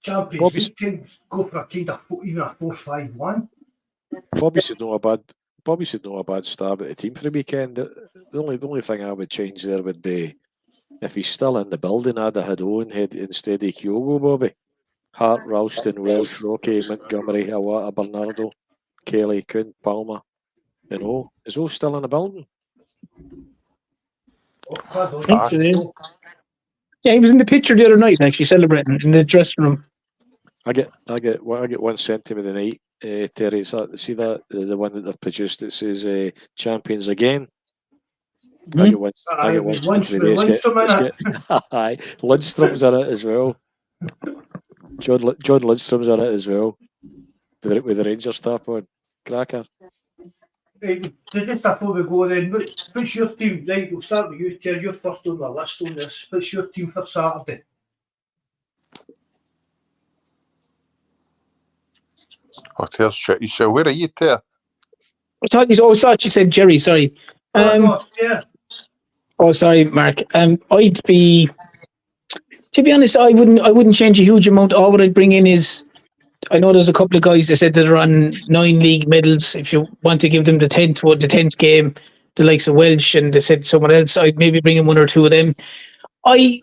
League team go for a kind of even a 4-5-1. Bobby should know a bad stab at the team for the weekend. The only thing I would change there would be if he's still in the building, I'd have had Owen instead of Kyogo, Bobby. Hart, Ralston, Welsh, Rocky, Montgomery, Awata, Bernardo, Kelly, Kuhn, Palmer. You know, is O still in the building? Yeah, he was in the picture the other night, actually celebrating in the dressing room. I get one sent to me tonight. Terry, see that the one that they've produced that says champions again. I get one. Lundstrom's in it as well. John Lundstrom's in it as well with the Rangers tap on. Cracker. Right, so just before we go then, what's your team? Right, we'll start with you, Terry. You're first on the list on this. What's your team for Saturday? Oh, Terry's shit. So where are you, Terry? I thought you said Jerry. Sorry. Yeah. Oh, sorry, Mark. I'd be. To be honest, I wouldn't change a huge amount. All what I'd bring in is, I know there's a couple of guys that said that are on 9 league medals. If you want to give them the 10th game, the likes of Welsh, and they said someone else, I'd maybe bring in 1 or 2 of them. I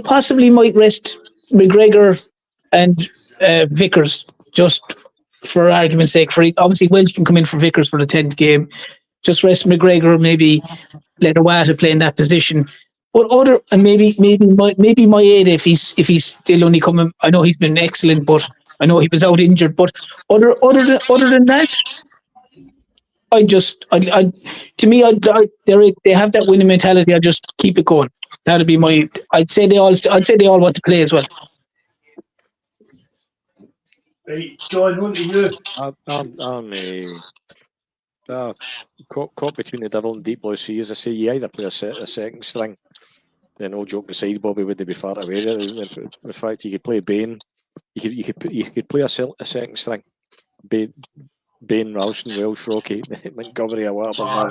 possibly might rest McGregor and Vickers just for argument's sake. Obviously Welsh can come in for Vickers for the 10th game. Just rest McGregor, maybe let Awata play in that position. But maybe my aid if he's still only coming. I know he's been excellent, but I know he was out injured. But other than that, to me, they have that winning mentality. I just keep it going. That'd be my. I'd say they all want to play as well. Right, John, on to you. I'm caught between the devil and deep blue seas. I say you either play a second string then all joking aside, Bobby wouldn't be far away there. In fact, you could play Bain. You could play a second string. Bain, Ralston, Welsh, Rocky, Montgomery, or whatever.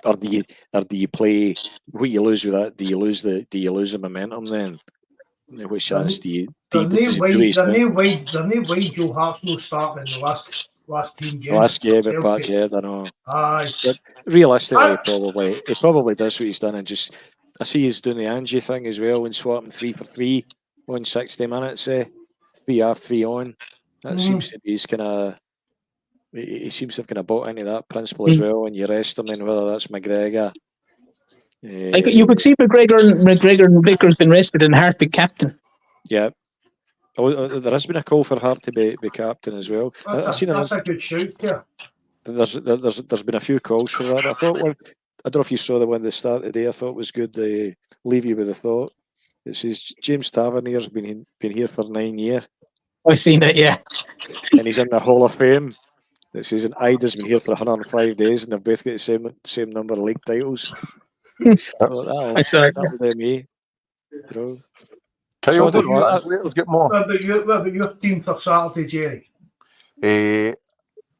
Or do you play? What you lose with that? Do you lose the momentum then? Which chance do you? They're no way Joe Hart's no starting in the last team game. Last game at Parkhead, I know. Aye. But realistically, he probably does what he's done, and just I see he's doing the Angie thing as well and swapping 3 for 3 on 60 minutes. 3 off, 3 on. That seems to be his kind of. He seems to have kind of bought into that principle as well. And you rest him, then whether that's McGregor. You could see McGregor and Vickers been rested and Hart be captain. Yeah. There has been a call for Hart to be captain as well. That's a good shout, yeah. There's been a few calls for that. I don't know if you saw the one at the start today. I thought was good. They leave you with a thought. It says James Tavernier's been here for 9 years. I've seen it, yeah. And he's in the Hall of Fame. It says and Ida's been here for 105 days, and they've both got the same number of league titles. I saw it. That would be me. Kyle, let's get more. What about your team for Saturday, Jerry?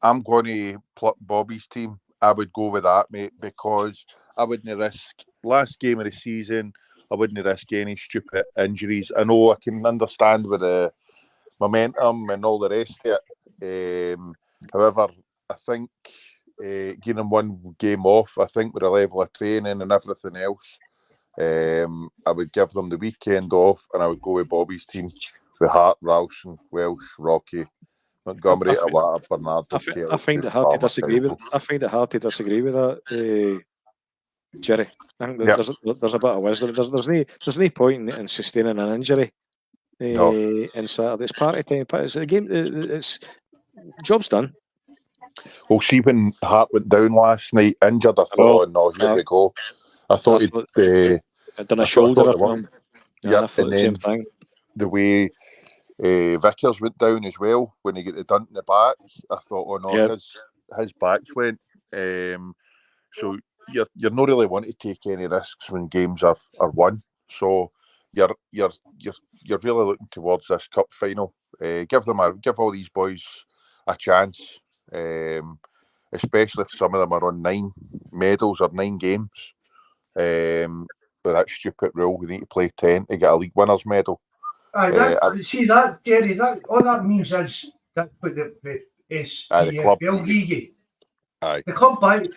I'm going to pluck Bobby's team. I would go with that, mate, because I wouldn't risk last game of the season. I wouldn't risk any stupid injuries. I know I can understand with the momentum and all the rest of it. However, I think giving them one game off, I think with a level of training and everything else, I would give them the weekend off, and I would go with Bobby's team with Hart, Ralston, Welsh, Rocky, Montgomery, Bernardo. I find it hard to disagree with. I find it hard to disagree with that, Jerry. I think there's a bit of wisdom. There's no point in sustaining an injury. In Saturday, it's party time. It's a game. It's job's done. Well, see, when Hart went down last night, injured, I thought, no, here we go. I thought he'd done a shoulder from him. Yeah, I thought the same thing. The way Vickers went down as well when he got the dunk in the back, I thought, oh no, his backs went. So you're not really want to take any risks when games are won. So you're really looking towards this cup final. Give all these boys a chance, especially if some of them are on 9 medals or 9 games. With that stupid rule, we need to play 10 to get a league winners medal. See that, Jerry? All that means is that put the SPFL league. Aye. The club buy.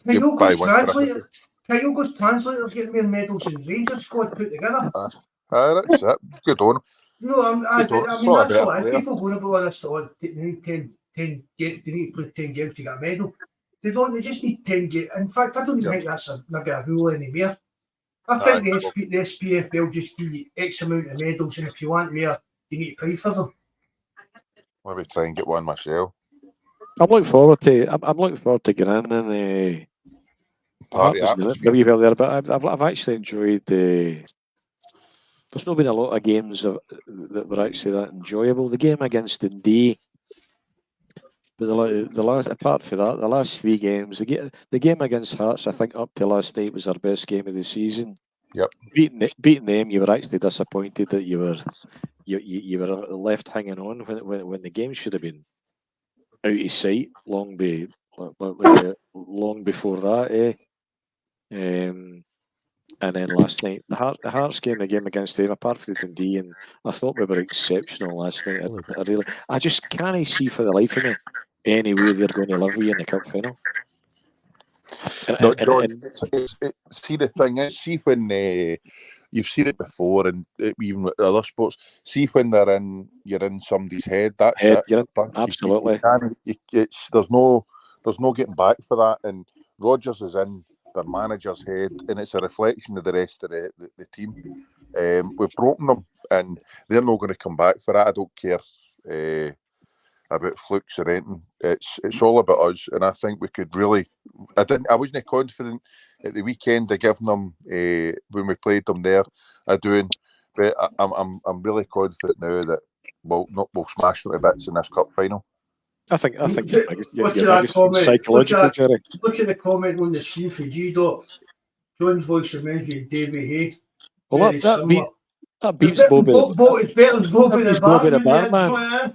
Kyogo's translators getting more medals than Rangers squad put together. That's it. Good on him. No, I mean that's what people going about this. They need 10 they need to play 10 games to get a medal. They don't. They just need 10 games. In fact, I don't even think that's maybe a rule anymore. I think the SPFL just give you X amount of medals, and if you want more, you need to pay for them. Maybe try and get one myself. I'm looking forward to getting in and party there, but I've actually enjoyed the. There's not been a lot of games that were actually that enjoyable. The game against Dundee, but the last, apart from that, the last 3 games, the game against Hearts, I think up to last night was our best game of the season. Yep. Beating them, you were actually disappointed that you were left hanging on when the game should have been out of sight long before that. And then last night, the Hearts game, the game against them, apart from the Dundee, and I thought we were exceptional last night. I just can't see for the life of me any way they're going to live with you in the cup final. See, the thing is, see when you've seen it before, and even with other sports, see when you're in somebody's head. That's it. Absolutely. There's no getting back for that, and Rodgers is in their manager's head, and it's a reflection of the rest of the team. We've broken them, and they're not going to come back for that. I don't care about flukes or anything. It's all about us, and I think we could really. I wasn't confident at the weekend of giving them when we played them there. But I'm really confident now that we'll smash them to bits in this cup final. I think your biggest psychological, Jerry. Look at the comment on the screen for G-Dot. John's voice reminds me of Davy Hay. Well, Very similar. that beats Bobby. It's better than Bobby That the beats Bobby the Batman.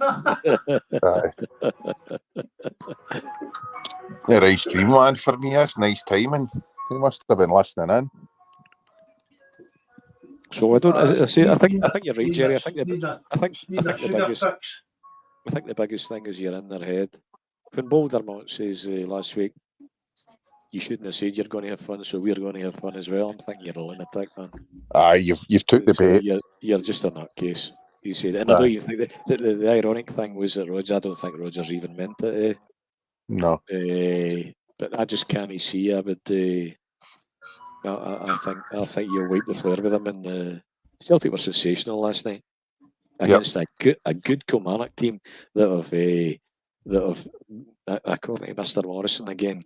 The ice cream man for me, that's nice timing. He must have been listening in. So I don't. I say. I think you're right, Jerry. I think the biggest thing is you're in their head. When Baldermont says last week, you shouldn't have said you're going to have fun, so we're going to have fun as well. I'm thinking you're a lunatic, man. Aye, you've took the bait. You're just a nutcase. He said, and I don't even think the ironic thing was that I don't think Rodgers even meant it. No. But I just can't see. I think you'll wipe the floor with them. And Celtic were sensational last night against a good Kilmarnock team that have according to Mr. Morrison again,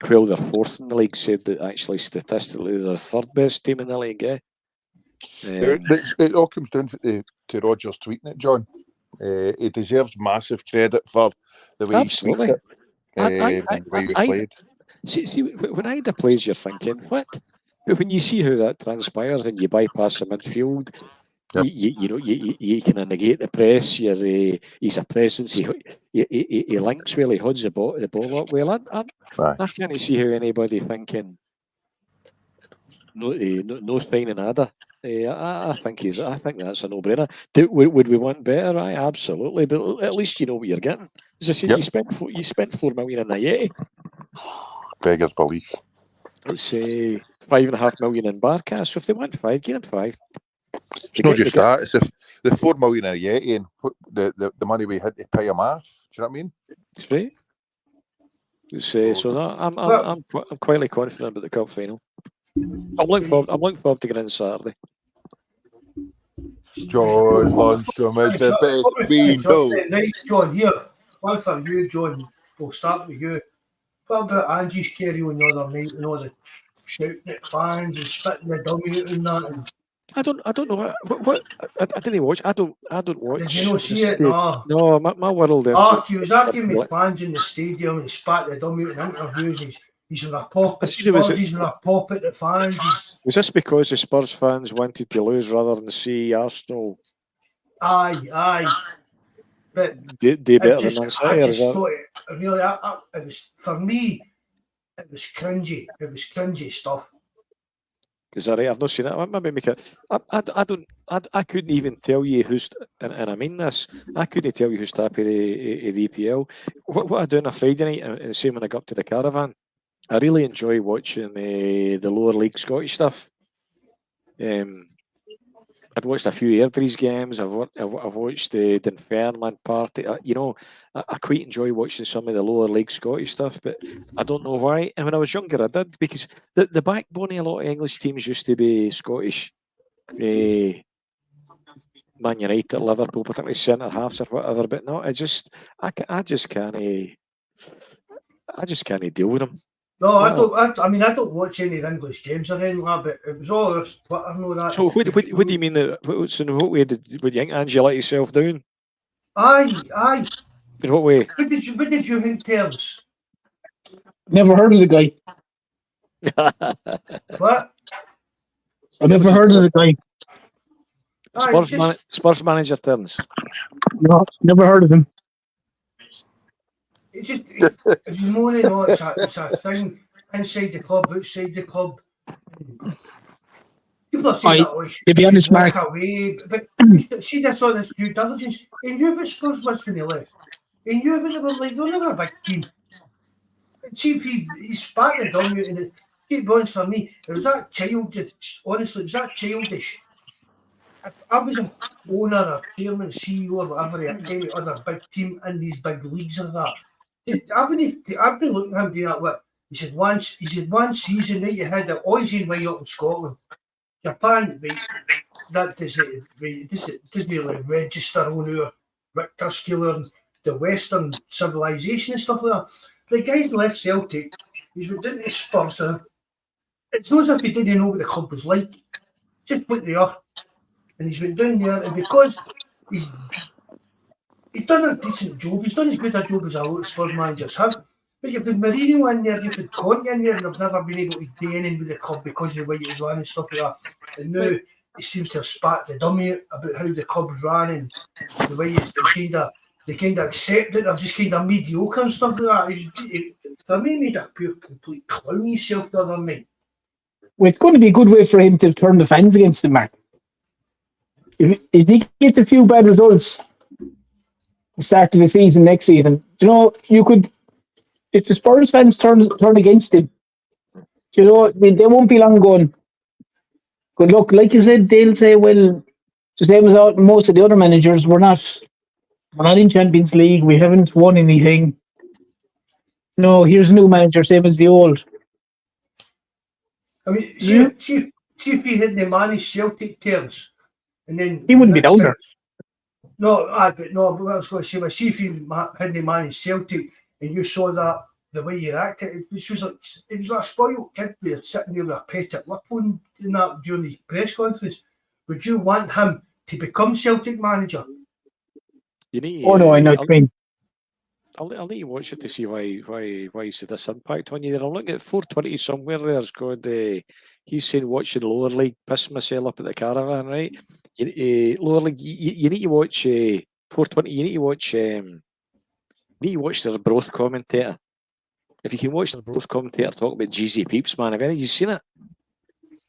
while they're fourth in the league, said that actually statistically they're the third best team in the league. It all comes down to Rodgers tweeting it, John. He deserves massive credit for the way he tweeted it. The way he played. See, when I had plays, you're thinking, what? But when you see how that transpires and you bypass the midfield, you kind of negate the press. He's a presence. He links well. He holds the ball up well. I can't see how anybody thinking no spine nada. I think that's a no-brainer. Would we want better? Aye, absolutely. But at least you know what you're getting. As I said, you spent $4 million in the Yeti. Beggars belief. Let's say $5.5 million in Barcast. So if they want 5, give them 5. It's not just that. It's the $4 million in a Yeti and the money we had to pay him off. Do you know what I mean? That's right. So that I'm quietly confident about the cup final. I'm looking forward to getting in Saturday. John Lundstrom is the best we know. Right, John, here. One for you, John. We'll start with you. What about Angie's carry on the other night and all the shouting at fans and spitting the dummy out and that? And I don't know what I didn't watch. I don't watch. Did you not see it? No, my world. He was arguing with fans in the stadium and he spat the dummy out in interviews. He's in a pop at Spurs, he's in a pop at the fans. Was this because the Spurs fans wanted to lose rather than see Arsenal? Aye. But do better than Man City. I just thought it was, for me, it was cringy. It was cringy stuff. Is that right? I've not seen it. Maybe make it. I couldn't even tell you who's, and I mean this. I couldn't tell you who's top of the EPL. What I do on a Friday night, and same when I go up to the caravan. I really enjoy watching the lower league Scottish stuff. I'd watched a few Airdrie's games. I've watched the Dunfermline party. I quite enjoy watching some of the lower league Scottish stuff, but I don't know why. And when I was younger, I did, because the backbone of a lot of English teams used to be Scottish. Man United, Liverpool, particularly centre halves or whatever. But no, I just can't deal with them. No, I don't watch any English games or anything like that, but it was all Twitter and all that. So what do you mean? So in what way would you think Angie let yourself down? Aye. In what way? What did you think, Terence? Never heard of the guy. What? I've never heard of the guy. Spurs manager Terence. No, never heard of him. It just, if you know, it's a thing inside the club, outside the club. People are saying to be honest, Mark. Away, but see, that's all this due diligence. He knew what Spurs was when he left. He knew what they were like. They're never a big team. See if he spat the dumb out, and it keep going for me. It was that childish. Honestly, it was that childish. I was an owner, a chairman, CEO, or whatever, of any other big team in these big leagues or that. I've been looking at him doing that. What he said one season, right? You had the Aussie way up in Scotland, Japan, right? That doesn't really register on our Richter scale and the Western civilization and stuff like that. The guys left Celtic. He's went down to Spurs. It's not as if he didn't know what the club was like. Just what they are. And he's went down there, and because he's done a decent job, he's done as good a job as a lot of Spurs managers have. But you've had Mourinho in there, you've had Conte in there, and they've never been able to do anything with the club because of the way it was run and stuff like that. And now it seems to have spat the dummy out about how the club's ran and the way they kind of accept it. They're just kind of mediocre and stuff like that. For me, he made a pure complete clown himself the other night. Well, it's going to be a good way for him to turn the fans against him, Mark. If he gets a few bad results at the start of the season next season, you could, if the Spurs fans turn against him, they won't be long going. Good luck. Like you said, they'll say, well, the same as most of the other managers, we're not in Champions League, we haven't won anything. No, here's a new manager, same as the old. I mean, see if he hadn't managed Celtic terms, and then he wouldn't be down there. No, what I was going to say was, see if he hadn't managed Celtic, and you saw that the way he acted, it was like a spoiled kid there sitting there with a pet at lip on that during the press conference. Would you want him to become Celtic manager? You need. No, I know what you mean. I'll need to watch it to see why you see this impact on you. There, I'm looking at 420 somewhere. There's got he's saying watching lower league, pissed myself up at the caravan, right? Lower league, you need to watch 420. You need to watch the Broth commentator. If you can watch the Broth commentator talk about GZ Peeps, man, have any of you seen it?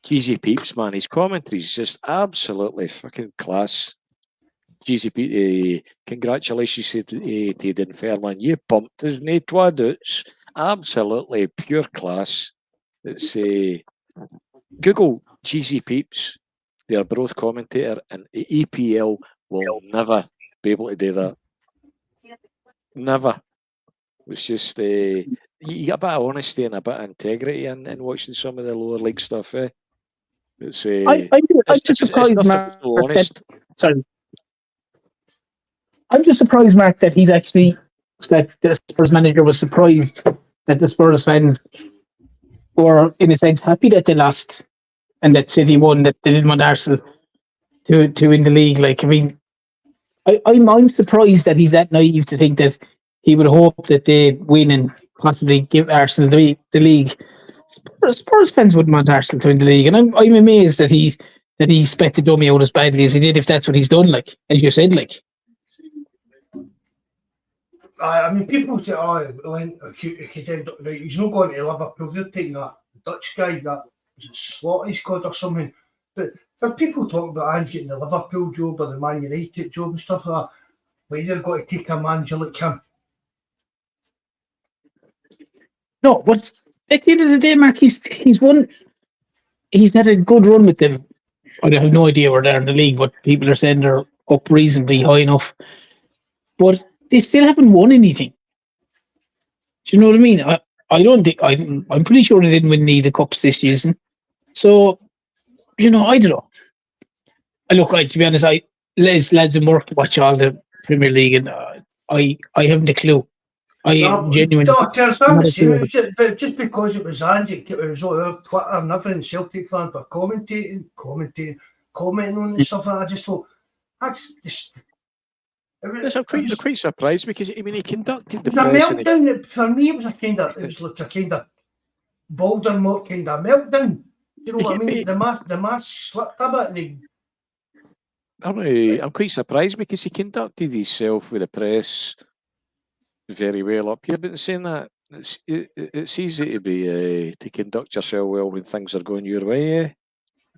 GZ Peeps, man, his commentary is just absolutely fucking class. GCP, congratulations to Dunfermline. You pumped us, no twadoots. Absolutely pure class. It's Google GC Peeps, their Broth commentator, and the EPL will never be able to do that. Never. It's just you get a bit of honesty and a bit of integrity in watching some of the lower league stuff. It's I'm just surprised, Mark. Honest. Sorry. I'm just surprised, Mark, that the Spurs manager was surprised that the Spurs fans were, in a sense, happy that they lost and that City won, that they didn't want Arsenal to win the league. Like, I mean, I'm surprised that he's that naive to think that he would hope that they win and possibly give Arsenal the league. Spurs fans wouldn't want Arsenal to win the league, and I'm amazed that he spent the dummy out as badly as he did. If that's what he's done, like as you said, like. I mean, people say, he's not going to Liverpool. They're taking that Dutch guy, that was it Slotty's called or something. But there are people talking about Ange getting the Liverpool job or the Man United job and stuff like that. But you've got to take a manager like him. No, but at the end of the day, Mark, he's won. He's had a good run with them. I have no idea where they're in the league, but people are saying they're up reasonably high enough. But they still haven't won anything. Do you know what I mean? I don't think I'm pretty sure they didn't win the cups this season. So, I don't know. Look, to be honest, lads in work watch all the Premier League, and I haven't a clue. Genuinely. But just because it was Ange, it was all over Twitter and everything. Celtic fans were commenting on the stuff. And I just thought, that's just. I'm quite surprised because he conducted the meltdown. For me, it was like a kind of Baldermore kind of meltdown. You know what I mean? The mask slipped a bit. I'm quite surprised because he conducted himself with the press very well up here. But saying that, it's easy to conduct yourself well when things are going your way.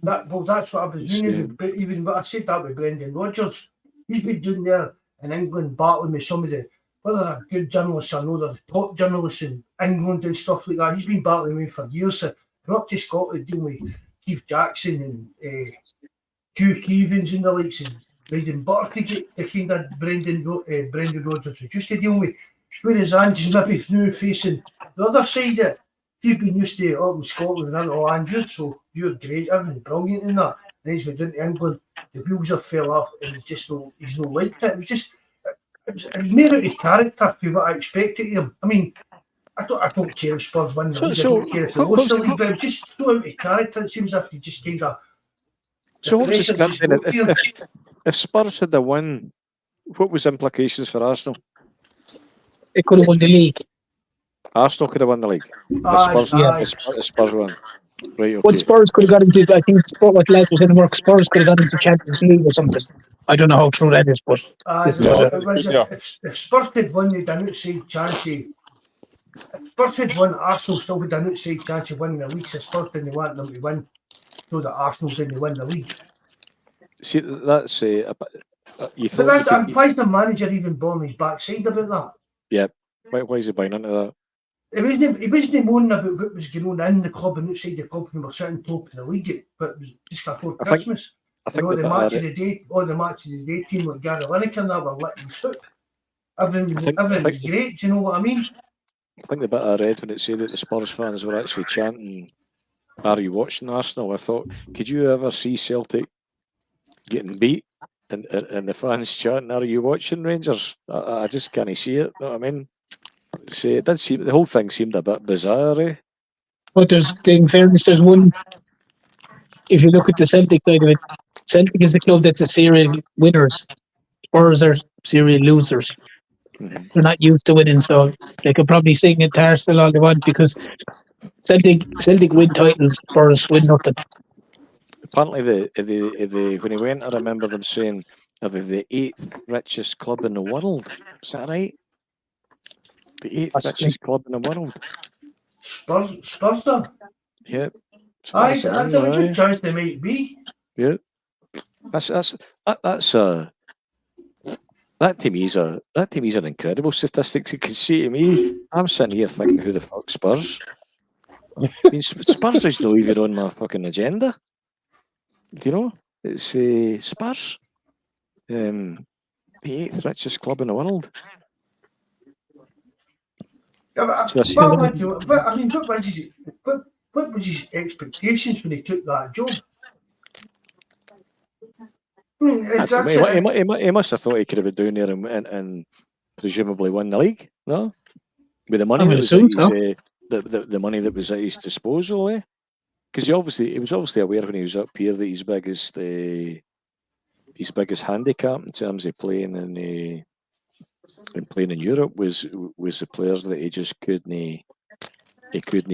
That's what I was meaning. But even I said that with Brendan Rodgers. He's been doing there in England battling with some of the, whether they're good journalists or no, they're top journalists in England and stuff like that. He's been battling with for years. Come up to Scotland dealing with Keith Jackson and Duke Evans and the likes, and Braden Butter to get the kind of Brendan Rodgers was used to dealing with. Whereas Ange's maybe now facing the other side of it. He's been used to up in Scotland and all Andrew, so you're great, everything brilliant in that. And he's been down to England, the wheels have fell off, and he's not liked it. It was more out of character for what I expected of him. I mean, I don't care if Spurs win the league, I don't care if they lost the league, but it was just so out of character. It seems as if he just kind of. So what was the script? If Spurs had the win, what was the implications for Arsenal? They could have won the league. Arsenal could have won the league. Aye, The Spurs won. Right, What okay. Spurs could have got into, I think what lad was in the work, Spurs could have got into Champions League or something. I don't know how true that is, but this is what if Spurs had won, they'd an outside chance. If Spurs had won, Arsenal still had an outside chance of winning the league. So Spurs didn't want them to win, so that Arsenal didn't win the league. See, that's you But thought. that, why is the manager even born his backside about that? Yeah. Why is he buying into that? He wasn't moaning about what was going on in the club and outside the club when we were sitting top of the league, but it was just before Christmas. I think all the match of the day team like Gary Lineker and that were lit and shook. Everything was great, do you know what I mean? I think the bit I read when it said that the Spurs fans were actually chanting, "Are you watching Arsenal?" I thought, could you ever see Celtic getting beat and the fans chanting, "Are you watching Rangers?" I just can't see it. You know what I mean? See, it did seem the whole thing seemed a bit bizarre. Eh? But in fairness, there's one. If you look at the Celtic side of it, Celtic is a club that's a serial winners. Spurs are serial losers. Mm-hmm. They're not used to winning, so they could probably sing it to Arsenal all they want because Celtic win titles, Spurs win nothing. Apparently, the when he went, I remember them saying, "Are they the 8th richest club in the world?" Is that right? The 8th richest club in the world. Spurs are. Yeah. Aye, that's a good chance they might be. Yeah. That to me is an incredible statistic. You can see to me, I'm sitting here thinking, who the fuck Spurs? I mean, Spurs is not even on my fucking agenda. Do you know? It's Spurs, the 8th richest club in the world. Yeah, what was his expectations when he took that job? I mean, he must have thought he could have been down there and presumably won the league, no? With the money the money that was at his disposal, eh? Because he was obviously aware when he was up here that his biggest handicap in terms of playing in Europe was the players that he just couldn't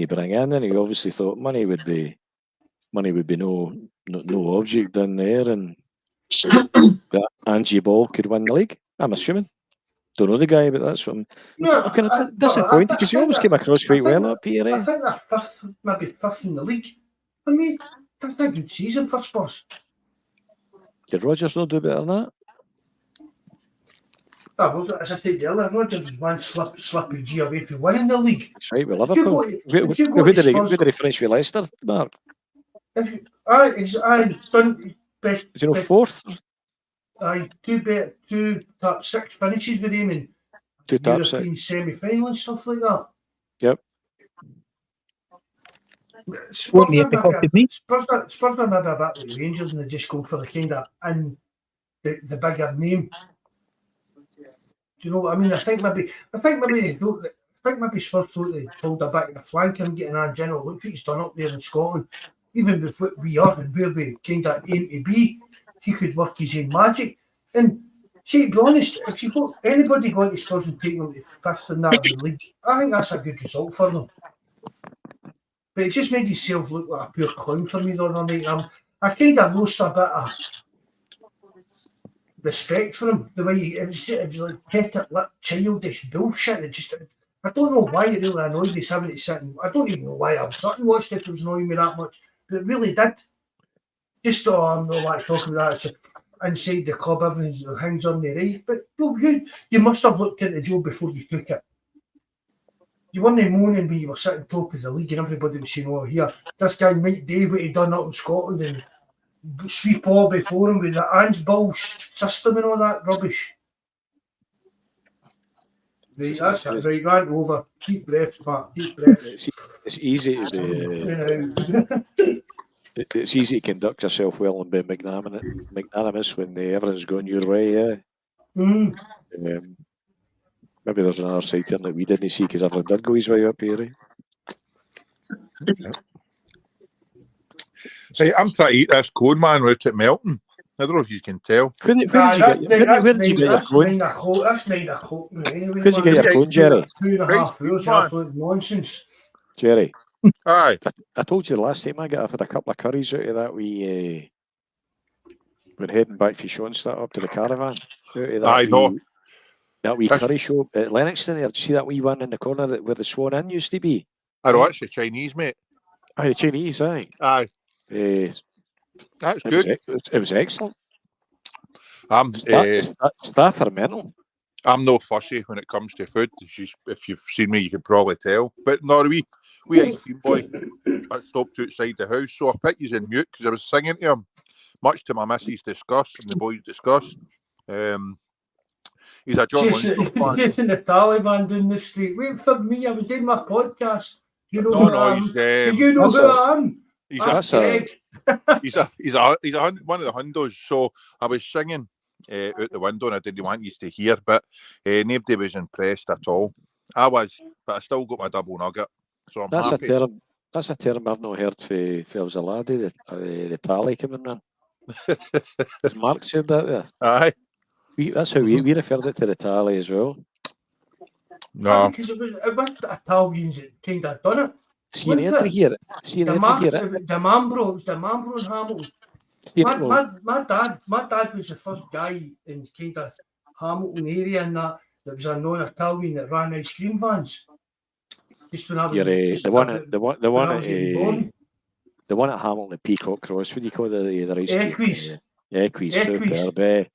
bring in, and he obviously thought money would be no object down there, and Angie Ball could win the league. I'm assuming. Don't know the guy, but that's what I'm kind of disappointed because he always came across quite well up here. I think they're maybe fifth in the league. I mean, that's a good season for Spurs. Did Rodgers not do better than that? As I said earlier, Rodgers was one slippy G away from winning the league. That's right, with Liverpool. Who did he finish with Leicester, Mark? Done best. Do you know, 4th? Two top 6 finishes with him in European semi-final and stuff like that. Yep. Spurs are maybe a bit like Rangers, and they just go for the kind of the bigger name. Do you know what I mean? I think maybe Spurs thought they pulled a bit of a flank and getting on general. Look what he's done up there in Scotland. Even with what we are and where we kind of aim to be, he could work his own magic. And see, to be honest, if you got anybody going to Spurs and take them to 5th in that league, I think that's a good result for them. But it just made himself look like a pure clown for me the other night. I kind of lost a bit of respect for him. The way it was like petty, childish bullshit. I don't know why it really annoyed me having to sit and I don't even know why I was sitting and watched it. It was annoying me that much, but it really did. Just I'm not like talking about that. It's inside the club, everything hangs on the right. But you must have looked at the job before you took it. You weren't moaning when you were sitting top of the league and everybody was saying, "Oh, here, this guy Mike Dave, what he done up in Scotland and sweep all before him with the Ansball system and all that rubbish." Right, that's it. Right, rant over. Deep breaths, Pat. Deep breaths. It's easy to it's easy to conduct yourself well and be magnanimous when everything's going your way. Yeah. Maybe there's another side there that we didn't see because everything did go his way up here. Hey, I'm trying to eat this cone, man, right at Melton. I don't know if you can tell. Where did you get your clone? That's 9 o'clock. Anyway, Where'd you get your clone, Jerry? 2.5 hours, man. absolute nonsense. Jerry, Aye. I told you the last time I've had a couple of curries out of that wee. When heading back for Sean's up to the caravan. I know. That wee curry shop at Lennoxton there. Did you see that wee one in the corner where the Swan Inn used to be? I know, actually Chinese, mate. Aye, the Chinese, aye. Aye. That's good. It was excellent. Staff are mental. I'm no fussy when it comes to food. If you've seen me, you can probably tell. But no, we ice cream boy I stopped outside the house, so I put you in mute because I was singing to him, much to my missus' disgust and the boys' disgust. He's a John Lundstrom fan. Chasing the Taliban down the street. Wait for me, I was doing my podcast. Do you know who I am? Do you know who I am? He's one of the hundos. So I was singing out the window and I didn't want you to hear, but nobody was impressed at all. I was, but I still got my double nugget. So I'm happy. That's a term I've not heard for a laddie, the tally coming in. Has Mark said that there? Aye. That's how we referred it to the tally as well. No. Because it was Italians that kind of done it. See an entry here. The Mambro and Hamilton. My dad was the first guy in kind of Hamilton area and that was a non-Italian that ran ice cream vans. Just when I was the one at Hamilton, the Peacock Cross. What do you call the ice cream? Equis. Superb.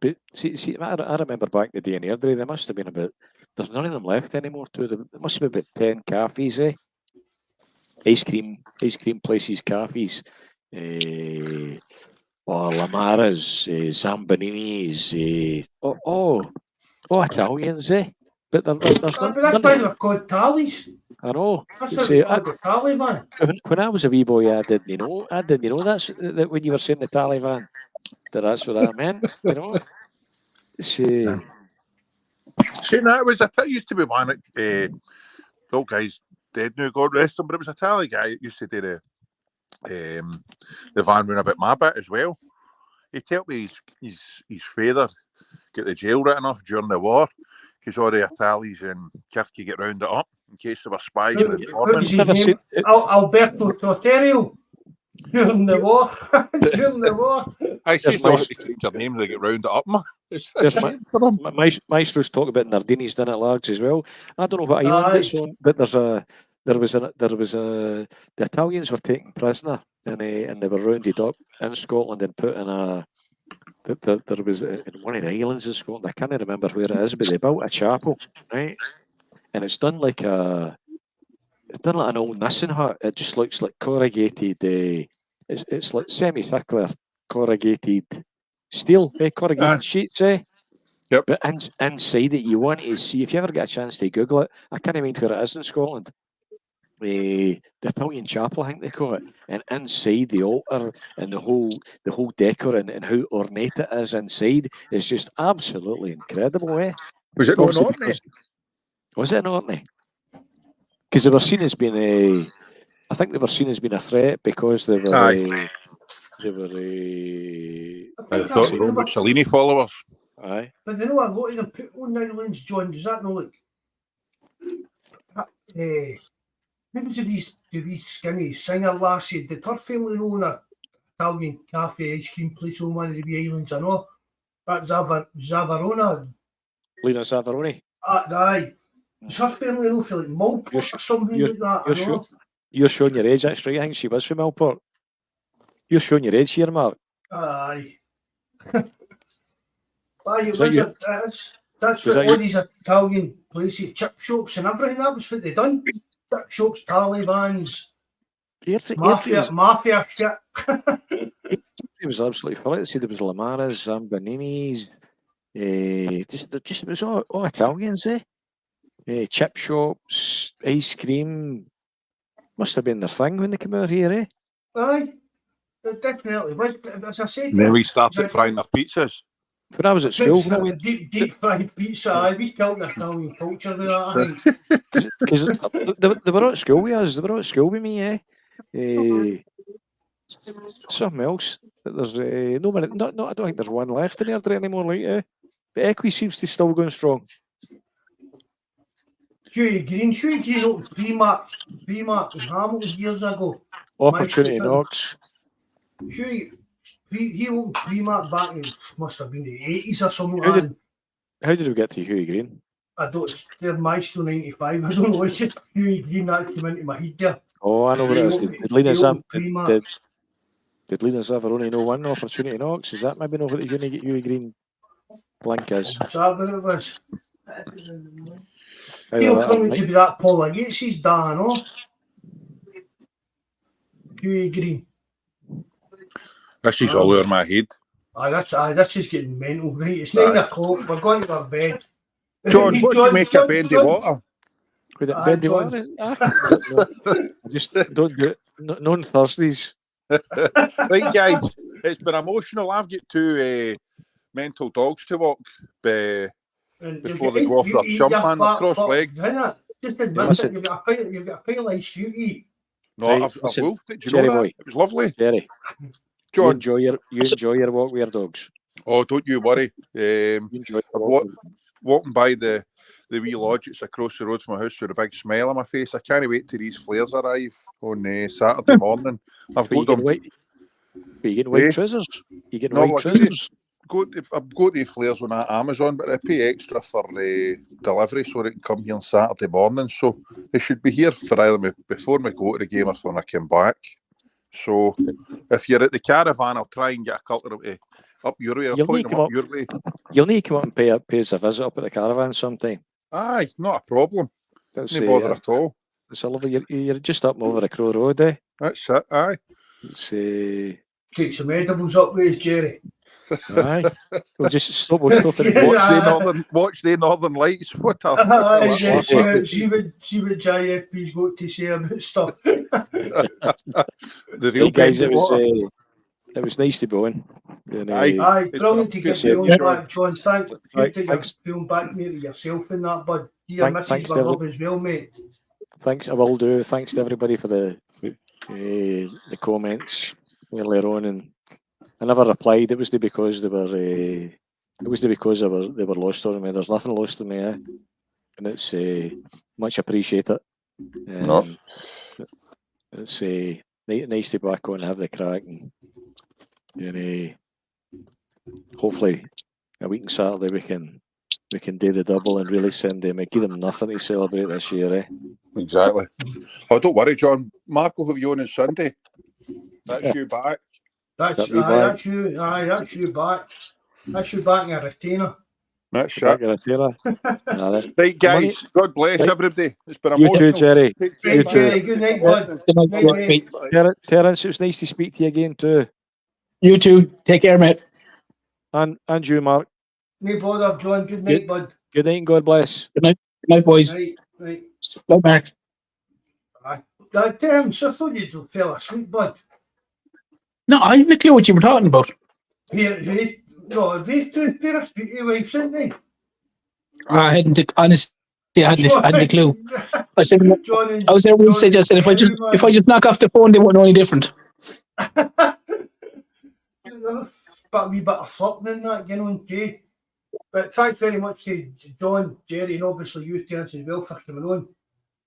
But see, I remember back in the day in Airdrie, there must have been there's none of them left anymore too. There must have been about 10 cafes, Ice cream places, cafes. Lamaras, Zambanini's, Italians, But there's that's why they're called tallies. I know. That's what it's called, the Taliban. When I was a wee boy, I didn't know that when you were saying the Taliban, that's what I meant. You know. See, that used to be one. Old guy's dead now, God rest him, but it was a tally guy that used to do the van round about my bit as well. He told me his father got the jail written off during the war because all the Italians in Kirky get round it up in case they were spies and informants. Alberto Torterio during the war. I see they change their name, they get round it up. Maestro's talk about Nardini's done it large as well. I don't know what island it's on, but the Italians were taken prisoner and they were rounded up in Scotland and put in there was in one of the islands of Scotland, I can't remember where it is, but they built a chapel, right? And it's done like an old Nissen hut. It just looks like corrugated. It's like semicircular corrugated steel, corrugated sheets, Yep. But inside it, you want to see, if you ever get a chance to Google it, I can't mind where it is in Scotland. The Italian chapel, I think they call it, and inside the altar and the whole decor and how ornate it is inside is just absolutely incredible. Was it not Orkney? Was it in Orkney? Because they were seen as being I think they were seen as being a threat because they were. I thought they were Mussolini followers. Aye. But they know a lot of them put on the islands, John. Does that know like? Maybe to be skinny singer lassie. Did her family own a Italian cafe ice cream place on one of the wee islands? I know. That's Zavarona. Lena Zavaroni. Aye. Does her family know for like Malport or something like that? You're showing your age, that's right. I think she was from Malport. You're showing your age here, Mark. Aye. That's what all these Italian places, chip shops and everything, that was what they done. Chip shops, Talibans, mafia shit. It was absolutely full. See, there was Lamaras, Zambanini's, just it was all Italians, chip shops, ice cream. Must have been their thing when they came out here, Aye, it definitely was. As I said, then we started frying their pizzas. When I was at school, deep fried pizza, we killed the Italian culture with that. Because they were at school with us. They were at school with me, Something else. There's no minute. I don't think there's one left in there anymore. Like, but Equi seems to still going strong. Hughie Green opened pre-mark in Hamilton years ago. Opportunity knocks. Hughie, he opened pre-mark back in, must have been the 80s or something. How did we get to Hughie Green? I don't, they're milestone 95. I don't know, it's just Hughie Green that came into my head there. Oh, I know what it is. Did Lena Zavaroni know one opportunity knocks? Is that maybe not what the Hughie Green link is? Is that what it was? Coming to be that Paul Gates' Dan, oh? Hughie Green. This is all over my head. This is getting mental, right? It's 9 o'clock, we're going to our bed. John, what do you make of Bendy Water? Bendy Water? Just don't do it. No on Thursdays. Right, guys, it's been emotional. I've got 2 mental dogs to walk before they go off their chump, man. They're cross-legged. Just admit it, you've got a pile of ice to eat. No, I've wolfed it. Do you know that? Boy. It was lovely. Jerry, John, you enjoy your walk with your dogs. Oh, don't you worry. Walking by the wee lodge, it's across the road from my house with a big smile on my face. I can't wait till these flares arrive on Saturday morning. I've got them. But you getting white trousers? You getting white trousers? I've got the flares on Amazon, but I pay extra for delivery so they can come here on Saturday morning. So they should be here for either before we go to the game or when I come back. So if you're at the caravan, I'll try and get a couple up your way. You'll need to come up and pay us a visit up at the caravan sometime. Aye, not a problem. No bother at all. It's a lovely. You're just up over the Crow Road, eh? That's it. Aye. Take some edibles up with us, Jerry. Aye. We'll just stop. We'll stop and watch the Northern Lights. What a see what JFP's got to say about stuff. The real guys, it was nice to be on. Aye, brilliant to get you on back, John. Thanks. Thanks. Feeling back near to yourself in that, bud. Your message my love as well, mate. Thanks, I will do. Thanks to everybody for the comments earlier on, and I never replied. It was because they were. It was because they were lost on me. There's nothing lost on me, and it's much appreciated. It's nice to be back on and have the crack, and hopefully a week on Saturday we can do the double and really send them. Give them nothing to celebrate this year, eh? Exactly. Oh, don't worry, John. Mark will have you on Sunday. That's you back. That's you. That's you back. That's you back in a retainer. That's it. Right, guys. Money. God bless everybody. It's been emotional. You too, Jerry. You too. Good night, bud. Good night. Terence, it was nice to speak to you again too. You too. Take care, mate. And you, Mark. No bother, John. Good night, bud. Good night and God bless. Good night. Good night, boys. Right. Bye, Mark. Terence, I thought you fell asleep, bud. No, I have no clue what you were talking about. They two pair of speak to your wife, didn't they? I hadn't, honestly, I hadn't a clue. I said, I was there when I said, if I just knock off the phone, they won't know any different. But a wee bit of flirting in that, too. But thanks very much to John, Jerry, and obviously you, Terence, as well, for coming on.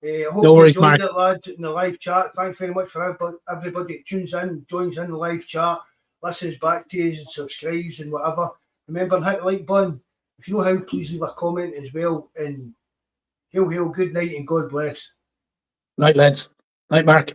I hope you enjoyed it, lads, in the live chat. Thanks very much for everybody that tunes in, joins in the live chat, listens back to us and subscribes and whatever. Remember, hit the like button. If you know how, please leave a comment as well. And hail, good night and God bless. Night, lads. Night, Mark.